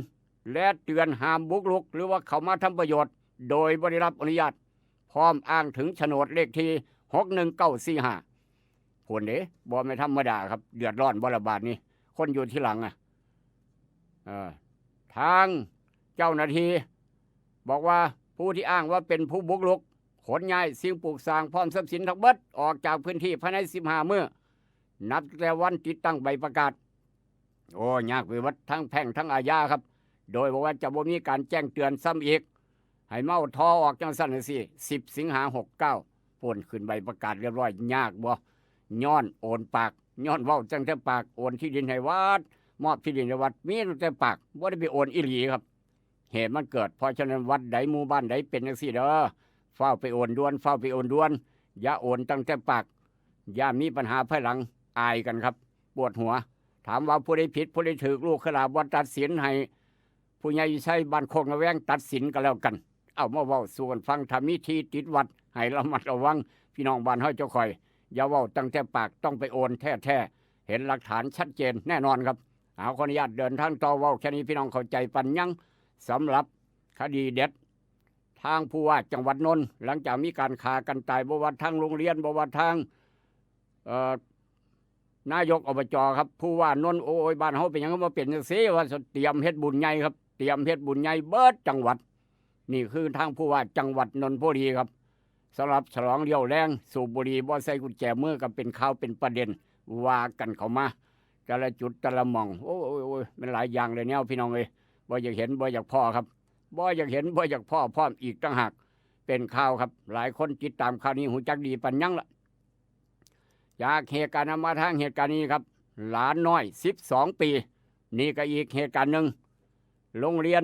และเตือนห้ามบุกรุกหรือว่าเข้ามาทำประโยชน์ โดยบ่ได้รับอนุญาตพร้อมอ้างถึงโฉนดเลขที่61945ผลเด้บ่ไม่ธรรมดาครับเดือดร้อนบ่ระบาดนี่คนอยู่ที่หลังทางเจ้าหน้าที่บอกว่าผู้ที่อ้างว่าเป็นผู้บุกรุกขนย้ายสิ่งปลูกสร้างพร้อมทรัพย์สินทั้งหมดออกจากพื้นที่ภายใน15มื้อนับแต่วันติดตั้งใบประกาศโอ้ยากไปวัดทั้งแพ่งทั้งอาญาครับโดยบอกว่าจะบ่มีการแจ้งเตือนซ้ำอีกให้เมาทอออกจังสั่นสิ10 สิงหา69ป่นขึ้นใบประกาศเรียบร้อยยากบ่ย้อนโอนปากย้อนเว้าจังแต่ปากโอนที่ดินให้วัดมอบที่ดินให้วัดมีแต่ปากบ่ได้ไปโอนอีหลีครับเหตุมันเกิดเพราะฉะนั้นวัดใดหมู่บ้านใดเป็นจังซี่เด้อเฝ้าไปโอนด่วนเฝ้าไปโอนด่วนอย่าโอนตั้งแต่ปากอย่ามีปัญหาภายหลังอายกันครับปวดหัวถามว่าผู้ใดผิดผู้ใดถูกลูกขลาบวัดตัดสินให้ผู้ใหญ่ใช้บ้านโคกระแวงตัดสินกันแล้วกันเอามาเว้าสู่กันฟังถ้ามีที่ติดวัดให้ระมัดระวังพี่น้องบ้านเฮาเจ้าคอยอย่าเว้าตั้งแต่ปากต้องไปโอนแท้ๆเห็นหลักฐานชัดเจนแน่นอนครับเอาขออนุญาตเดินทางต่อเว้าแค่นี้พี่น้องเข้าใจปันยังสำหรับคดีเด็ดทางผู้ว่าจังหวัดนนท์หลังจากมีการฆ่ากันตายบ่ว่าทางโรงเรียนบ่ว่าทางนายกอบจครับผู้ว่านนท์โอ้ยบ้านเฮาเป็นหยังมาเป็นจังซี่ว่าเตรียมเฮ็ดบุญใหญ่ครับเตรียมเฮ็ดบุญใหญ่เบิดจังหวัดนี่คือทางผู้ว่าจังหวัดนนทบุรีครับสำหรับฉลองเลี้ยวแรงสูบบุหรี่บ่ใส่กุญแจมือก็เป็นข่าวเป็นประเด็นว่ากันเข้ามาแต่ละจุดแต่ละหม่องโอ้ยมันหลายอย่างเลยแนวพี่น้องเอ้ยบ่อยากเห็นบ่อยากพ่อครับบ่อยากเห็นบ่อยากพ่อพร้อมอีกต่างหากเป็นข่าวครับหลายคนติดตามข่าวนี้หูจักดีปันยังละจากเหตุการณ์มาทางเหตุการณ์นี้ครับหลานน้อย12 ปีนี่ก็อีกเหตุการณ์หนึ่งโรงเรียน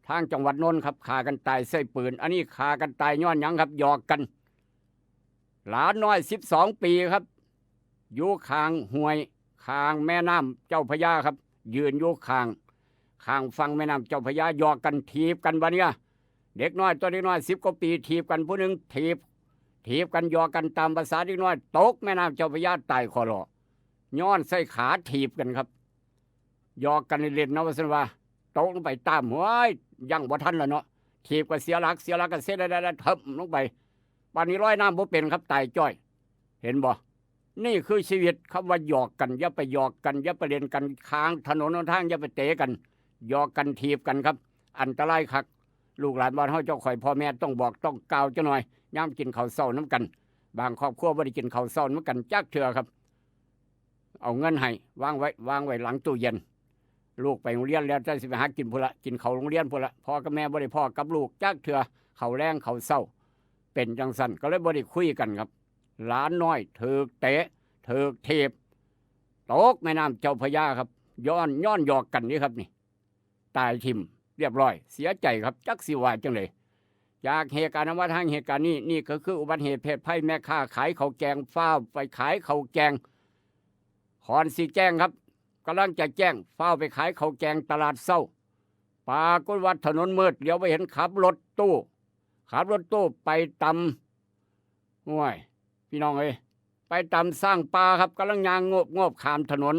ทางจังหวัดนนท์ครับฆ่ากันตายใส่ปืนอันนี้ฆ่ากันตายย้อนหยังครับหยอกกันหลานน้อย12 ปีครับอยู่ข้างห้วยข้างแม่น้ำเจ้าพระยาครับยืนอยู่ข้างฝั่งแม่น้ำเจ้าพระยาหยอกกันถีบกันบะเนี่ยเด็กน้อยตัวเด็กน้อย10 กว่าปีถีบกันผู้หนึ่งถีบกันหยอกกันตามภาษาเด็กน้อยตกแม่น้ำเจ้าพระยาตายคอรอย้อนใส่ขาถีบกันครับหยอกกันเล่นๆนะว่าซั่นว่าตกลงไปตามหัวยังบ่ทันแล้วเนาะถีบก็เสียหลักก็เสียได้ทับลงไปป่านนี้ร้อยน้ำบ่เป็นครับตายจ้อยเห็นบ่นี่คือชีวิตคำว่าหยอกกันอย่าไปหยอกกันอย่าไปเล่นกันค้างถนนหนทางอย่าไปเตะกันหยอกกันถีบกันครับอันตรายคักลูกหลานบ้านเฮาเจ้าข่อยพ่อแม่ต้องบอกต้องกล่าวจังหน่อยยามกินข้าวเช้าน้ำกันบางครอบครัวบ่ได้กินข้าวเช้าน้ำกันจักเทื่อครับเอาเงินให้วางไว้หลังตู้เย็นลูกไปโรงเรียนแล้วจะสิไปหากินพุ่นละกินข้าวโรงเรียนพุ่นละพ่อกับแม่บ่ได้พ่อกับลูกจักเทื่อข้าวแรงข้าวเช้าเป็นจังซั่นก็เลยบ่ได้คุยกันครับหลานน้อยถูกเตะถูกถีบตกแม่น้ำเจ้าพระยาครับย้อนหยอกกันนี่ครับนี่ตายทิ่มเรียบร้อยเสียใจครับจักสิว่าจังเลยจากเหตุการณ์ว่าทางเหตุการณ์นี่ก็คืออุบัติเหตุเพศภัยแม่ค้าขายข้าวแกงฟ้าวไปขายข้าวแกงขอนสีแจ้งครับกำลังจะแจ้งฟ้าวไปขายข้าวแกงตลาดเศร้าปรากฏว่าถนนมืดเดี๋ยวไปเห็นขับรถตู้ไปตำห่วยพี่น้องเอ้ยไปตำสร้างปลาครับกำลังยางงบข้ามถนน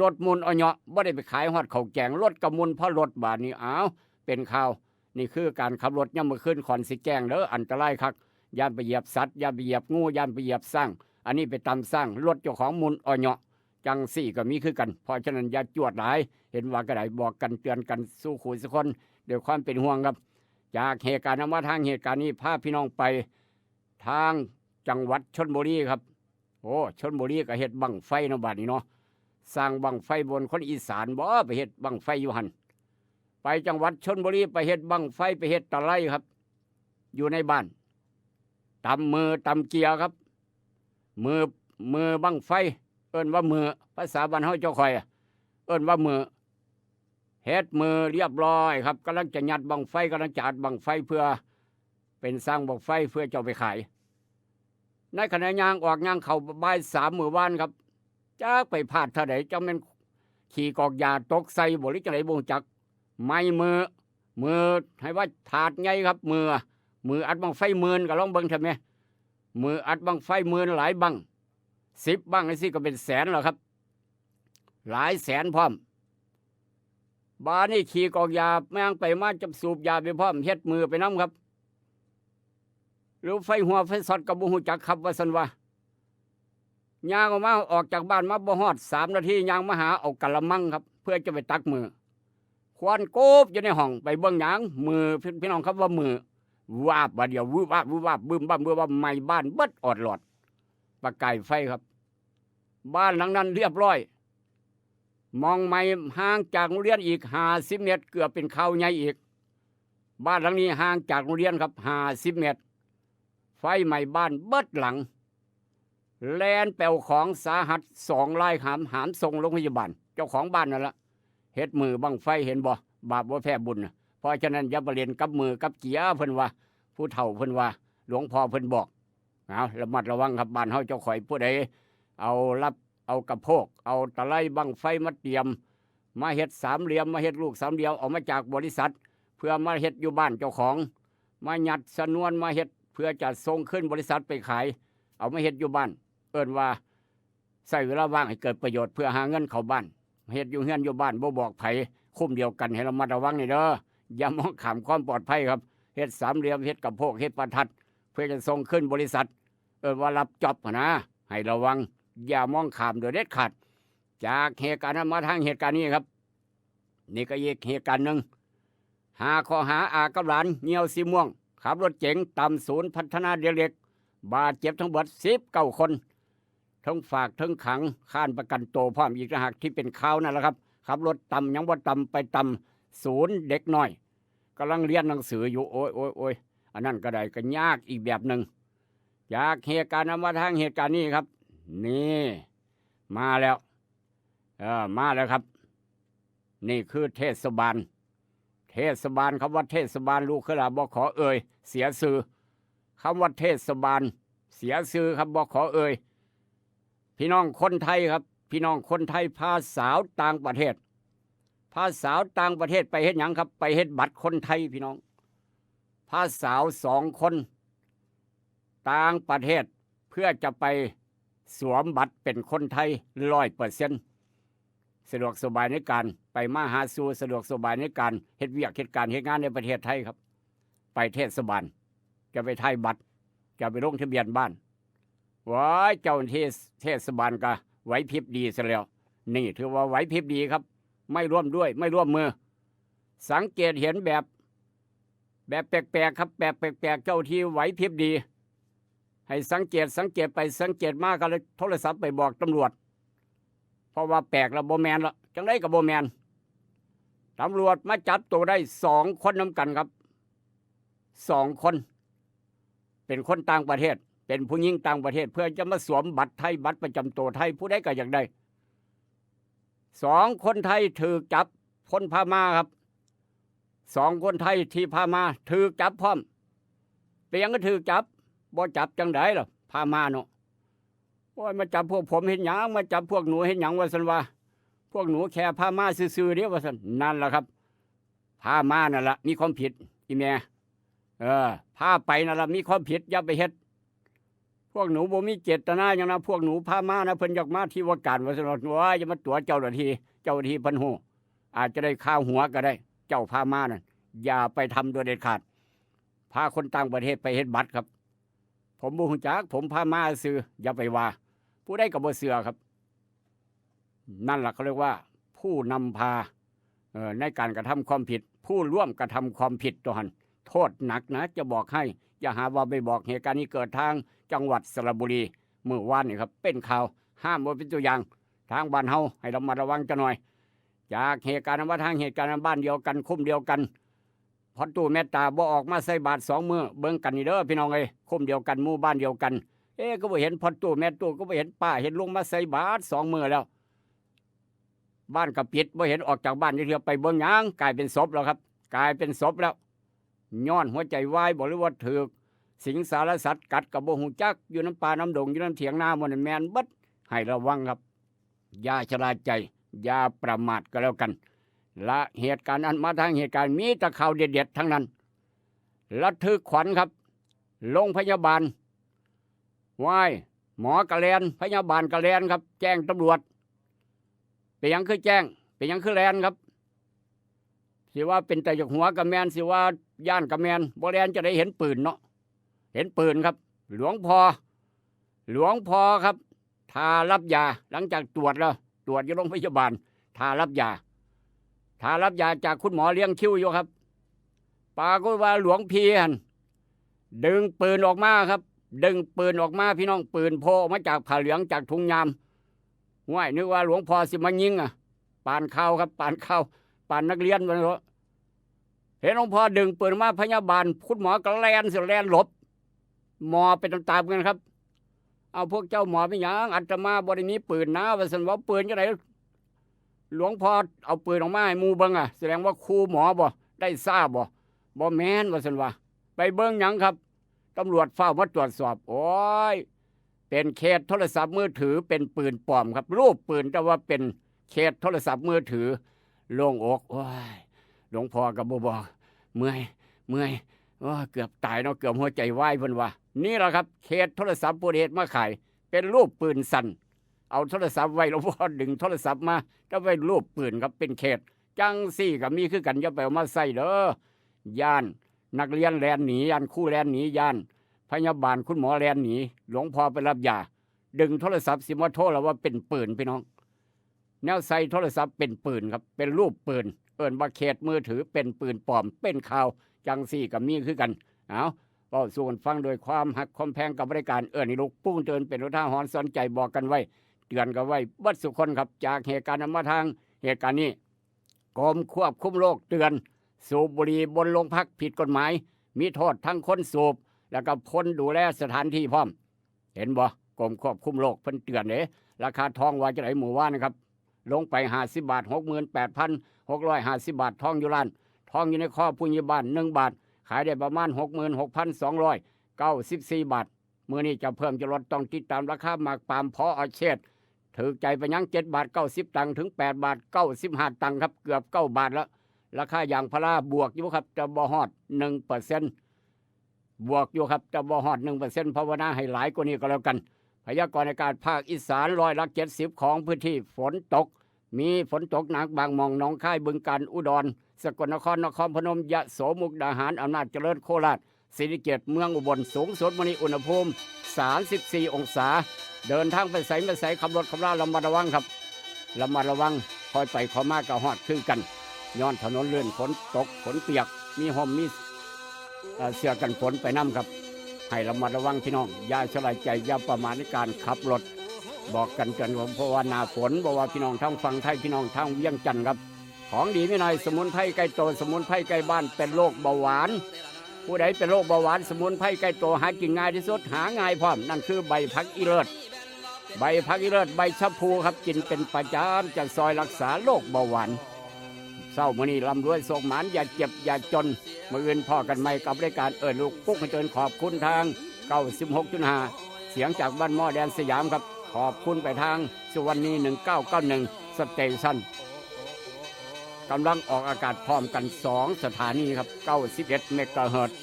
รถมุนเอาเหาะบ่ได้ไปขายฮอดข้าวแกงรถกระมุนเพราะรถบาดนี้อ้าวเป็นข่าวนี่คือการขับรถย่ำมือขึ้นขอนสิแจ้งเด้ออันตรายคักย่านไปเหยียบสัตว์ย่านไปเหยียบงูย่านไปเหยียบสร้างอันนี้ไปตำสร้างรถเจ้าของมุนเอาเหาะจังสี่ก็มีคือกันเพราะฉะนั้นอย่าจวดหลายเห็นว่ากระไดบอกกันเตือนกันสู้ขู่สักคนด้วยความเป็นห่วงครับจากเหตุการณ์มาทางเหตุการณ์นี้พาพี่น้องไปทางจังหวัดชลบุรีครับโอ้ชลบุรีก็เฮ็ดบั้งไฟเนาะบัดนี้เนาะสร้างบั้งไฟบนคนอีสานบ่ไปเฮ็ดบั้งไฟอยู่หั่นไปจังหวัดชลบุรีไปเฮ็ดบั้งไฟไปเฮ็ดตะไลครับอยู่ในบ้านตำมือตำเกียร์ครับมือบั้งไฟเอิ้นว่ามือภาษาบ้านเฮาเจ้าข่อยเอิ้นว่ามือเฮ็ดมือเรียบร้อยครับกำลังจะยัดบั้งไฟกำลังจะอัดบั้งไฟเพื่อเป็นสร้างบั้งไฟเพื่อเจ้าไปขายในขณะยางออกยางเข้าบ่าย3มื้อวานครับจักไปพลาดเท่าใดจังแม่นขี่กอกยาตกใส่บ่หรือจังไดบ่จักไม้มือให้ว่าถาดใหญ่ครับมืออัดบั้งไฟหมื่นก็ลองเบิ่งซั่นแหมมืออัดบั้งไฟหมื่นหลายบั้ง10บั้งจังซี่ก็เป็นแสนแล้วครับหลายแสนพร้อมบานี่ขี่กอกยาแม่งไปมาจับสูบยาไปพร้อมเฮ็ดมือไปนำครับ หรือไฟหัวไฟสอดกับบ่ฮู้จักครับว่าซั่นว่าย่างออกจากบ้านมาบ่ฮอด3 นาทีย่างมาหาเอากะละมังครับ เพื่อจะไปตักมือควันโกบอยู่ในห้องไปเบิ่งหยังมือพี่น้องครับว่ามือวาบว่าเดียววืบวาบวืบวาบบึ้มบ้ามบึ้มว่าไหม้บ้านเบิดออดหลอดประกายไฟครับบ้านหลังนั้นเรียบร้อยมองไม่ห่างจากโรงเรียนอีก50 เมตรเกือบเป็นเขาใหญ่อีกบ้านหลังนี้ห่างจากโรงเรียนครับ50 เมตรไฟไหม้บ้านเบิดหลังแลนแปลวของสาหัส2 รายหามส่งโรงพยาบาลเจ้าของบ้านนั่นละเฮ็ดมือบังไฟเห็นบ่บาปบ่แพ้บุญเพราะฉะนั้นอย่าไปเล่นกับมือกับเกียเพิ่นว่าผู้เฒ่าเพิ่นว่าหลวงพ่อเพิ่นบอกเอาระมัดระวังครับบ้านเฮาเจ้าข่อยผู้ใดเอากระโพกเอาตะไลบังไฟมาเตรียมมาเฮ็ดสามเหลี่ยมมาเฮ็ดลูกสามเหลี่ยมเอามาจากบริษัทเพื่อมาเฮ็ดอยู่บ้านเจ้าของมาหยัดสนวนมาเฮ็ดเพื่อจะส่งขึ้นบริษัทไปขายเอามาเฮ็ดอยู่บ้านเอิ้นว่าใช้เวลาว่างให้เกิดประโยชน์เพื่อหาเงินเข้าบ้านเฮ็ดอยู่เฮือนอยู่บ้านบ่บอกไผคุ้มเดียวกันให้ระมัดระวังนี่เด้ออย่ามองข้ามความปลอดภัยครับเฮ็ดสามเหลี่ยมเฮ็ดกระโพกเฮ็ดประทัดเพื่อจะส่งขึ้นบริษัทว่ารับจ็อบนะให้ระวังอย่ามองข้ามโดยเด็ดขาดจากเหตุการณ์นั้นมาทางเหตุการณ์นี้ครับนี่ก็อีกเหตุการณ์หนึ่งข้อหาอากับหลานเหี่ยวสีม่วงขับรถเก๋งตำศูนย์พัฒนาเด็กเล็กบาดเจ็บทั้งหมด19 คนทั้งฝากทั้งขังค้านประกันตัวพร้อมอีกนะฮะที่เป็นข่าวนั่นแหละครับขับรถตำยังว่าตำไปตำศูนย์เด็กน้อยกำลังเรียนหนังสืออยู่โอ้ยอันนั้นก็ได้ก็ยากอีกแบบหนึ่งจากเหตุการณ์นั้นมาทางเหตุการณ์นี้ครับนี่มาแล้วมาแล้วครับนี่คือเทศบาลคำว่าเทศบาลลูกคือล่ะบ่ขอเอ่ยเสียชื่อคำว่าเทศบาลเสียชื่อครับบ่ขอเอ่ยพี่น้องคนไทยครับพี่น้องคนไทยพาสาวต่างประเทศไปเฮ็ดหยังครับไปเฮ็ดบัตรคนไทยพี่น้องพาสาว2 คนต่างประเทศเพื่อจะไปสวมบัตรเป็นคนไทย100%สะดวกสบายในการไปมาหาสู่สะดวกสบายในการเฮ็ดเวียกเฮ็ดการเฮ็ดงานในประเทศไทยครับไปเทศบาลจะไปไทยบัตรจะไปลงทะเบียนบ้านว้ายเจ้าเทศบาลก็ไหวพริบดีซะแล้วนี่ถือว่าไหวพริบดีครับไม่ร่วมด้วยไม่ร่วมมือสังเกตเห็นแบบแปลกๆครับแบบแปลกๆเจ้าที่ไหวพริบดีให้สังเกตไปสังเกตมากก็เลยโทรศัพท์ไปบอกตำรวจเพราะว่าแปลกแล้วบ่แมนละจังได้กับบ่แมนตำรวจมาจับตัวได้2 คนนำกันครับ2 คนเป็นคนต่างประเทศเป็นผู้หญิงต่างประเทศเพื่อจะมาสวมบัตรไทยบัตรประจำตัวไทยผู้ใดก็อยากได้2 คนไทยถือจับคนพม่าครับ2 คนไทยที่พม่าถือจับพร้อมเป็นยังก็ถือจับบ่จับจังไดล่ะพม่าเนาะโอ้ยมาจับพวกผมเห็นหยังมาจับพวกหนูเห็นหยังว่าซั่นว่าพวกหนูแค่พม่าซื่อๆเด้อว่าซั่นนั่นล่ะครับพม่านั่นล่ะมีความผิดอีแม่พาไปนั่นล่ะมีความผิดอย่าไปเฮ็ดพวกหนูบ่มีเจตนาหยังนะพวกหนูพม่านะเพิ่นอยากมาที่ว่าการว่าซั่นว่าอย่ามาตัวเจ้าหน้าที่เพิ่นฮู้อาจจะได้ข้าวหัวก็ได้เจ้าพม่านั่นอย่าไปทำโดยเด็ดขาดพาคนต่างประเทศไปเฮ็ดบัตรครับผมบ่ฮู้จักผมพามาซื่ออย่าไปว่าผู้ใดก็บ่เชื่อครับนั่นล่ะเขาเรียกว่าผู้นำพาในการกระทำความผิดผู้ร่วมกระทำความผิดตัวหันโทษหนักนะจะบอกให้อย่าหาว่าไปบอกเหตุการณ์นี้เกิดทางจังหวัดสระบุรีเมื่อวานนี่ครับเป็นข่าวห้ามบ่เป็นตัวอย่างทางบ้านเฮาให้ระมัดระวังจักหน่อยจากเหตุการณ์ว่าทางเหตุการณ์บ้านเดียวกันคุ้มเดียวกันพอตู้เมตตาบ่ออกมาใส่บาตร2 มื้อเบิ่งกันนี่เด้อพี่น้องเอ้ยคุ้มเดียวกันหมู่บ้านเดียวกันก็บ่เห็นพอตู้แม่ตู้ก็บ่เห็นป้าเห็นลุงมาใส่บาตร2 มื้อแล้วบ้านก็ปิดบ่เห็นออกจากบ้านเที่ยวไปเบิ่งหยังกลายเป็นศพแล้วครับกลายเป็นศพแล้วย้อนหัวใจวายบ่หรือว่าถูกสิงสารสัตว์กัดก็บ่ฮู้จักอยู่น้ำป่าน้ำดงอยู่น้ำเถียงนาหมดนั่นแม่นเบิดให้ระวังครับอย่าชราใจอย่าประมาทก็แล้วกันและเหตุการณ์อันมาทางเหตุการณ์มีแต่ข่าวเด็ดๆทั้งนั้นระทึกขวัญครับโรงพยาบาลวายหมอกระแลนพยาบาลกระแลนครับแจ้งตำรวจเป็นยังคือแจ้งเป็นยังคือแลนครับสิว่าเป็นแต่จากหัวกับแมนสิว่าย่านกับแมนบ่แลนจะได้เห็นปืนเนาะ เห็นปืนครับ หลวงพ่อครับทารับยาหลังจากตรวจแล้วตรวจอยู่โรงพยาบาลทารับยาจากคุณหมอเลี้ยงคิวอยู่ครับปรากฏว่าหลวงพี่ดึงปืนออกมาครับดึงปืนออกมาพี่น้องปืนโผล่ออกมาจากผ้าเหลืองจากถุงยามง่ายนึกว่าหลวงพ่อสิมายิงปานข้าวครับปานนักเรียนมันเห็นหลวงพ่อดึงปืนมาพยาบาลคุณหมอก็แลนหลบหมอเป็นตามๆกันครับเอาพวกเจ้าหมอไม่ยังอาตมาบริมีปืนนะว่าสันว่าปืนจะไหนหลวงพ่อเอาปืนออกมาให้มูเบิ้งแสดงว่าครูหมอบ่ได้ทราบบ่แม่นว่าสันว่าไปเบิ้งยังครับตำรวจเฝ้ามาตรวจสอบโอ้ยเป็นเคสโทรศัพท์มือถือเป็นปืนปลอมครับรูปปืนแต่ว่าเป็นเคสโทรศัพท์มือถือโล่งอกโอ้ยหลวงพ่อกับบ่เมื่อยเกือบตายเนาะเกือบหัวใจวายเพิ่นว่านี่แหละครับเคสโทรศัพท์ผู้เหตุมาขายเป็นรูปปืนสั่นเอาโทรศัพท์ไว้หลวงพ่อดึงโทรศัพท์มาก็ไว้รูปปืนครับเป็นเคสจังซี่ก็มีคือกันอย่าไปเอามาใส่เด้อย่านนักเรียนแลนหนีย่านครูแลนหนีย่านพยาบาลคุณหมอแลนหนีหลวงพ่อไปรับยาดึงโทรศัพท์สิมาโทรแล้วว่าเป็นปืนพี่น้องแนวใส่โทรศัพท์เป็นปืนครับเป็นรูปปืนเอิ้นว่าเคสมือถือเป็นปืนปลอมเป็นข่าวจังซี่ก็มีคือกันเอาก็ส่วนฟังโดยความหักความแพงกับบริการให้ลูกปุ้งเตือนเป็นอุทาหรณ์สอนใจบอกกันไว้เตือนกันไว้บัดสุคนครับจากเหตุการณ์นำมาทางเหตุการณ์นี้กรมควบคุมโรคเตือนสูบบุหรี่บนโรงพักผิดกฎหมายมีโทษทั้งคนสูบแล้วก็คนดูแลสถานที่พร้อมเห็นบ่กรมควบคุมโรคเพิ่นเตือนราคาทองว่าจะไหนหมู่ว่านนะครับลงไป50 บาท 68,650 บาททองอยู่ร้านทองอยู่ในข้อผู้ใหญ่บ้าน1 บาทขายได้ประมาณ 66,294 บาทมื้อนี้จะเพิ่มจะลดต้องติดตามราคาหมากปาล์มพออาเชษถือใจไปยัง7 บาท 90 ตังค์ถึง8 บาท 95 ตังค์ครับเกือบ9 บาทแล้วราคายางพาราบวกอยู่ครับจะบ่ฮอด 1% บวกอยู่ครับจะบ่ฮอด 1% ภาวนาให้หลายกว่านี้ก็แล้วกันพยากรณ์อากาศภาคอีสาน70%ของพื้นที่ฝนตกมีฝนตกหนักบางหม่องหนองคายบึงกาฬอุดรสกลนครนครพนมยะโสมุกดาหารอำนาจเจริญโคราชศรีสะเกษเมืองอุบลสูงสุดวันนี้อุณหภูมิ34 องศาเดินทางไปไสมาไสขับรถขับราระมัดระวังครับระมัดระวังคอยไปขอมากะฮอดคือกันย้อนถนนลื่นฝนตกฝนเปียกมีห่มมีเสื้อกันฝนไปน้ำครับให้ระมัดระวังพี่น้องอย่าชะล่าใจอย่าประมาทในการขับรถบอกกันเพราะว่าหน้าฝนบอกว่าพี่น้องทั้งฝั่งไทยพี่น้องทั้งเวียงจันทร์ครับของดีไม่น้อยสมุนไพรใกล้ตัวสมุนไพรใกล้บ้านเป็นโรคเบาหวานผู้ใดเป็นโรคเบาหวานสมุนไพรใกล้ตัวหากินง่ายที่สุดหาง่ายพร้อมนั่นคือใบพักอีเลิศใบชะพูครับกินเป็นประจำจะซอยรักษาโรคเบาหวานเศร้ามื้อนี้ร่ำรวยโศกหมานอย่าเจ็บอย่าจนมื้ออื่นพ่อกันใหม่กับรายการลูกปุ๊กให้เตือนขอบคุณทาง 96.5 เสียงจากบ้านหม้อแดนสยามครับขอบคุณไปทางสุวรรณี1991สเตชันกำลังออกอากาศพร้อมกัน2 สถานีครับ91 เมกะเฮิรตซ์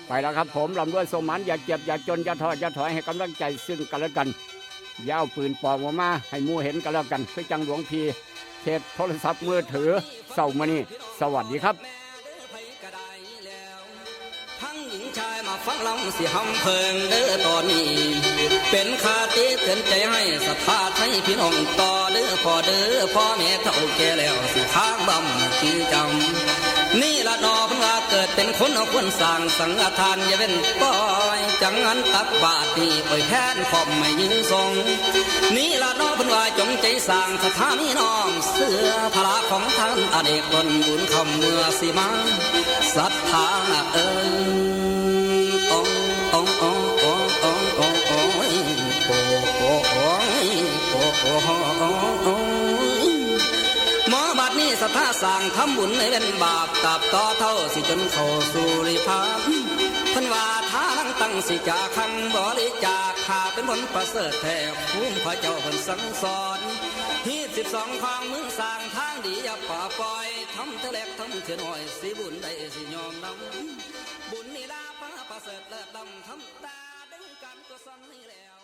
ไปแล้วครับผมร่ำรวยโศกหมานอย่าเจ็บอย่าจนอย่าท้ออย่าถอยให้กำลังใจซึ่งกันและกันอย่าเอาปืนปลอมออกมาให้หมู่เห็นกันแล้วกันคือจังหลวงพี่เทศโทรศัพท์มือถือเศร้ามื้อนี้สวัสดีครับทั้งหญิงชายมาฟังลำสิหำเพิงเด้อตอนนี้เป็นคาติเตือนใจให้ศรัทธาให้พี่น้องต่อเด้อพ่อแม่เฒ่าแก่แล้วสิค้างบ่ำที่จำนี่ละนอเพิ่งว่าเกิดเป็นคนเอาควรสั่งสังฆทานอย่าเว้นปล่อยจังงั้นตักบาตรนี่ปล่อยแทนขอบไม่ยืนทรงนี่ละนอเพิ่งว่าจงใจสั่งศรัทธามีน้อมเสื้อพระของท่านอเนกตนบุญคำเมื่อสิมาศรัทธาหมอบัดนี้ศรัทธาสั่งทำบุญในเป็นบาปตับต่อเท่าสิจนเข้าสู่นิพพานเพิ่นว่าท้าลังตั้งสิจาคังบริจาคหาเป็นผลประเสริฐแท้คุ้มพระเจ้าเพิ่นสั่งสอนฮีด12ของมึงสร้างทางดีอย่าป่าปล่อยทำเท่าเล็กทำเท่าน้อยสิบุญได้สิยอมนำบุญนี่ลาพระประเสริฐเลิศล้ำทำตาดึงกันกุศลนี่แล้ว